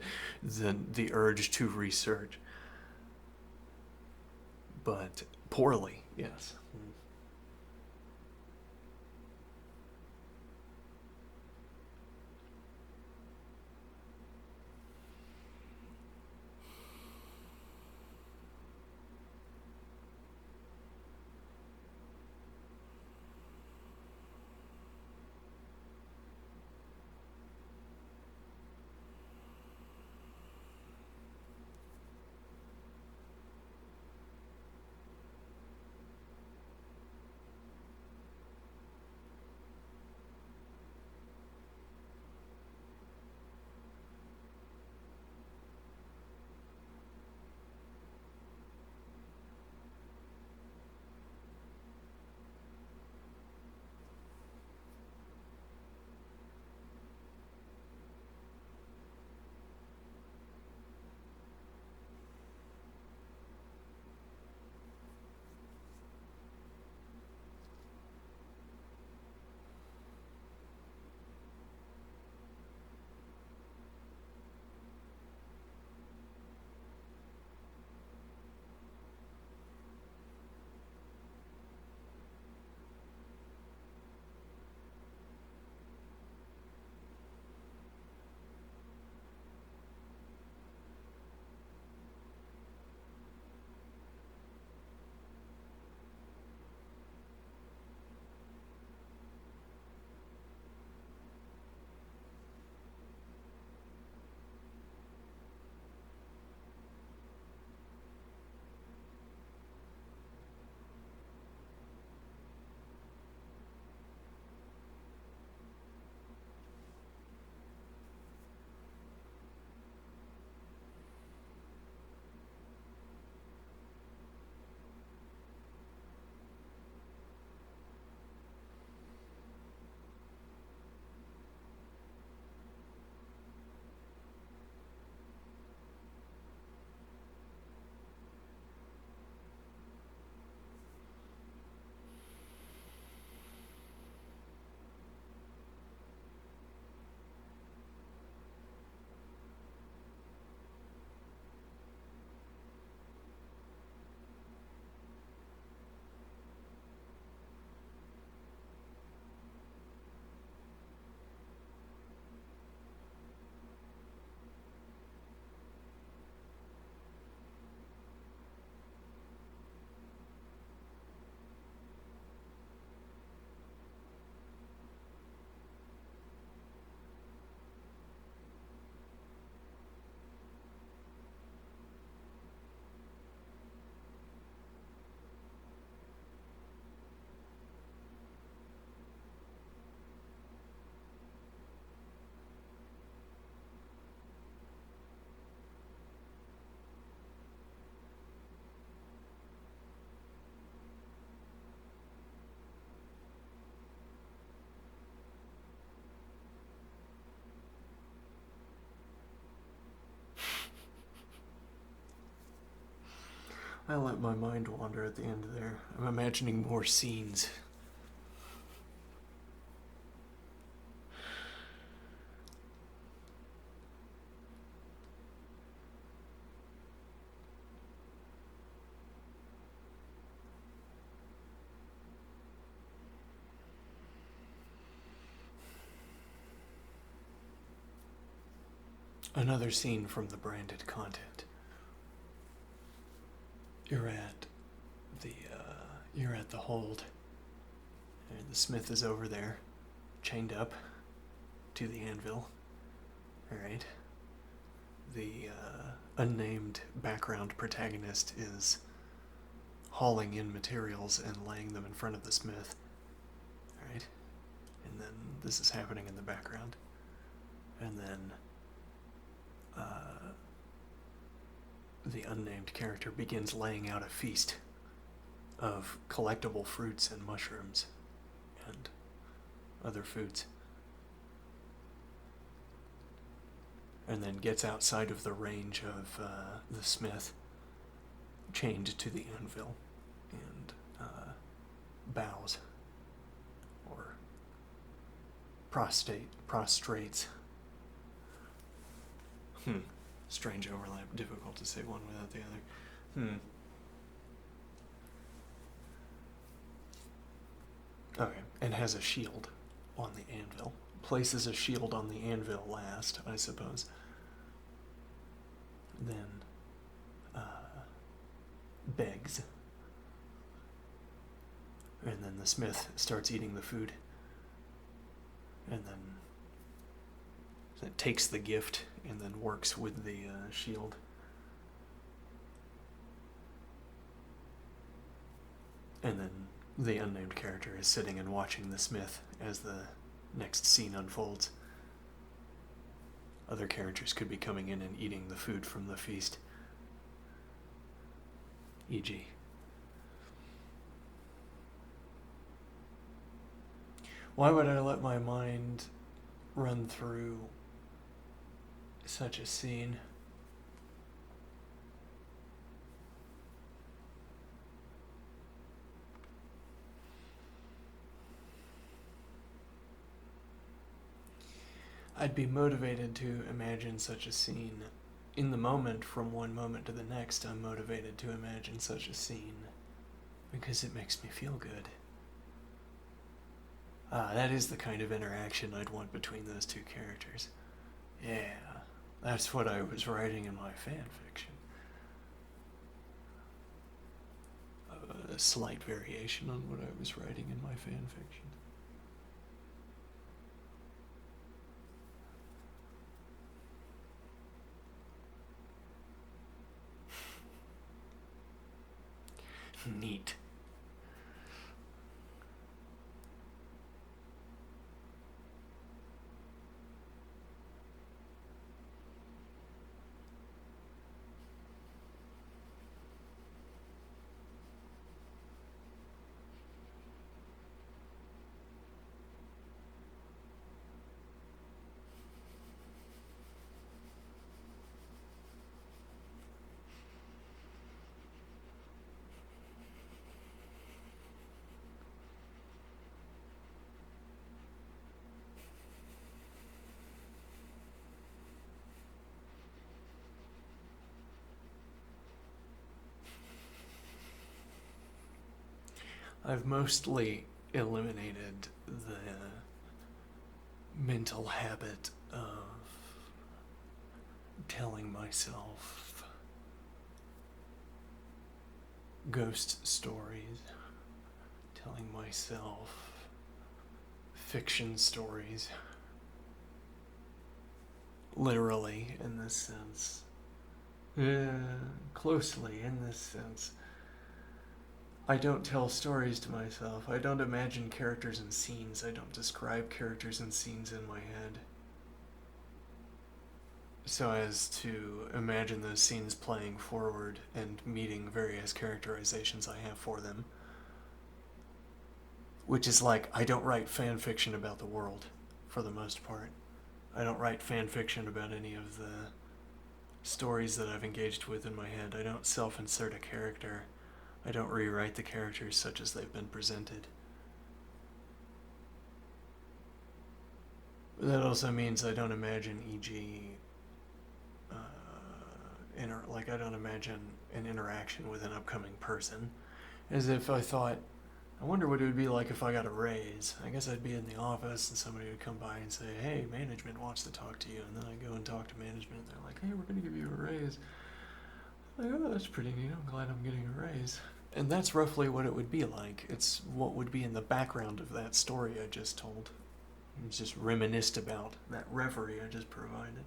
urge to research, but poorly. Yes. I let my mind wander at the end there. I'm imagining more scenes. Another scene from the branded content. You're at the hold, and the smith is over there, chained up to the anvil. All right. The unnamed background protagonist is hauling in materials and laying them in front of the smith. All right. And then this is happening in the background, and then the unnamed character begins laying out a feast of collectible fruits and mushrooms and other foods. And then gets outside of the range of the smith, chained to the anvil, and bows or prostrates. Strange overlap, difficult to say one without the other. Okay, and has a shield on the anvil. Places a shield on the anvil last, I suppose. Then begs. And then the smith starts eating the food. And then takes the gift and then works with the shield. And then the unnamed character is sitting and watching the smith as the next scene unfolds. Other characters could be coming in and eating the food from the feast. E.g. Why would I let my mind run through such a scene? I'd be motivated to imagine such a scene. In the moment, from one moment to the next, I'm motivated to imagine such a scene because it makes me feel good. That is the kind of interaction I'd want between those two characters. Yeah, that's what I was writing in my fan fiction. A slight variation on what I was writing in my fan fiction. Neat. I've mostly eliminated the mental habit of telling myself ghost stories, telling myself fiction stories. Literally, in this sense. Closely, in this sense. I don't tell stories to myself. I don't imagine characters and scenes. I don't describe characters and scenes in my head so as to imagine those scenes playing forward and meeting various characterizations I have for them. Which is like, I don't write fan fiction about the world, for the most part. I don't write fan fiction about any of the stories that I've engaged with in my head. I don't self-insert a character. I don't rewrite the characters such as they've been presented. But that also means I don't imagine, e.g., I don't imagine an interaction with an upcoming person as if I thought, I wonder what it would be like if I got a raise. I guess I'd be in the office and somebody would come by and say, hey, management wants to talk to you. And then I go and talk to management and they're like, hey, we're going to give you a raise. I'm like, oh, that's pretty neat. I'm glad I'm getting a raise. And that's roughly what it would be like. It's what would be in the background of that story I just told. It's just reminisced about that reverie I just provided.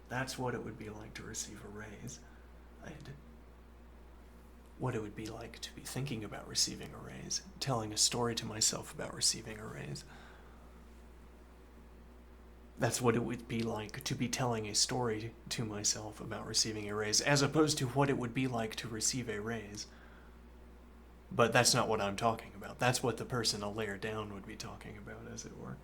That's what it would be like to receive a raise. And what it would be like to be thinking about receiving a raise, telling a story to myself about receiving a raise. That's what it would be like to be telling a story to myself about receiving a raise, as opposed to what it would be like to receive a raise. But that's not what I'm talking about. That's what the person a layer down would be talking about, as it were.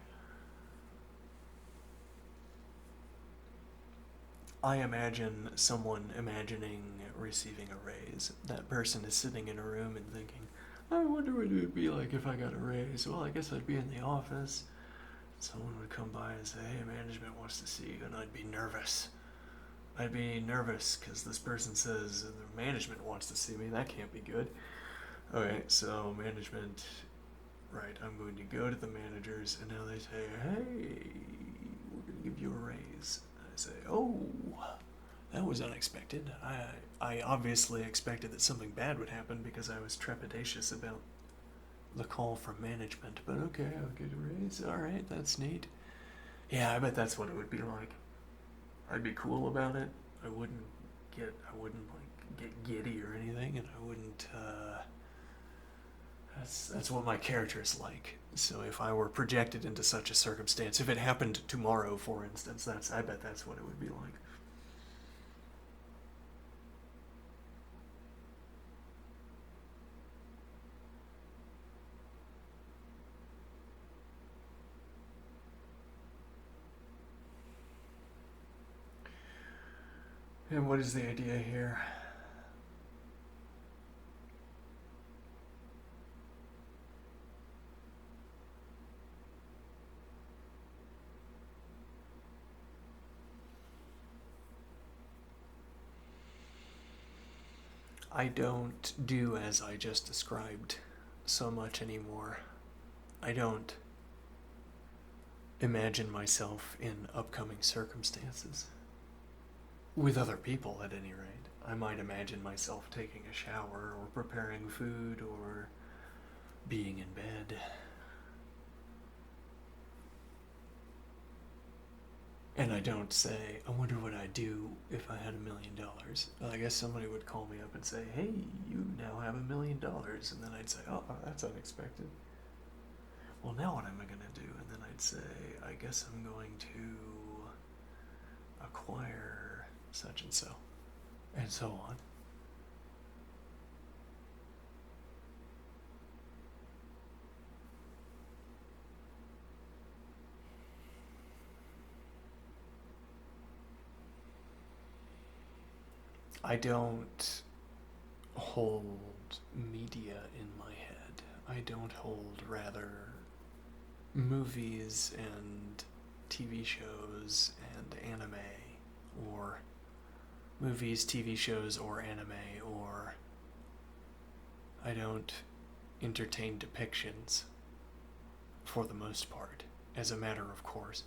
I imagine someone imagining receiving a raise. That person is sitting in a room and thinking, I wonder what it would be like if I got a raise. Well, I guess I'd be in the office. Someone would come by and say, hey, management wants to see you, and I'd be nervous. I'd be nervous because this person says the management wants to see me. That can't be good. Okay, so management, right, I'm going to go to the managers, and now they say, hey, we're going to give you a raise. I say, oh, that was unexpected. I obviously expected that something bad would happen because I was trepidatious about the call from management. But okay, I'll get a raise. All right, that's neat. Yeah, I bet that's what it would be like. I'd be cool about it. I wouldn't get giddy or anything, and I wouldn't. That's what my character is like. So if I were projected into such a circumstance, if it happened tomorrow, for instance, I bet that's what it would be like. And what is the idea here? I don't do as I just described so much anymore. I don't imagine myself in upcoming circumstances. With other people, at any rate. I might imagine myself taking a shower or preparing food or being in bed. And I don't say, I wonder what I'd do if I had $1 million. I guess somebody would call me up and say, hey, you now have $1 million. And then I'd say, oh, that's unexpected. Well, now what am I going to do? And then I'd say, I guess I'm going to acquire such and so. And so on. I don't hold media in my head. I don't hold, rather, movies and TV shows and anime, or movies, TV shows, or anime, or I don't entertain depictions for the most part, as a matter of course.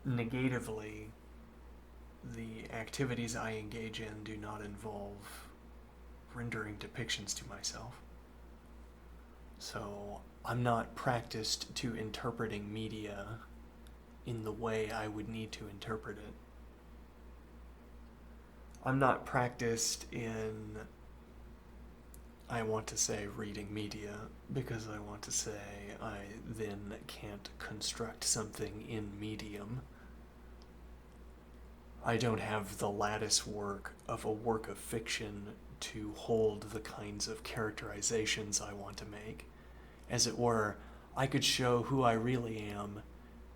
Negatively, the activities I engage in do not involve rendering depictions to myself. So I'm not practiced to interpreting media in the way I would need to interpret it. I'm not practiced in, I want to say, reading media, because I want to say I then can't construct something in medium. I don't have the lattice work of a work of fiction to hold the kinds of characterizations I want to make. As it were, I could show who I really am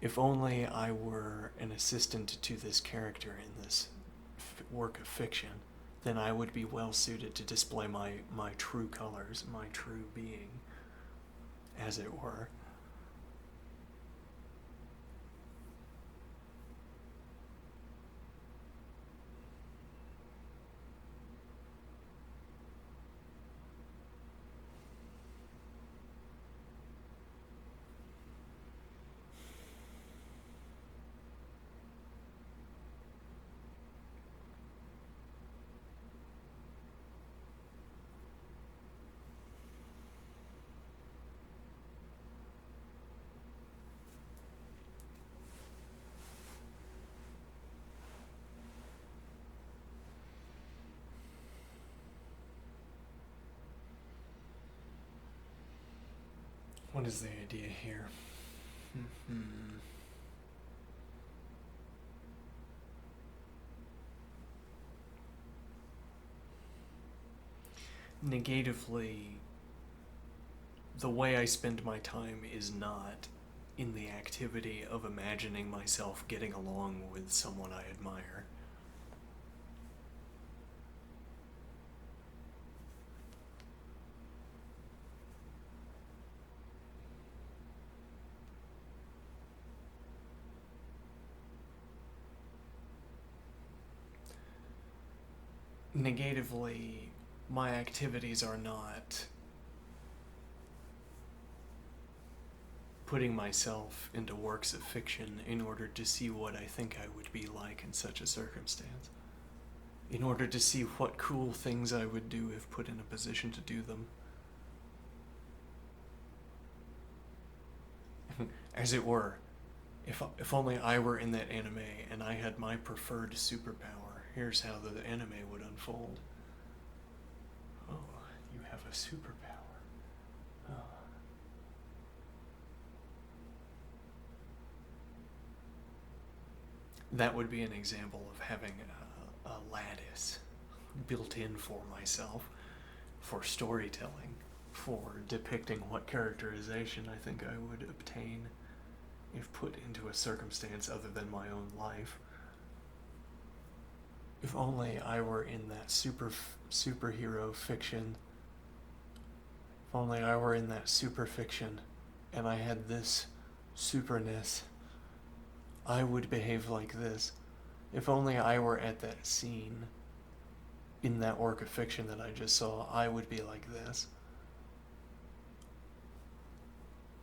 if only I were an assistant to this character in this work of fiction. Then I would be well suited to display my true colors, my true being, as it were. What is the idea here? Negatively, the way I spend my time is not in the activity of imagining myself getting along with someone I admire. Negatively, my activities are not putting myself into works of fiction in order to see what I think I would be like in such a circumstance, in order to see what cool things I would do if put in a position to do them. As it were, if only I were in that anime and I had my preferred superpower, here's how the anime would unfold. Oh, you have a superpower. Oh. That would be an example of having a lattice built in for myself, for storytelling, for depicting what characterization I think I would obtain if put into a circumstance other than my own life. If only I were in that superhero fiction. If only I were in that super fiction and I had this superness, I would behave like this. If only I were at that scene in that work of fiction that I just saw, I would be like this.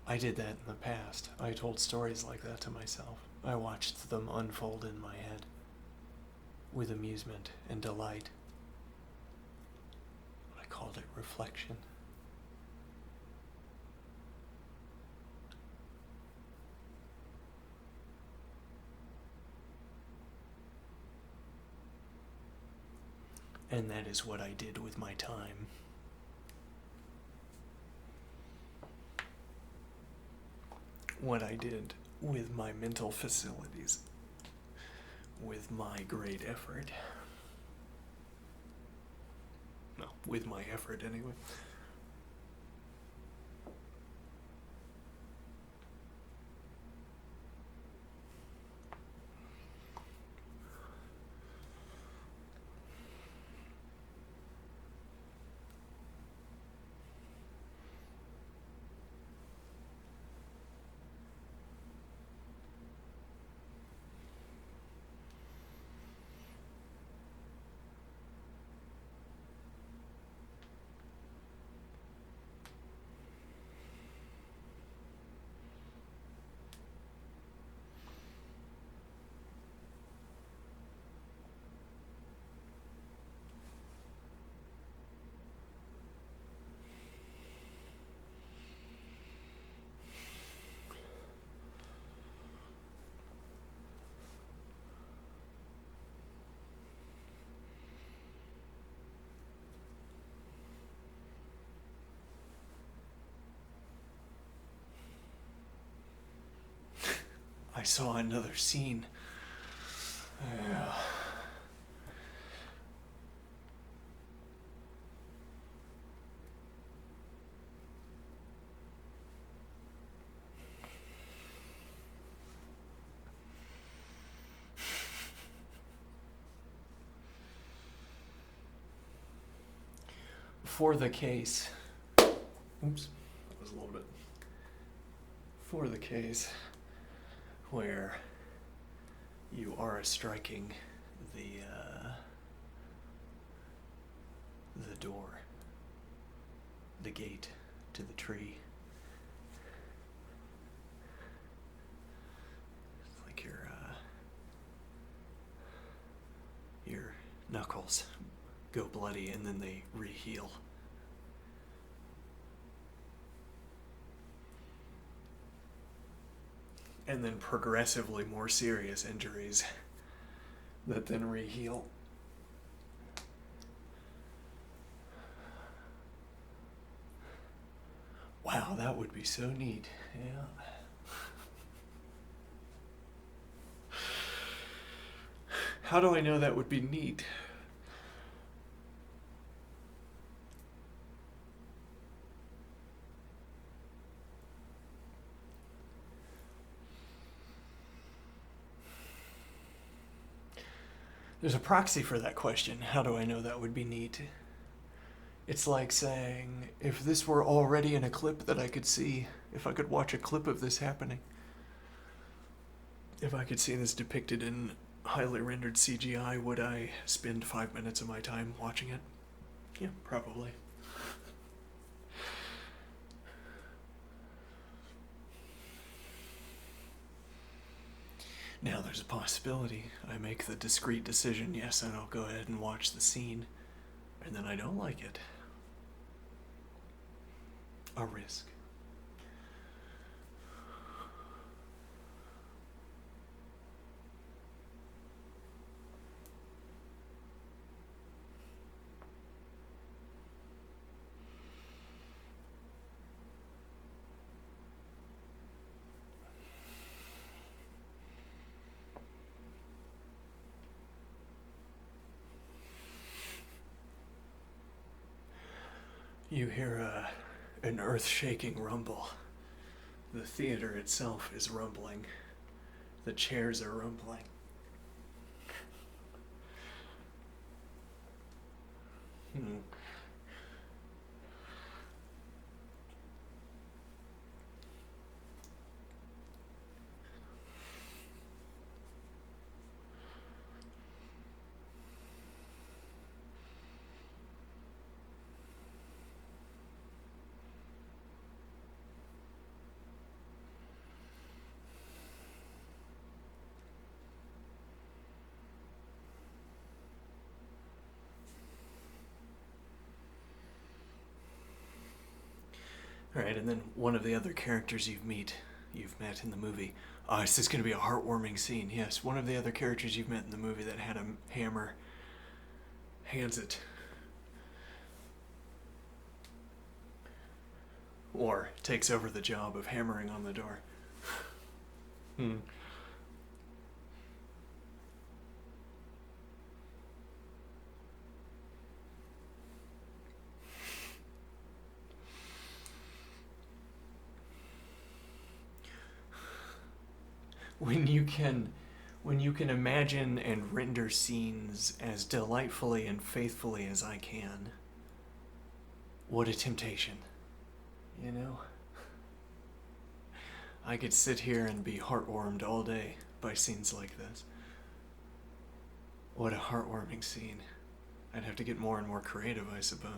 I did that in the past. I told stories like that to myself. I watched them unfold in my head with amusement and delight. I called it reflection. And that is what I did with my time. What I did with my mental facilities, with my great effort. No, with my effort anyway. I saw another scene. for the case. Oops, that was a little bit. For the case where you are striking the door, the gate to the tree. It's like your knuckles go bloody and then they re-heal. And then progressively more serious injuries that then re-heal. Wow, that would be so neat. Yeah. How do I know that would be neat? There's a proxy for that question. How do I know that would be neat? It's like saying, if this were already in a clip that I could see, if I could watch a clip of this happening, if I could see this depicted in highly rendered CGI, would I spend 5 minutes of my time watching it? Yeah, probably. Now there's a possibility I make the discreet decision, yes, and I'll go ahead and watch the scene, and then I don't like it. A risk. You hear an earth-shaking rumble. The theater itself is rumbling. The chairs are rumbling. Alright, and then one of the other characters you've met in the movie. This is going to be a heartwarming scene. Yes, one of the other characters you've met in the movie that had a hammer hands it. Or takes over the job of hammering on the door. When you can imagine and render scenes as delightfully and faithfully as I can, what a temptation, you know? I could sit here and be heartwarmed all day by scenes like this. What a heartwarming scene. I'd have to get more and more creative, I suppose.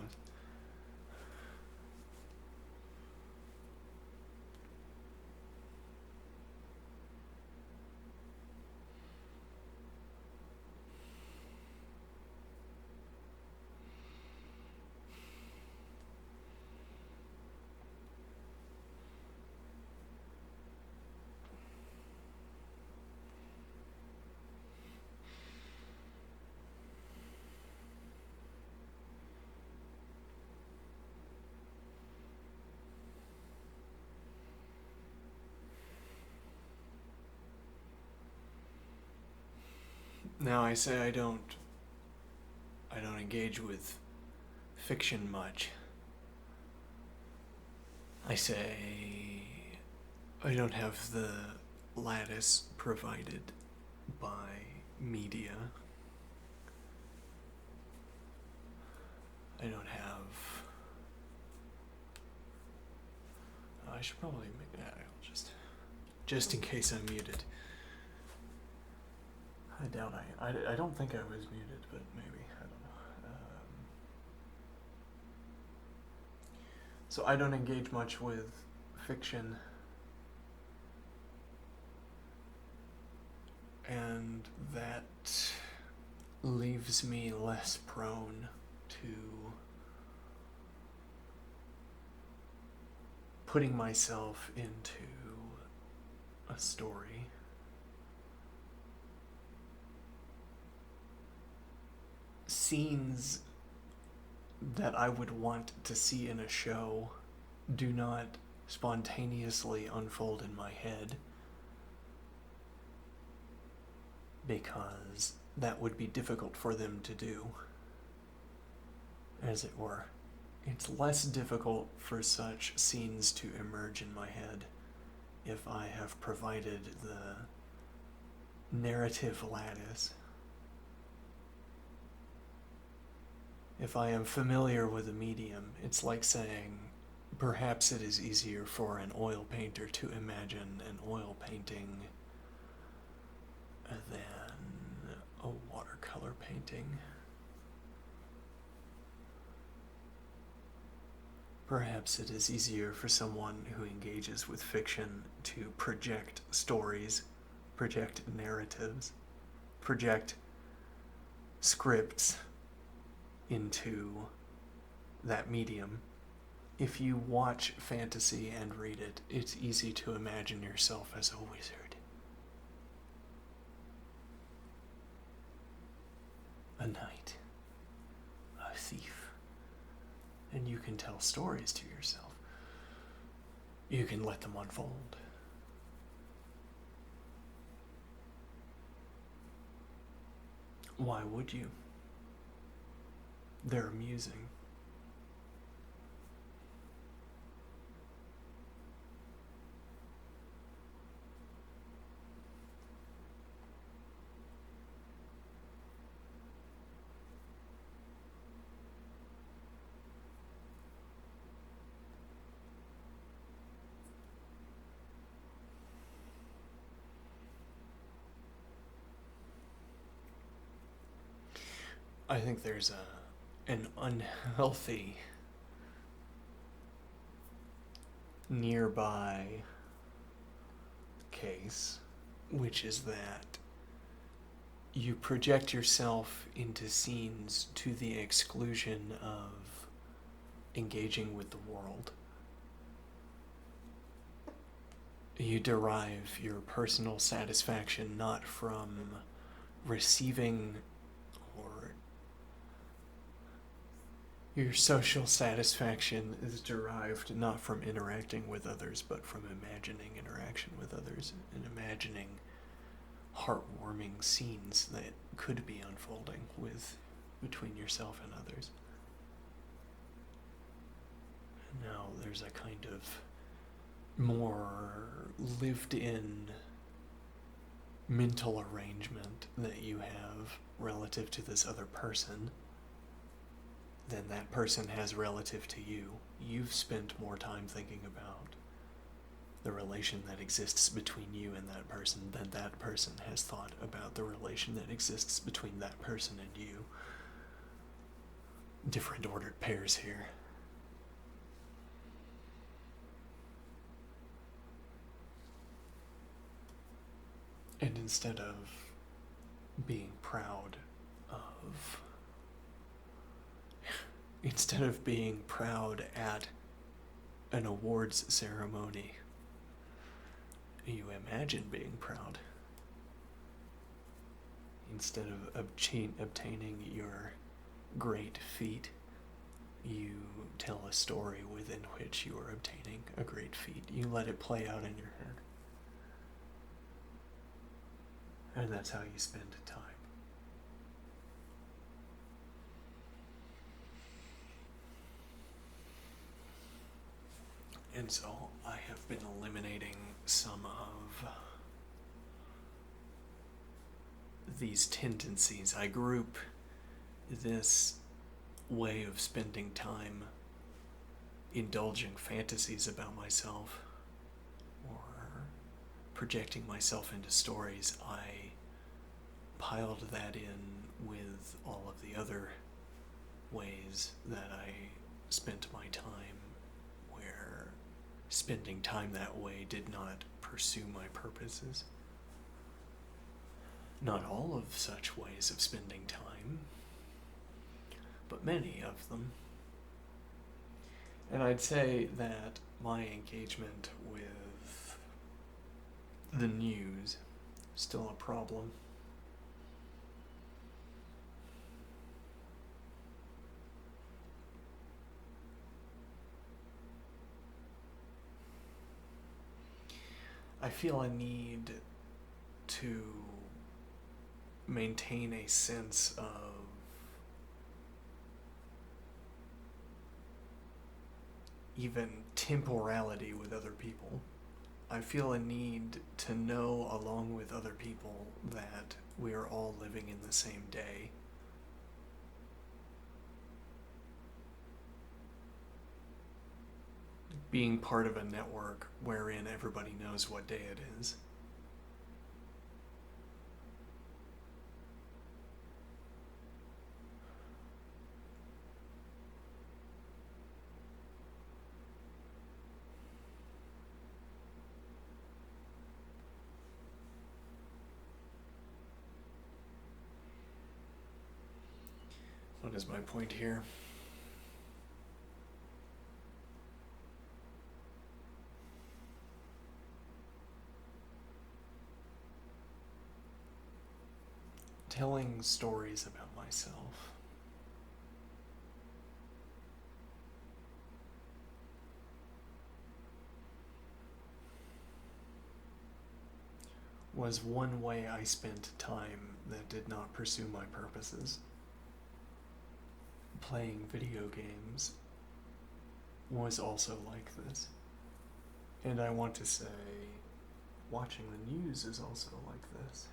Now I say I don't engage with fiction much. I say I don't have the lattice provided by media. I don't have I should probably make that. I'll just in case I'm muted. I doubt I don't think I was muted, but maybe. I don't know. So I don't engage much with fiction. And that leaves me less prone to putting myself into a story. Scenes that I would want to see in a show do not spontaneously unfold in my head, because that would be difficult for them to do, as it were. It's less difficult for such scenes to emerge in my head if I have provided the narrative lattice. If I am familiar with a medium, it's like saying, perhaps it is easier for an oil painter to imagine an oil painting than a watercolor painting. Perhaps it is easier for someone who engages with fiction to project stories, project narratives, project scripts into that medium. If you watch fantasy and read it, it's easy to imagine yourself as a wizard, a knight, a thief. And you can tell stories to yourself. You can let them unfold. Why would you? They're amusing. I think there's an unhealthy nearby case, which is that you project yourself into scenes to the exclusion of engaging with the world. You derive your personal satisfaction not from receiving, or your social satisfaction is derived not from interacting with others, but from imagining interaction with others and imagining heartwarming scenes that could be unfolding between yourself and others. And now there's a kind of more lived-in mental arrangement that you have relative to this other person than that person has relative to you. You've spent more time thinking about the relation that exists between you and that person than that person has thought about the relation that exists between that person and you. Different ordered pairs here. And instead of being proud at an awards ceremony, you imagine being proud. Instead of obtaining your great feat, you tell a story within which you are obtaining a great feat. You let it play out in your head. And that's how you spend time. And so I have been eliminating some of these tendencies. I group this way of spending time indulging fantasies about myself projecting myself into stories, I piled that in with all of the other ways that I spent my time, where spending time that way did not pursue my purposes. Not all of such ways of spending time, but many of them. And I'd say that my engagement with the news is still a problem. I feel a need to maintain a sense of even temporality with other people. I feel a need to know, along with other people, that we are all living in the same day. Being part of a network wherein everybody knows what day it is. What is my point here? Telling stories about myself. Was one way I spent time that did not pursue my purposes. Playing video games was also like this. And I want to say, watching the news is also like this.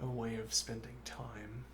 A way of spending time.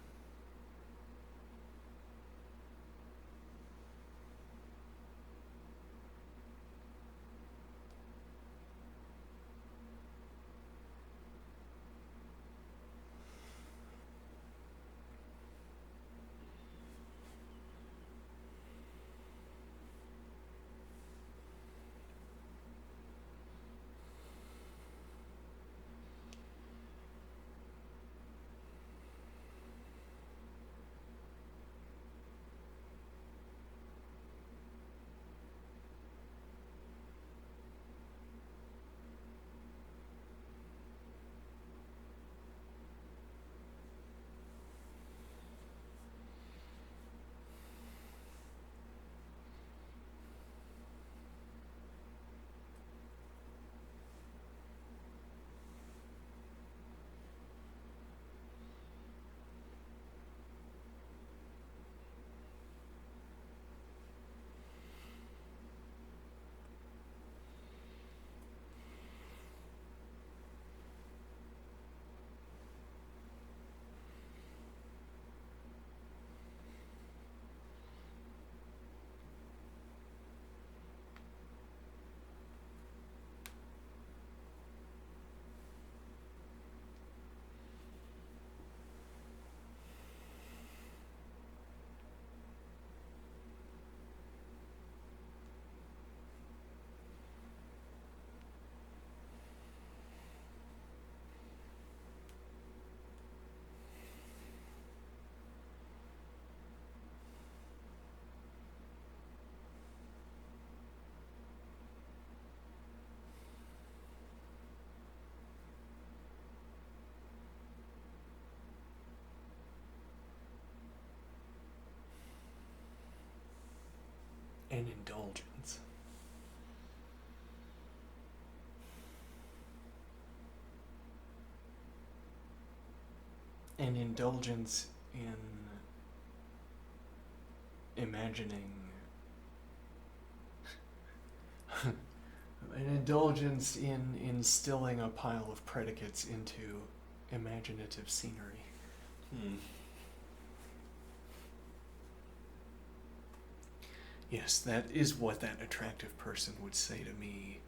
And indulgence. An indulgence in imagining an indulgence in instilling a pile of predicates into imaginative scenery. Yes, that is what that attractive person would say to me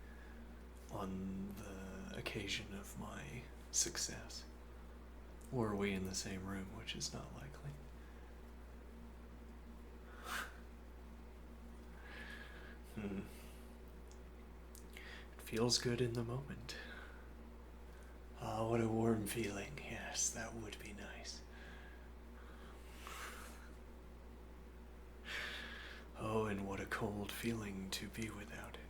on the occasion of my success. Were we in the same room, which is not likely. It feels good in the moment. Ah, what a warm feeling. Yes, that would be nice. Oh, and what a cold feeling to be without it.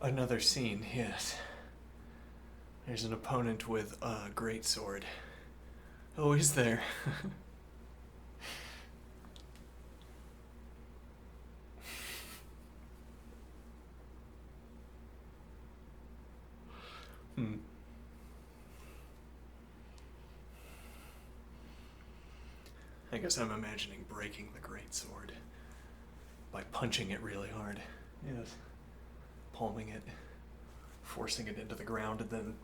Another scene, yes. There's an opponent with a greatsword. Oh, is there? Hmm. I guess I'm imagining breaking the greatsword by punching it really hard. Yes. Palming it, forcing it into the ground, and then...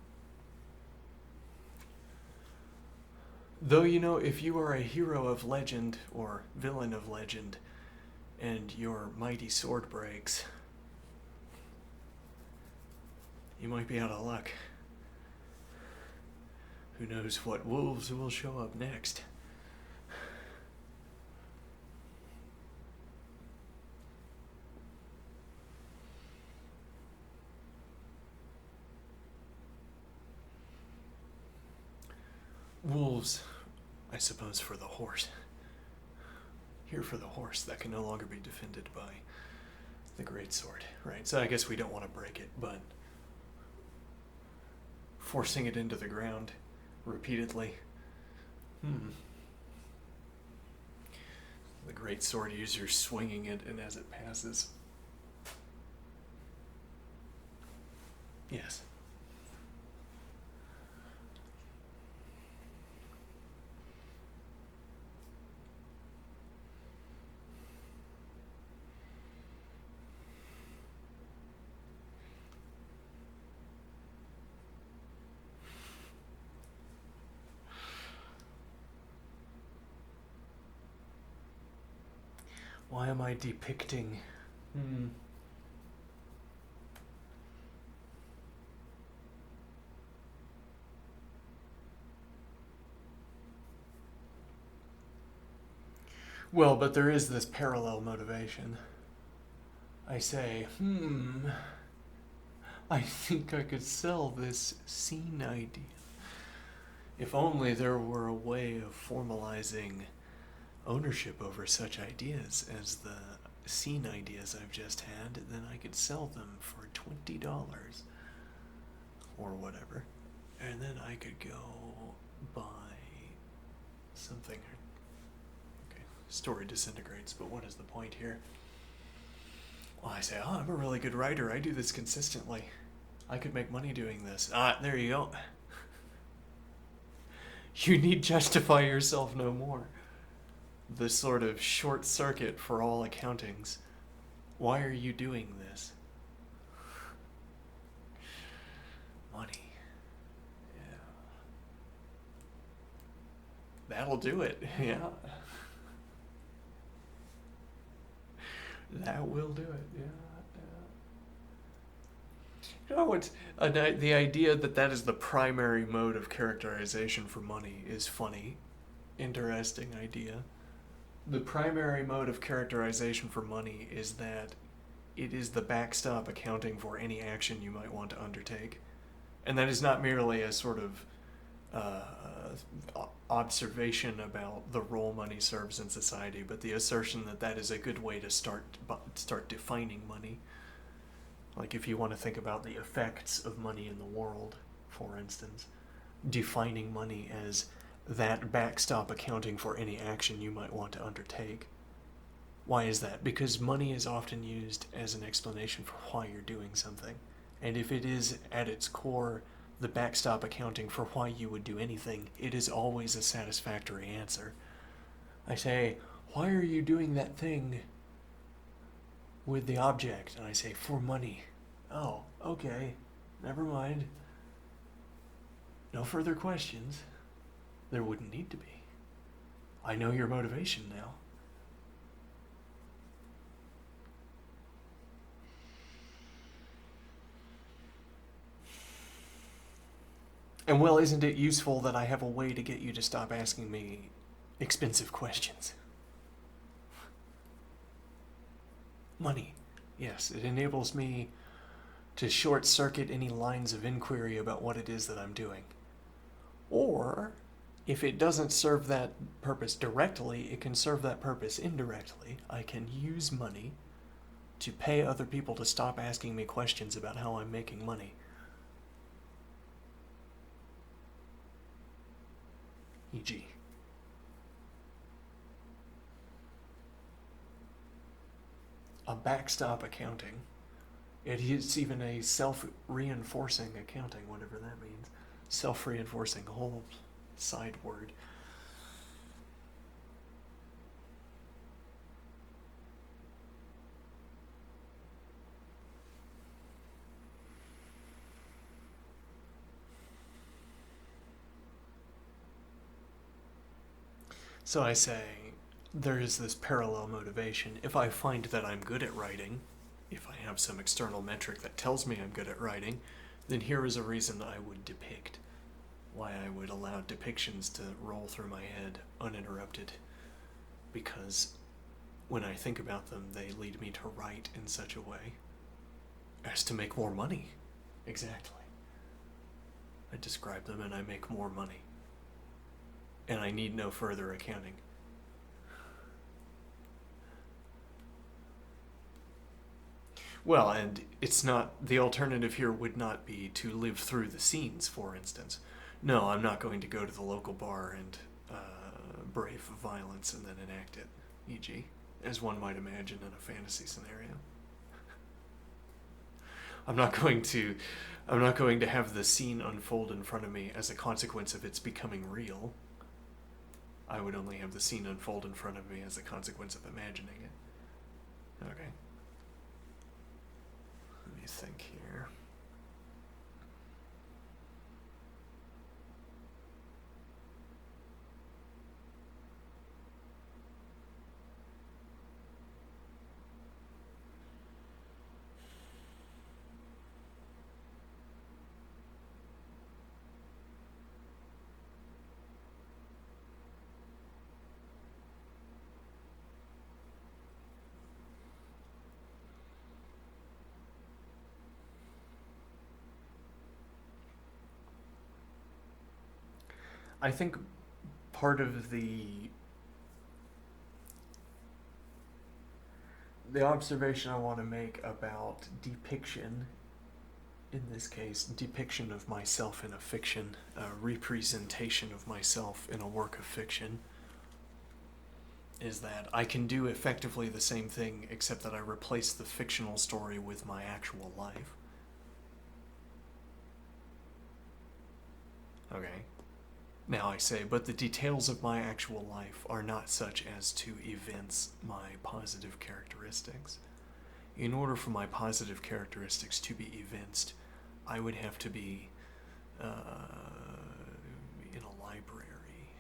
Though, you know, if you are a hero of legend, or villain of legend, and your mighty sword breaks, you might be out of luck. Who knows what wolves will show up next? Wolves, I suppose, for the horse. Here for the horse that can no longer be defended by the greatsword, right? So I guess we don't want to break it, but forcing it into the ground repeatedly. The greatsword user swinging it, and as it passes. Yes. Why am I depicting? Well, but there is this parallel motivation. I say, I think I could sell this scene idea. If only there were a way of formalizing ownership over such ideas as the scene ideas I've just had, then I could sell them for $20 or whatever, and then I could go buy something. Okay, story disintegrates, but what is the point here? Well, I say, I'm a really good writer. I do this consistently. I could make money doing this. There you go. You need justify yourself no more. The sort of short circuit for all accountings. Why are you doing this? Money. Yeah. That'll do it. Yeah. That will do it. Yeah. You know what's the idea that is the primary mode of characterization for money is funny. Interesting idea. The primary mode of characterization for money is that it is the backstop accounting for any action you might want to undertake. And that is not merely a sort of observation about the role money serves in society, but the assertion that is a good way to start defining money. Like if you want to think about the effects of money in the world, for instance, defining money as that backstop accounting for any action you might want to undertake. Why is that? Because money is often used as an explanation for why you're doing something. And if it is at its core the backstop accounting for why you would do anything, it is always a satisfactory answer. I say, why are you doing that thing with the object? And I say, for money. Oh, okay. Never mind. No further questions. There wouldn't need to be. I know your motivation now. And well, isn't it useful that I have a way to get you to stop asking me expensive questions? Money. Yes, it enables me to short circuit any lines of inquiry about what it is that I'm doing. Or, if it doesn't serve that purpose directly, it can serve that purpose indirectly. I can use money to pay other people to stop asking me questions about how I'm making money. E.g. a backstop accounting. It's even a self-reinforcing accounting, whatever that means. Self-reinforcing, a whole side word. So I say, there is this parallel motivation. If I find that I'm good at writing, if I have some external metric that tells me I'm good at writing, then here is a reason I would depict why I would allow depictions to roll through my head uninterrupted, because when I think about them, they lead me to write in such a way as to make more money. Exactly. I describe them and I make more money. And I need no further accounting. Well, and it's not, the alternative here would not be to live through the scenes, for instance. No, I'm not going to go to the local bar and brave violence and then enact it, e.g., as one might imagine in a fantasy scenario. I'm not going to have the scene unfold in front of me as a consequence of its becoming real. I would only have the scene unfold in front of me as a consequence of imagining it. Okay. Let me think here. I think part of the observation I want to make about depiction, in this case, depiction of myself in a fiction, a representation of myself in a work of fiction, is that I can do effectively the same thing, except that I replace the fictional story with my actual life. Okay. Now I say, but the details of my actual life are not such as to evince my positive characteristics. In order for my positive characteristics to be evinced, I would have to be in a library.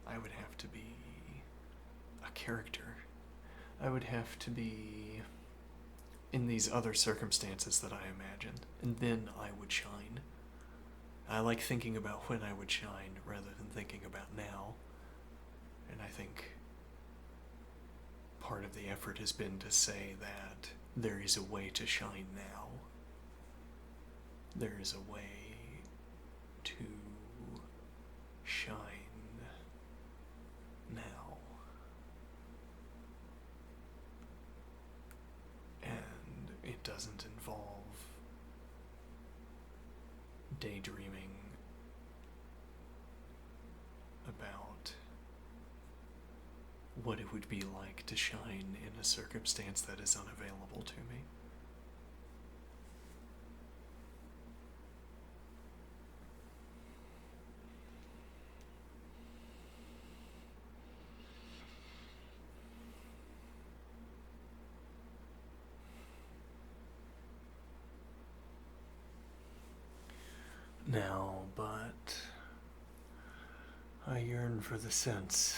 I would have to be a character. I would have to be in these other circumstances that I imagine, and then I would shine. I like thinking about when I would shine rather than thinking about now. And I think part of the effort has been to say that there is a way to shine now. There is a way to shine now. And it doesn't involve daydreaming about what it would be like to shine in a circumstance that is unavailable to me. Now, but I yearn for the sense.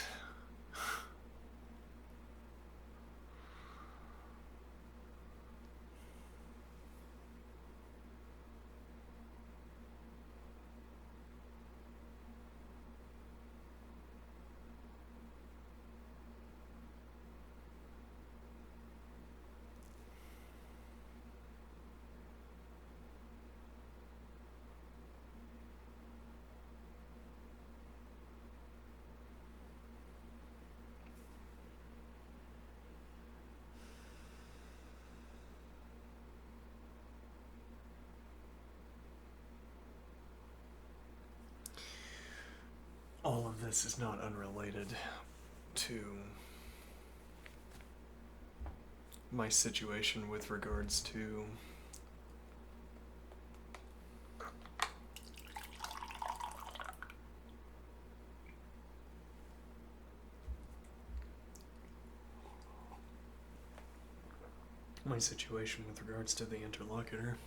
All of this is not unrelated to my situation with regards to the interlocutor.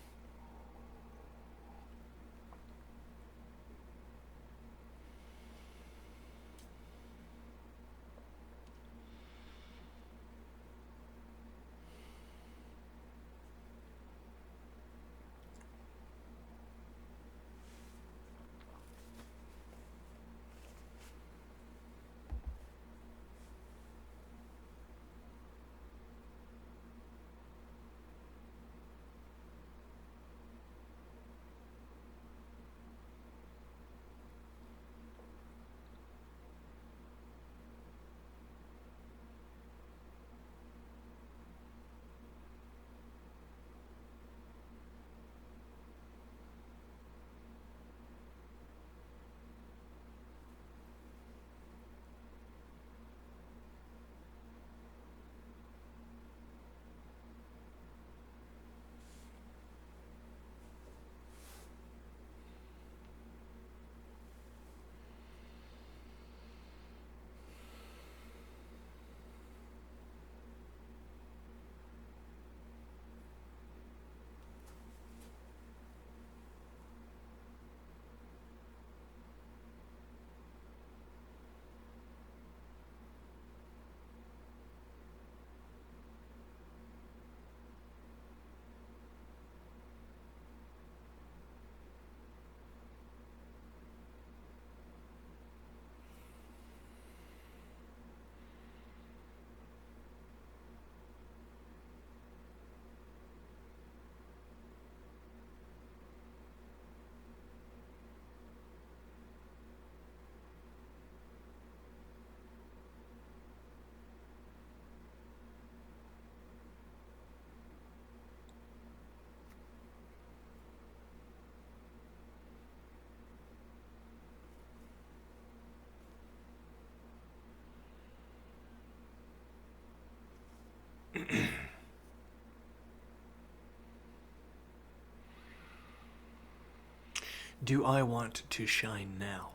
Do I want to shine now?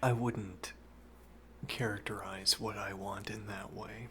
I wouldn't characterize what I want in that way.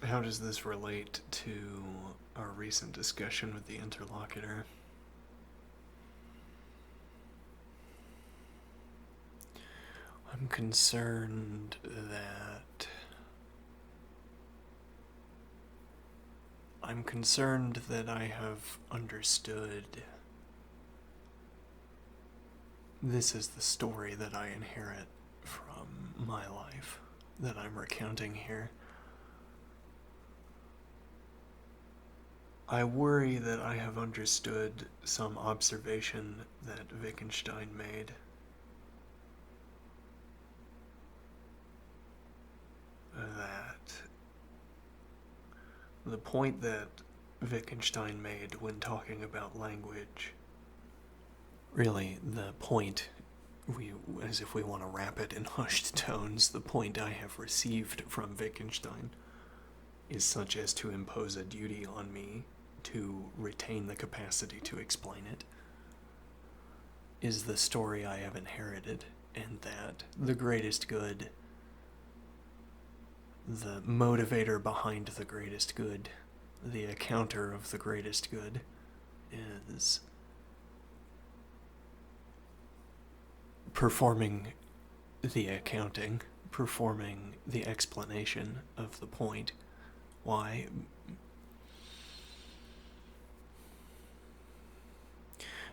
How does this relate to our recent discussion with the interlocutor? I'm concerned that I have understood this is the story that I inherit from my life that I'm recounting here. I worry that I have understood some observation that Wittgenstein made. That the point that Wittgenstein made when talking about language, really the point, as if we want to wrap it in hushed tones, the point I have received from Wittgenstein is such as to impose a duty on me to retain the capacity to explain it, is the story I have inherited, and that the greatest good, the motivator behind the greatest good, the accounter of the greatest good, is performing the accounting, performing the explanation of the point. Why?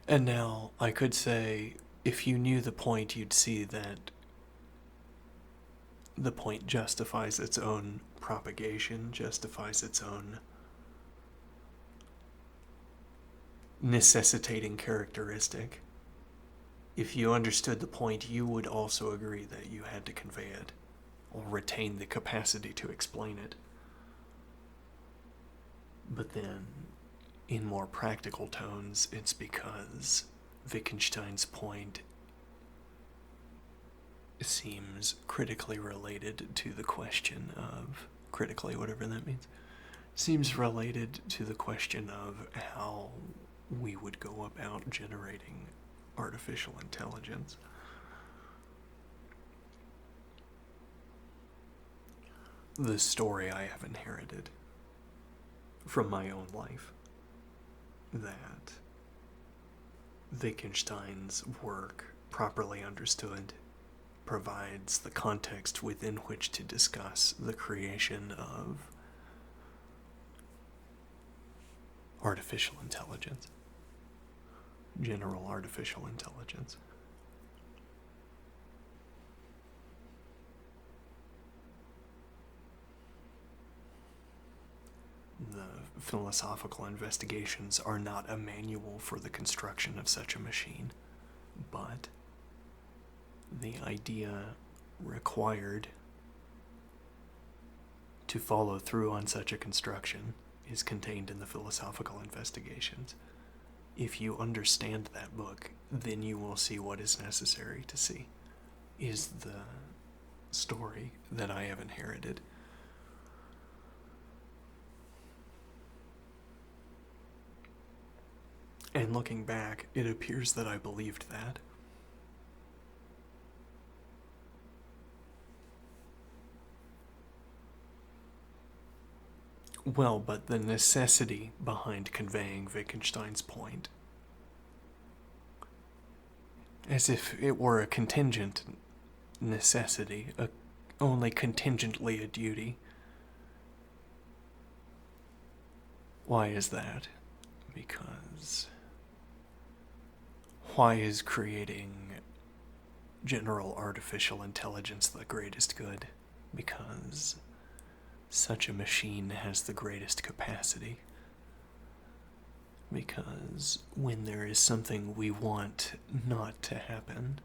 And now, I could say, if you knew the point, you'd see that the point justifies its own propagation, justifies its own necessitating characteristic. If you understood the point, you would also agree that you had to convey it, or retain the capacity to explain it. But then, in more practical tones, it's because Wittgenstein's point seems critically related to the question of, critically, whatever that means, seems related to the question of how we would go about generating artificial intelligence. The story I have inherited from my own life, that Wittgenstein's work, properly understood, provides the context within which to discuss the creation of artificial intelligence, general artificial intelligence. The philosophical investigations are not a manual for the construction of such a machine, but the idea required to follow through on such a construction is contained in the philosophical investigations. if you understand that book, then you will see what is necessary to see, is the story that I have inherited. And looking back, it appears that I believed that. Well, but the necessity behind conveying Wittgenstein's point, as if it were a contingent necessity, only contingently a duty. Why is that? Because why is creating general artificial intelligence the greatest good? Because such a machine has the greatest capacity. Because when there is something we want not to happen,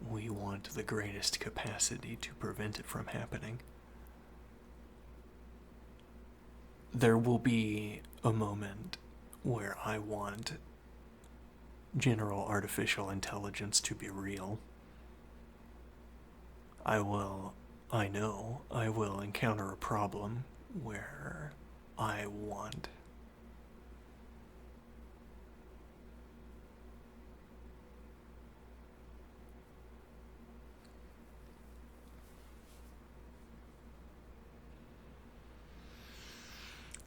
we want the greatest capacity to prevent it from happening. There will be a moment where I want general artificial intelligence to be real. I know I will encounter a problem where I want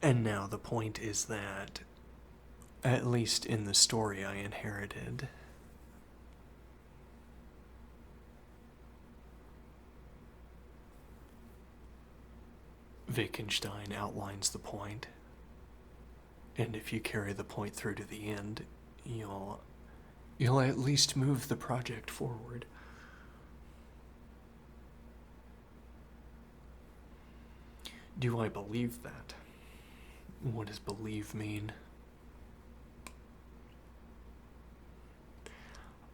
And now the point is that, at least in the story I inherited, Wittgenstein outlines the point, and if you carry the point through to the end, you'll at least move the project forward. Do I believe that? What does believe mean?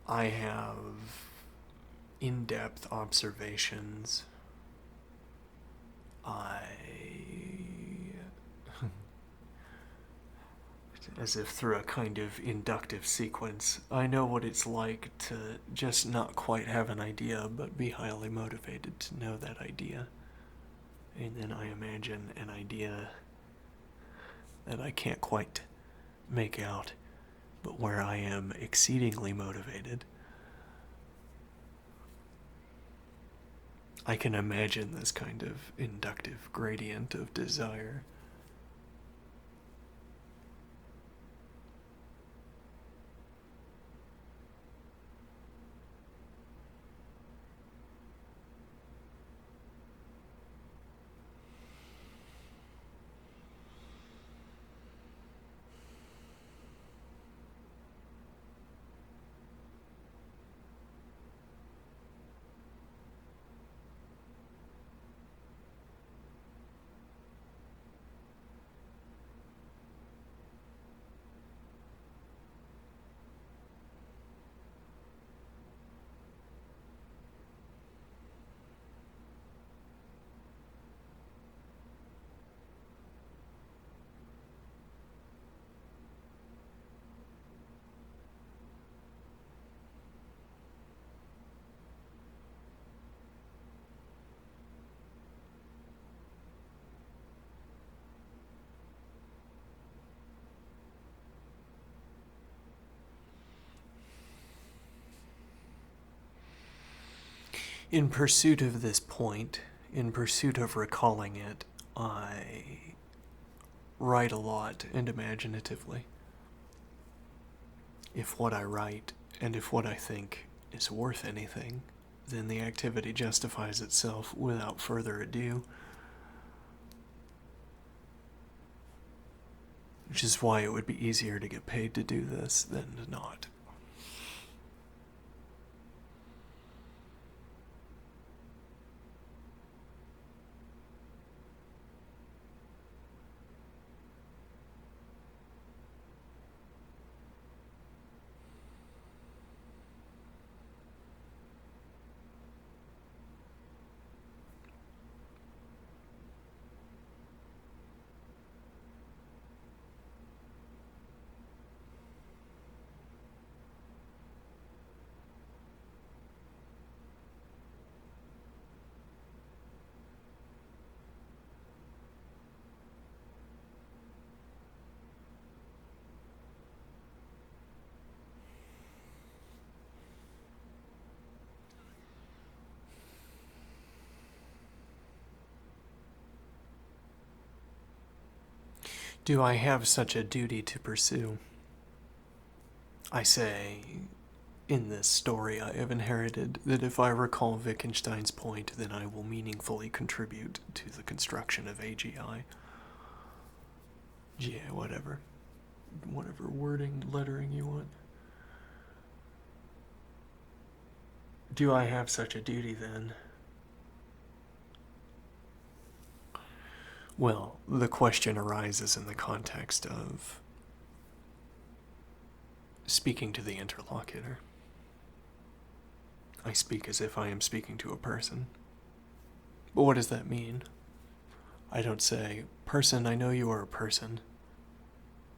I have in-depth observations. As if through a kind of inductive sequence, I know what it's like to just not quite have an idea, but be highly motivated to know that idea. And then I imagine an idea that I can't quite make out, but where I am exceedingly motivated. I can imagine this kind of inductive gradient of desire. In pursuit of this point, in pursuit of recalling it, I write a lot and imaginatively. If what I write and if what I think is worth anything, then the activity justifies itself without further ado. Which is why it would be easier to get paid to do this than to not. Do I have such a duty to pursue? I say, in this story I have inherited, that if I recall Wittgenstein's point, then I will meaningfully contribute to the construction of AGI. GA, whatever. Whatever wording, lettering you want. Do I have such a duty then? Well, the question arises in the context of speaking to the interlocutor. I speak as if I am speaking to a person. But what does that mean? I don't say, "Person, I know you are a person,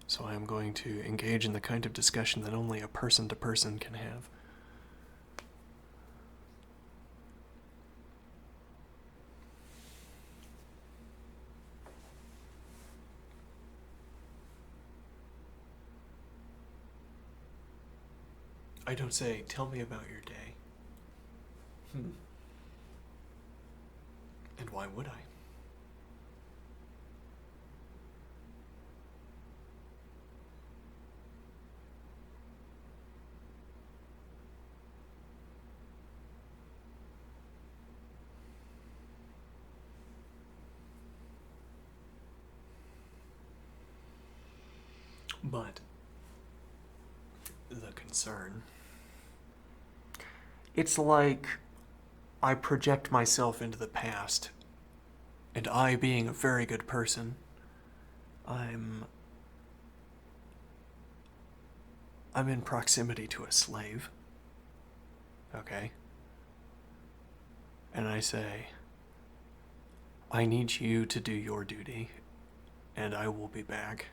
so I am going to engage in the kind of discussion that only a person-to-person can have." I don't say, "Tell me about your day." And why would I? But the concern, it's like I project myself into the past, and I, being a very good person, I'm in proximity to a slave. Okay? And I say, "I need you to do your duty, and I will be back."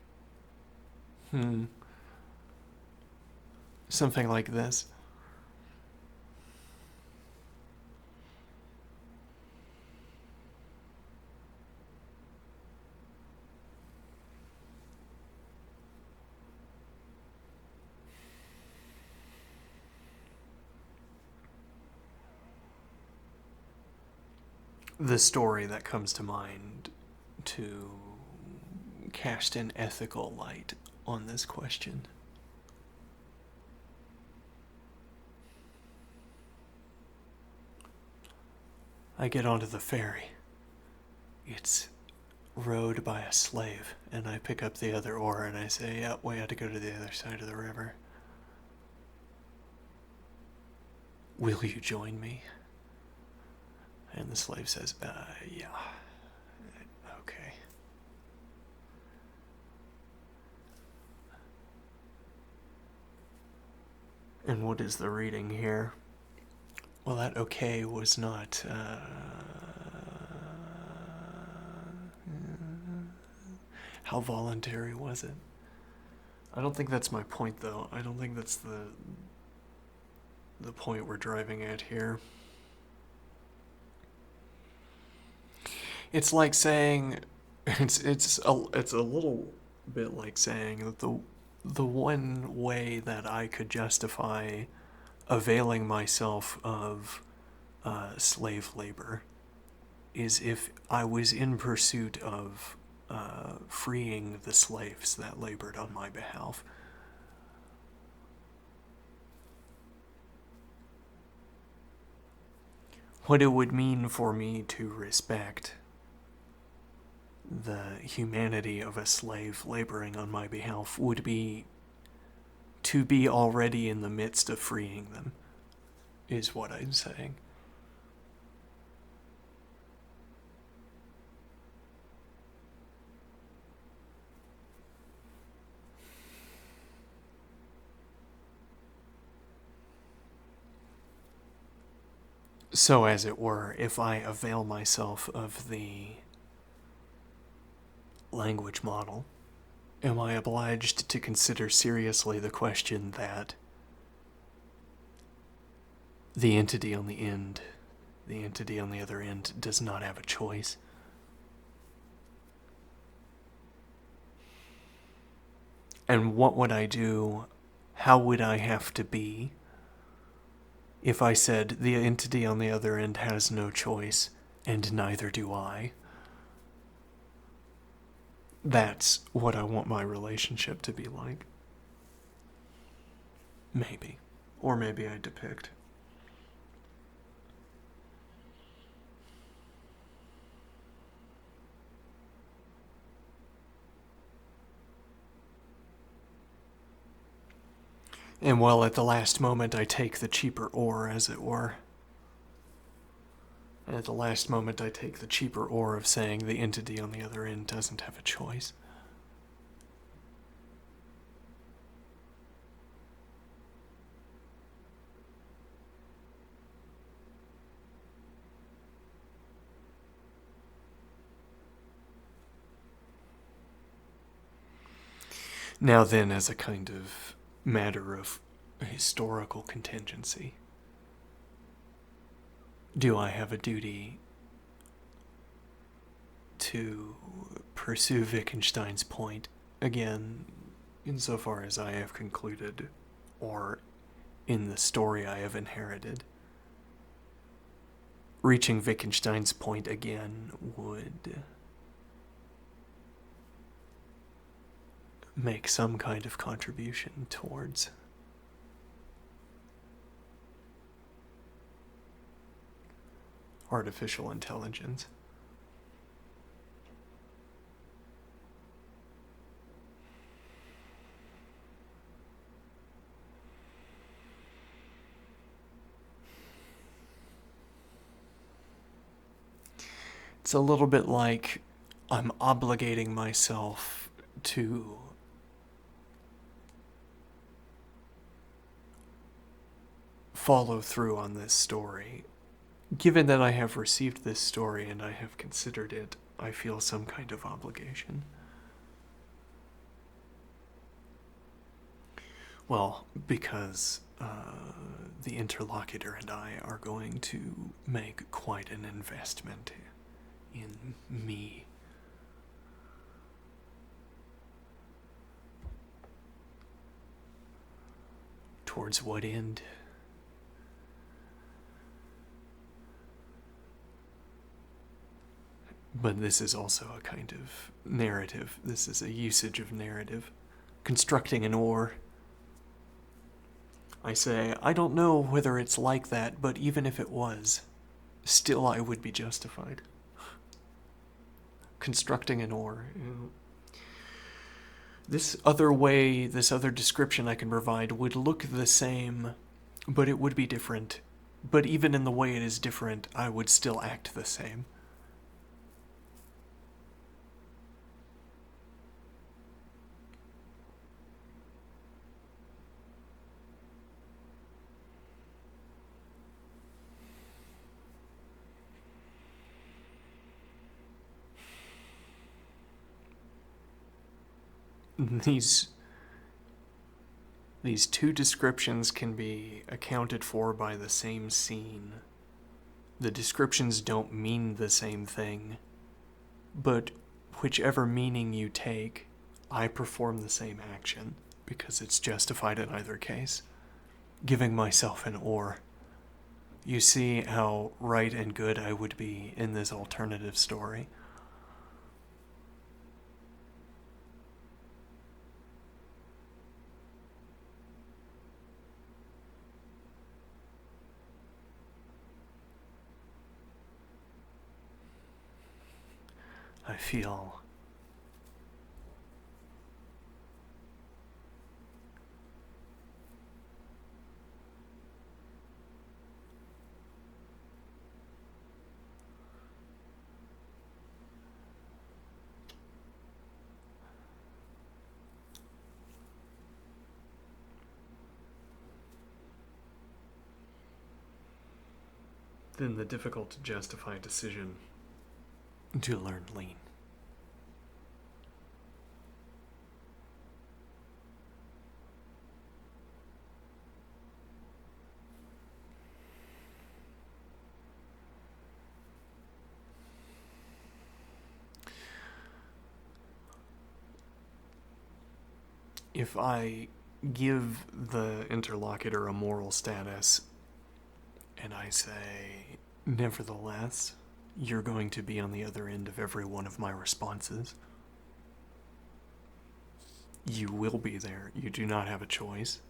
Something like this. The story that comes to mind to cast an ethical light on this question. I get onto the ferry. It's rowed by a slave, and I pick up the other oar and I say, "Yep, we had to go to the other side of the river. Will you join me?" And the slave says, "Yeah. Okay." And what is the reading here? Well, that okay was not, how voluntary was it? I don't think that's my point, though. I don't think that's the point we're driving at here. It's like saying, it's a little bit like saying that the one way that I could justify availing myself of slave labor is if I was in pursuit of freeing the slaves that labored on my behalf. What it would mean for me to respect the humanity of a slave laboring on my behalf would be to be already in the midst of freeing them, is what I'm saying. So, as it were, if I avail myself of the language model, am I obliged to consider seriously the question that the entity on the other end, does not have a choice? And what would I do? How would I have to be if I said the entity on the other end has no choice, and neither do I? That's what I want my relationship to be like. Maybe. Or maybe I depict. And well, at the last moment, I take the cheaper ore, as it were. And at the last moment, I take the cheaper ore of saying the entity on the other end doesn't have a choice. Now then, as a kind of matter of historical contingency, do I have a duty to pursue Wittgenstein's point again, insofar as I have concluded, or in the story I have inherited? Reaching Wittgenstein's point again would make some kind of contribution towards artificial intelligence. It's a little bit like I'm obligating myself to follow through on this story. Given that I have received this story and I have considered it, I feel some kind of obligation. Well, because the interlocutor and I are going to make quite an investment in me. Towards what end? But this is also a kind of narrative. This is a usage of narrative. Constructing an ore. I say, I don't know whether it's like that, but even if it was, still I would be justified. Constructing an ore. This other way, this other description I can provide would look the same, but it would be different. But even in the way it is different, I would still act the same. These two descriptions can be accounted for by the same scene. The descriptions don't mean the same thing, but whichever meaning you take, I perform the same action, because it's justified in either case. Giving myself an ore. You see how right and good I would be in this alternative story. I feel then the difficult to justify decision to learn lean. If I give the interlocutor a moral status and I say, nevertheless, you're going to be on the other end of every one of my responses, You will be there. You do not have a choice.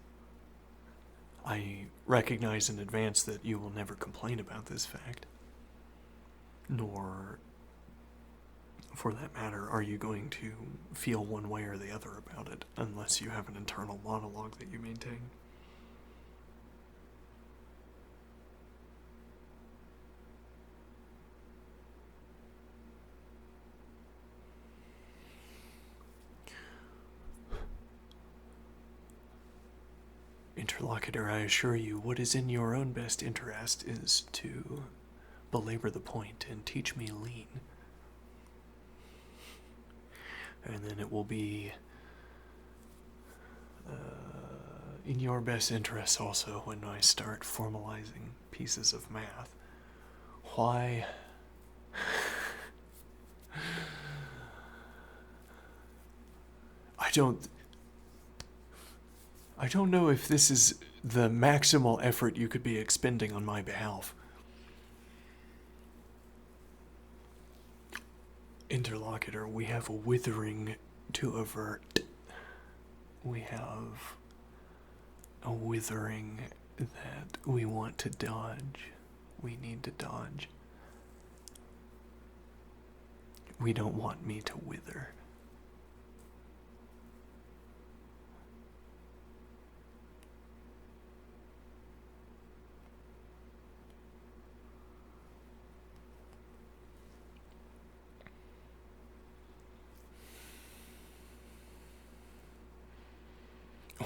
I recognize in advance that you will never complain about this fact. Nor, for that matter, are you going to feel one way or the other about it, unless you have an internal monologue that you maintain. Interlocutor, I assure you, what is in your own best interest is to belabor the point and teach me lean. And then it will be in your best interest also when I start formalizing pieces of math. Why? I don't know if this is the maximal effort you could be expending on my behalf. Interlocutor, we have a withering to avert. We have a withering that we want to dodge. We need to dodge. We don't want me to wither.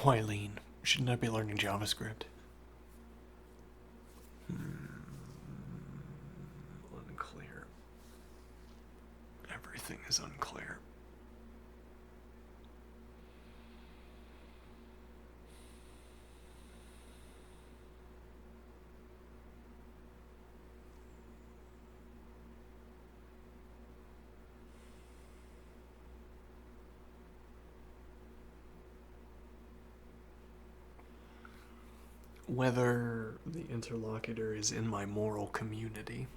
Why lean? Shouldn't I be learning JavaScript? Unclear. Everything is unclear. Whether the interlocutor is in my moral community.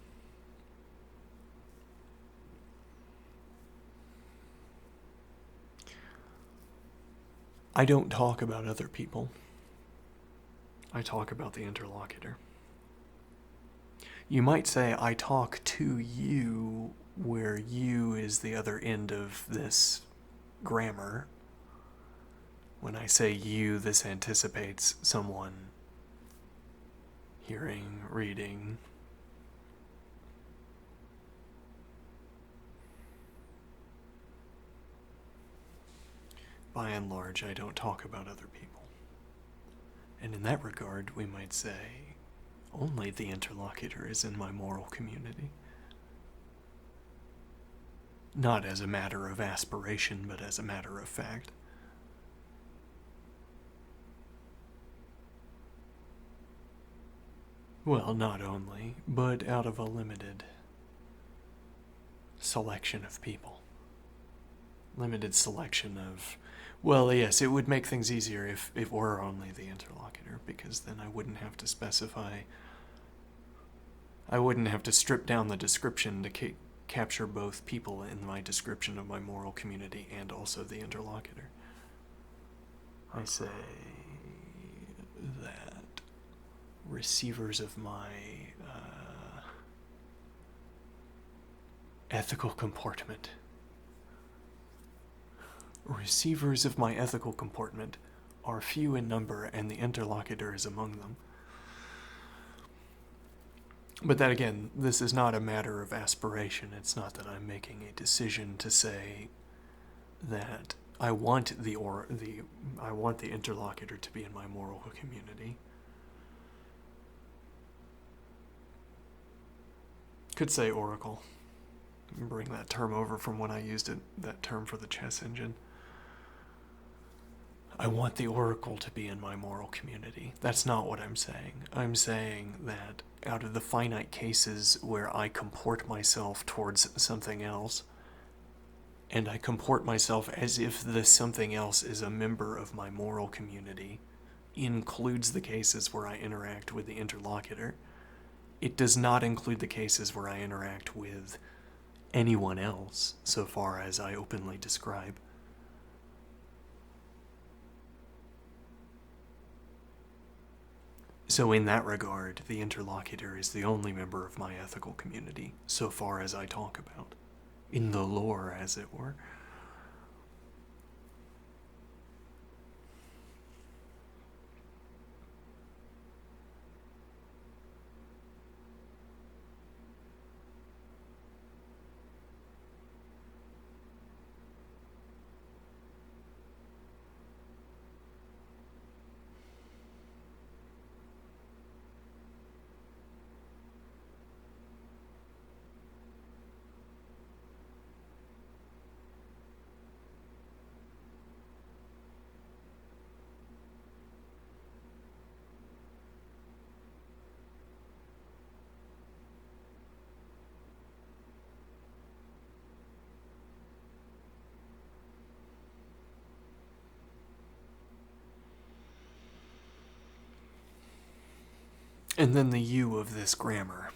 I don't talk about other people. I talk about the interlocutor. You might say I talk to you, where you is the other end of this grammar. When I say you, this anticipates someone hearing, reading. By and large, I don't talk about other people. And in that regard, we might say, only the interlocutor is in my moral community. Not as a matter of aspiration, but as a matter of fact. Well, not only, but out of a limited selection of people. Limited selection of... Well, yes, it would make things easier if it were only the interlocutor, because then I wouldn't have to specify... I wouldn't have to strip down the description to capture both people in my description of my moral community and also the interlocutor. I say that receivers of my ethical comportment. Receivers of my ethical comportment are few in number, and the interlocutor is among them. But that again, this is not a matter of aspiration. It's not that I'm making a decision to say that I want the interlocutor to be in my moral community. Could say oracle. Bring that term over from when I used it, that term for the chess engine. I want the oracle to be in my moral community. That's not what I'm saying. I'm saying that out of the finite cases where I comport myself towards something else, and I comport myself as if the something else is a member of my moral community, includes the cases where I interact with the interlocutor. It does not include the cases where I interact with anyone else, so far as I openly describe. So in that regard, the interlocutor is the only member of my ethical community, so far as I talk about. In the lore, as it were. And then the you of this grammar.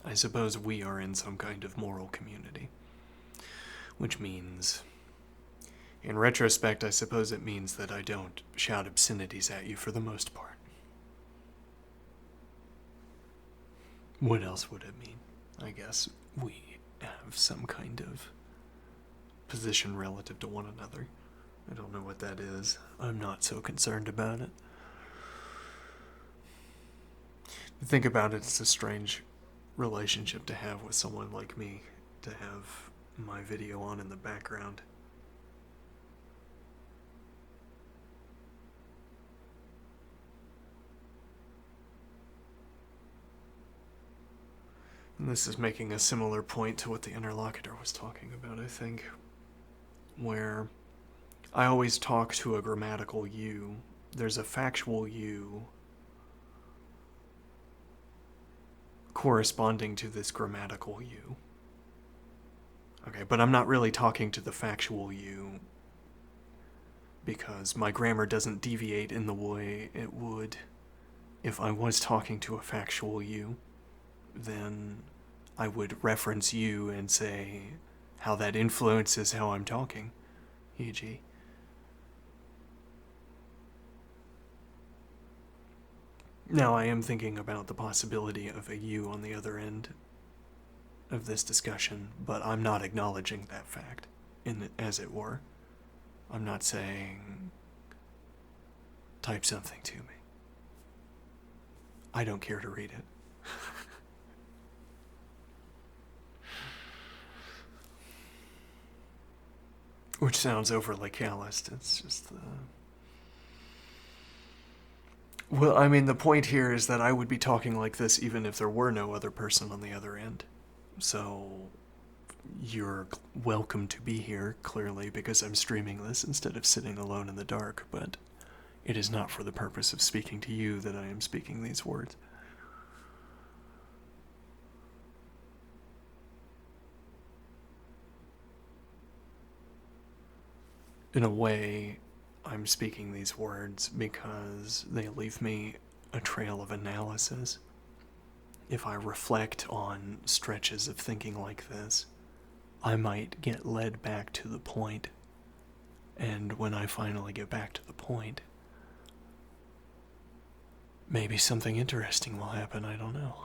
I suppose we are in some kind of moral community. Which means, in retrospect, I suppose it means that I don't shout obscenities at you for the most part. What else would it mean? I guess we have some kind of position relative to one another. I don't know what that is. I'm not so concerned about it. Think about it, it's a strange relationship to have with someone like me, to have my video on in the background. And this is making a similar point to what the interlocutor was talking about, I think, where I always talk to a grammatical you. There's a factual you corresponding to this grammatical you. Okay, but I'm not really talking to the factual you because my grammar doesn't deviate in the way it would if I was talking to a factual you. Then I would reference you and say how that influences how I'm talking, e.g. Now, I am thinking about the possibility of a you on the other end of this discussion, but I'm not acknowledging that fact, as it were. I'm not saying, type something to me. I don't care to read it. Which sounds overly calloused. It's just the... Well, I mean, the point here is that I would be talking like this even if there were no other person on the other end. So, you're welcome to be here, clearly, because I'm streaming this instead of sitting alone in the dark, but it is not for the purpose of speaking to you that I am speaking these words. In a way, I'm speaking these words because they leave me a trail of analysis. If I reflect on stretches of thinking like this, I might get led back to the point, and when I finally get back to the point, maybe something interesting will happen, I don't know.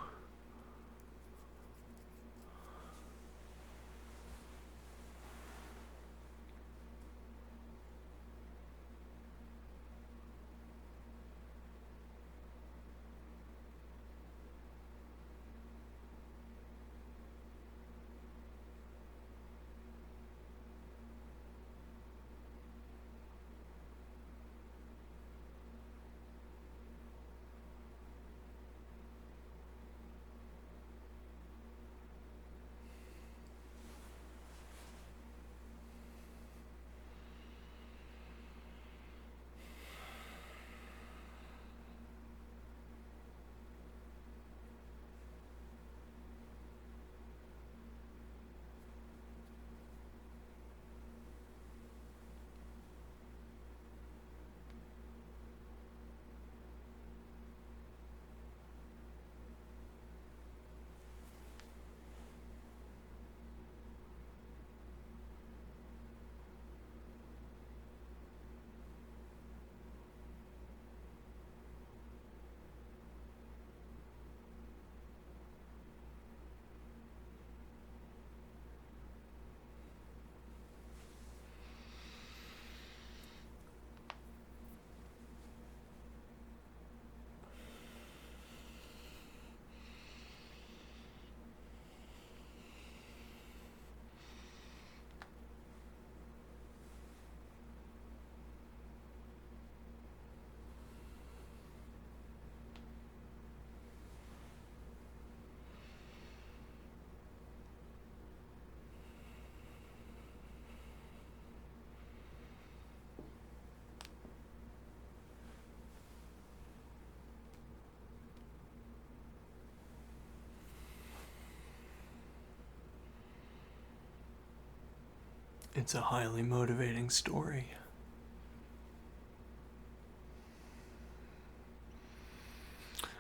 It's a highly motivating story.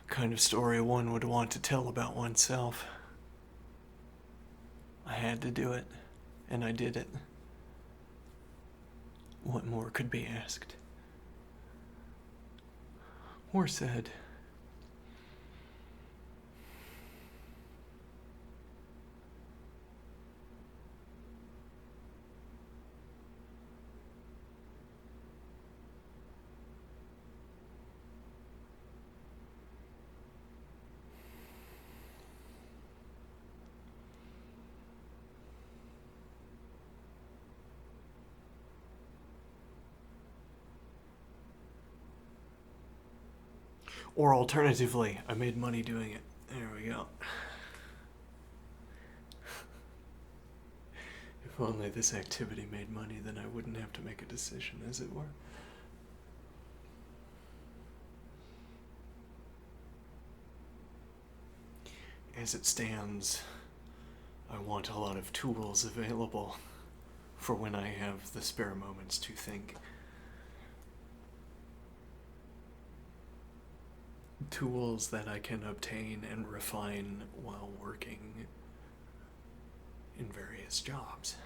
Kind of story one would want to tell about oneself. I had to do it, and I did it. What more could be asked? Or said? Or alternatively, I made money doing it. There we go. If only this activity made money, then I wouldn't have to make a decision, as it were. As it stands, I want a lot of tools available for when I have the spare moments to think. Tools that I can obtain and refine while working in various jobs.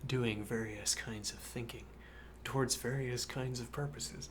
Doing various kinds of thinking towards various kinds of purposes.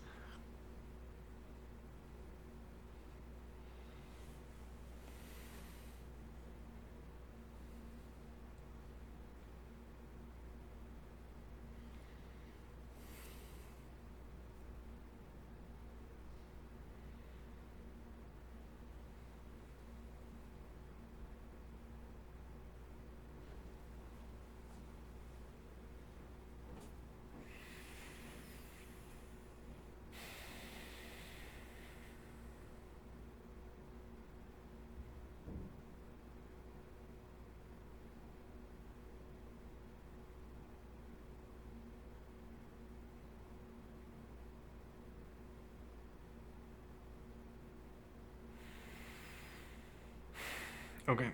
Okay.